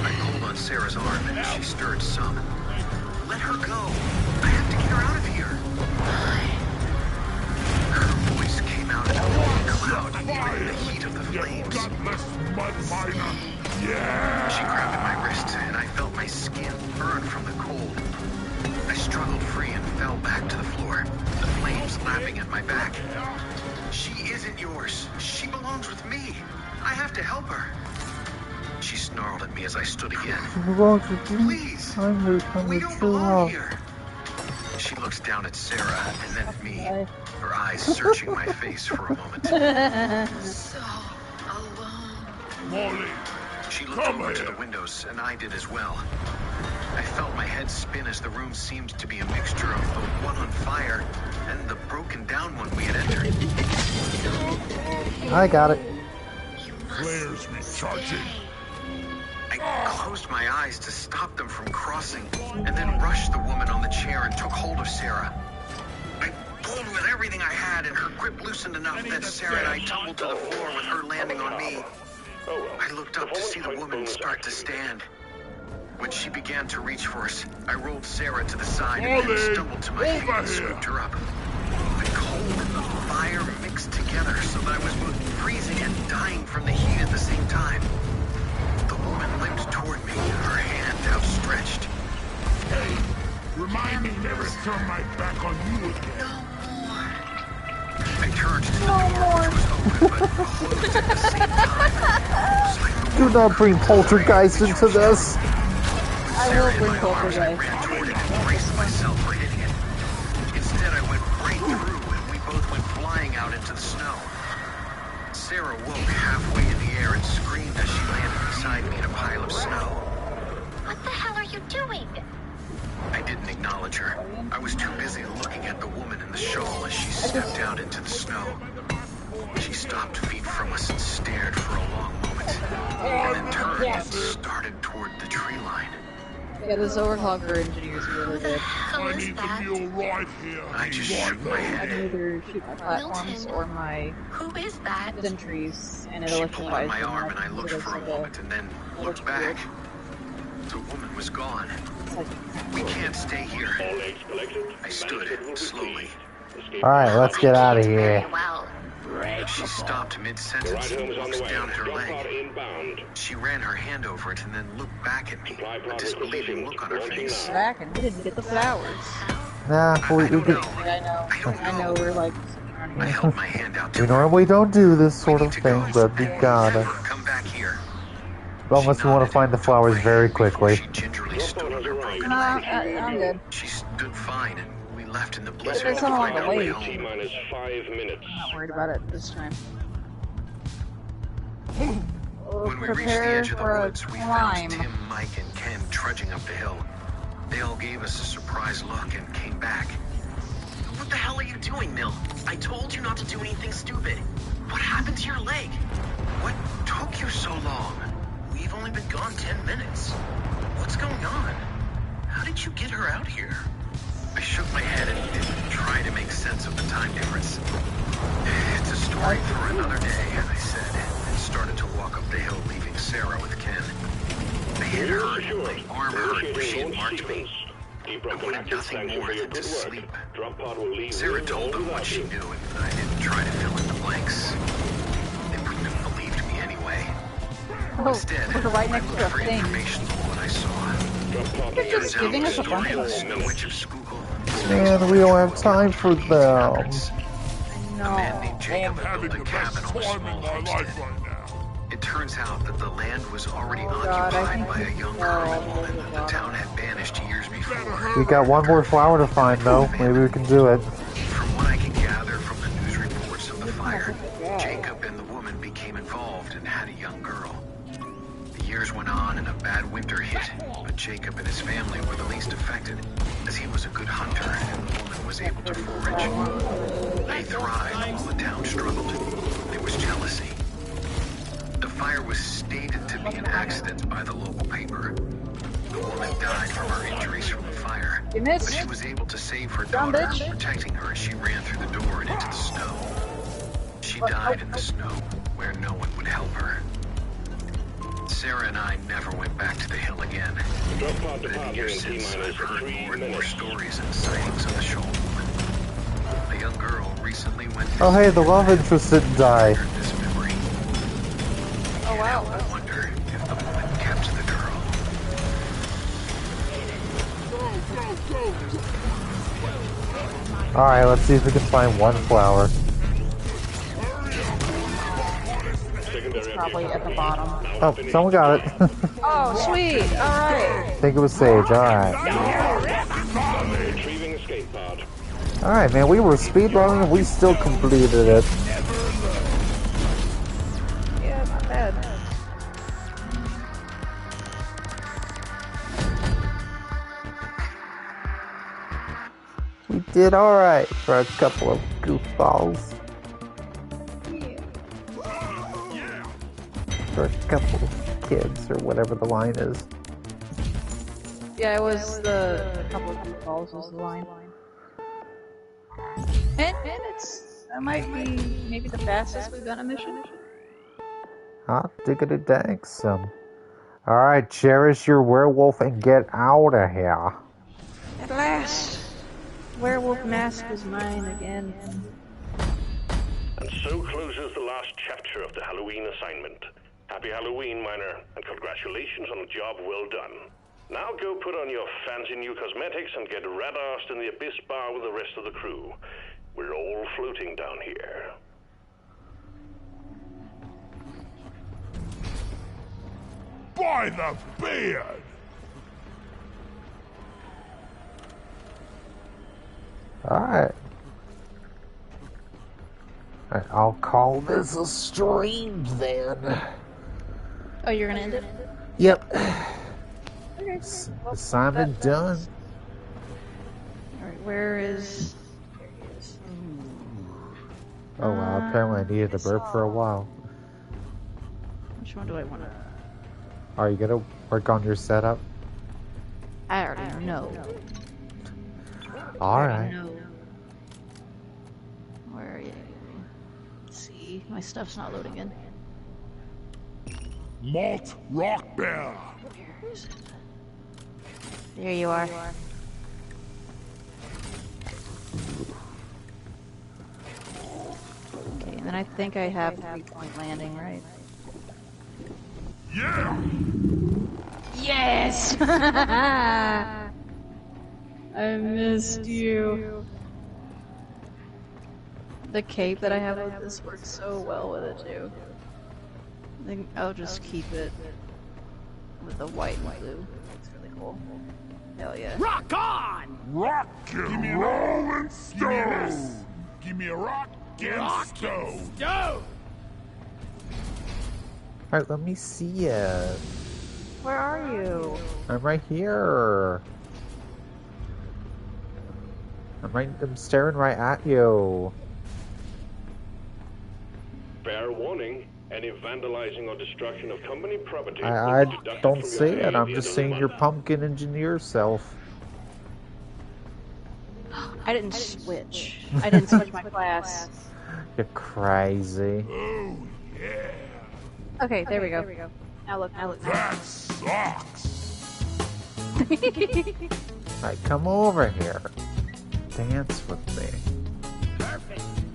I pulled on Sarah's arm, and she stirred some. Let her go. I have to get her out of here. Her voice came out in a long cloud in the heat of the flames. Gutless mud miner. Yeah! She grabbed at my wrist, and I felt my skin burn from the cold. I struggled free and fell back to the floor, the flames lapping at my back. She isn't yours. She belongs with me. I have to help her. She snarled at me as I stood again. Please, we don't belong here. She looks down at Sarah and then at me, her eyes searching my face for a moment. So alone. Molly! She looked over to the windows, and I did as well. I felt my head spin as the room seemed to be a mixture of the one on fire and the broken down one we had entered. I got it. Flares recharging. I closed my eyes to stop them from crossing, and then rushed the woman on the chair and took hold of Sarah. I pulled with everything I had, and her grip loosened enough that Sarah and I tumbled to the floor with her landing on me. I looked up to see the woman start to stand. When she began to reach for us, I rolled Sarah to the side and then stumbled to my feet and scooped her up. The cold and the fire mixed together so that I was both freezing and dying from the heat at the same time. The woman limped toward me, her hand outstretched. Hey, remind me never to turn my back on you again. I turned to the door, which was open but closed at the same time. Almost like the Do not bring poltergeist into this. I Sarah will in bring my both arms, of I you. ran toward it and braced myself for hitting it. Instead, I went right through and we both went flying out into the snow. Sarah woke halfway in the air and screamed as she landed beside me in a pile of snow. What the hell are you doing? I didn't acknowledge her. I was too busy looking at the woman in the shawl as she stepped out into the snow. She stopped feet from us and stared for a long moment, and then turned and started toward the tree line. Yeah, the overclocker engineers are really Who the good. hell I is need to that? be alright here. I just shook my I head. can either shoot my platforms Milton. or my Who is that? sentries, and it She pulled on electrifies my them. arm and I can looked do this for a like moment and then looked back. The woman was gone. We can't stay here. All eggs collected. I stood slowly. Alright, let's get out of Very here. well. She stopped mid-sentence and looked down at her leg. She ran her hand over it and then looked back at me, a disbelieving look on her face. Back and we didn't get the flowers. Nah, we don't did. know. I know, we're like I held my hand out to We her. normally don't do this sort We of need to thing, go. but we And gotta. never come back here. Unless we want to find the flowers very quickly. She gingerly stood on her broken No, leg. I'm good. She stood fine, and we left in the blizzard There's to someone find on our the way way. home. T-minus 5 minutes. I'm not worried about it this time. When we reached the Prepare edge of the for a woods, we climb. found Tim, Mike, and Ken trudging up the hill. They all gave us a surprised look and came back. What the hell are you doing, Mill? I told you not to do anything stupid. What happened to your leg? What took you so long? We've only been gone 10 minutes. What's going on? How did you get her out here? I shook my head and didn't try to make sense of the time difference. It's a story for another day, I said, and started to walk up the hill, leaving Sarah with Ken. My head hurt and my arm hurt where she had marked me. I wanted nothing more than to sleep. Sarah told them what she knew, and I didn't try to fill in the blanks. They wouldn't have believed me anyway. Oh, Instead, we're right I next looked to a for thing. information on what I saw. They're just Turns out giving the us a bunch story of of the things. Snow Witch of Schuylkill. Man, we don't have time for them. A man named No. Jacob I'm had having built a the best cabin on a time small in my homestead. life right now. It turns out that the land was already Oh, God, I occupied think by a we young fell all girl the way woman to the that the bottom. town had banished years before. We got one more flower to find, though. Maybe we can do it. From what I can gather from the news reports of the fire, Jacob and the woman became involved and had a young girl. The years went on and a bad winter hit, but Jacob and his family were the least affected, as he was a good hunter and the woman was able to forage. They thrived while the town struggled. There was jealousy. The fire was stated to be an accident by the local paper. The woman died from her injuries from the fire, You but missed. she was able to save her Dumb daughter, bitch. protecting her as she ran through the door and into the snow. She died in the snow, where no one would help her. Sarah and I never went back to the hill again. But in the years since, I've heard more and more stories and sightings of the Shoal Woman. A young girl recently went Oh, hey, the love interest didn't die. this memory. Oh, wow. I wonder if the woman kept the girl. Alright, let's see if we can find one flower. It's probably at the bottom. Oh, someone got it. Oh, sweet. All right. I think it was Sage. Alright. Retrieving escape pod. Alright, man, we were speedrunning and we still completed it. Yeah, not bad. We did alright for a couple of goofballs. For a couple of kids, or whatever the line is. Yeah, it was the couple of goofballs was the line. And that might be maybe the fastest we've done a mission. Hot diggity thanks. Alright, cherish your werewolf and get out of here. At last, werewolf mask is mine again. And so closes the last chapter of the Halloween assignment. Happy Halloween, Miner, and congratulations on a job well done. Now go put on your fancy new cosmetics and get red-arsed in the Abyss Bar with the rest of the crew. We're all floating down here. By the beard! Alright. Alright, I'll call this a stream then. Oh, you're gonna end it? Yep. Okay. Well, Assignment done. Alright, where is... There he is. Oh wow, apparently I needed a burp for a while. Which one do I want to... Are you gonna work on your setup? I already know. Alright. Where are you? Let's see, my stuff's not loading in. Malt Rock Bear. Where is it? There you are. Okay, and then I think I have 3-point landing, right? Yeah! Yes! I missed you. The cape that I have with this works so well with it too. I think I'll just keep it with the white and blue. It's really cool. Hell yeah. Rock on! Rock and rolling stone! Give me a rock and stone! Alright, let me see it. Where are you? I'm right here. I'm staring right at you. Fair warning. Any vandalizing or destruction of company property... I will be deducted don't from see your it. pay I'm via just the seeing your month. pumpkin engineer self. I didn't switch. I didn't switch my class. You're crazy. Oh, yeah. Okay, there we go. Now look. That sucks! Alright, come over here. Dance with me.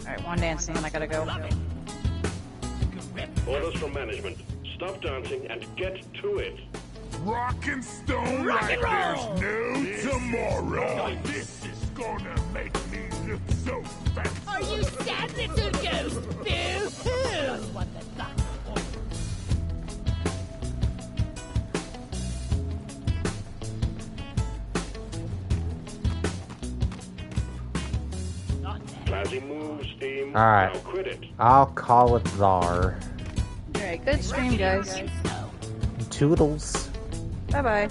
Alright, one dance and then I gotta go. Orders from management. Stop dancing and get to it. Rock and stone like there's no tomorrow! This is gonna make me look so fat! Are you sad, little ghost? Boo-hoo! What the fuck? Classy moves, team. Alright. Now quit it. I'll call it Czar. Alright, good stream, guys. Toodles. Bye-bye.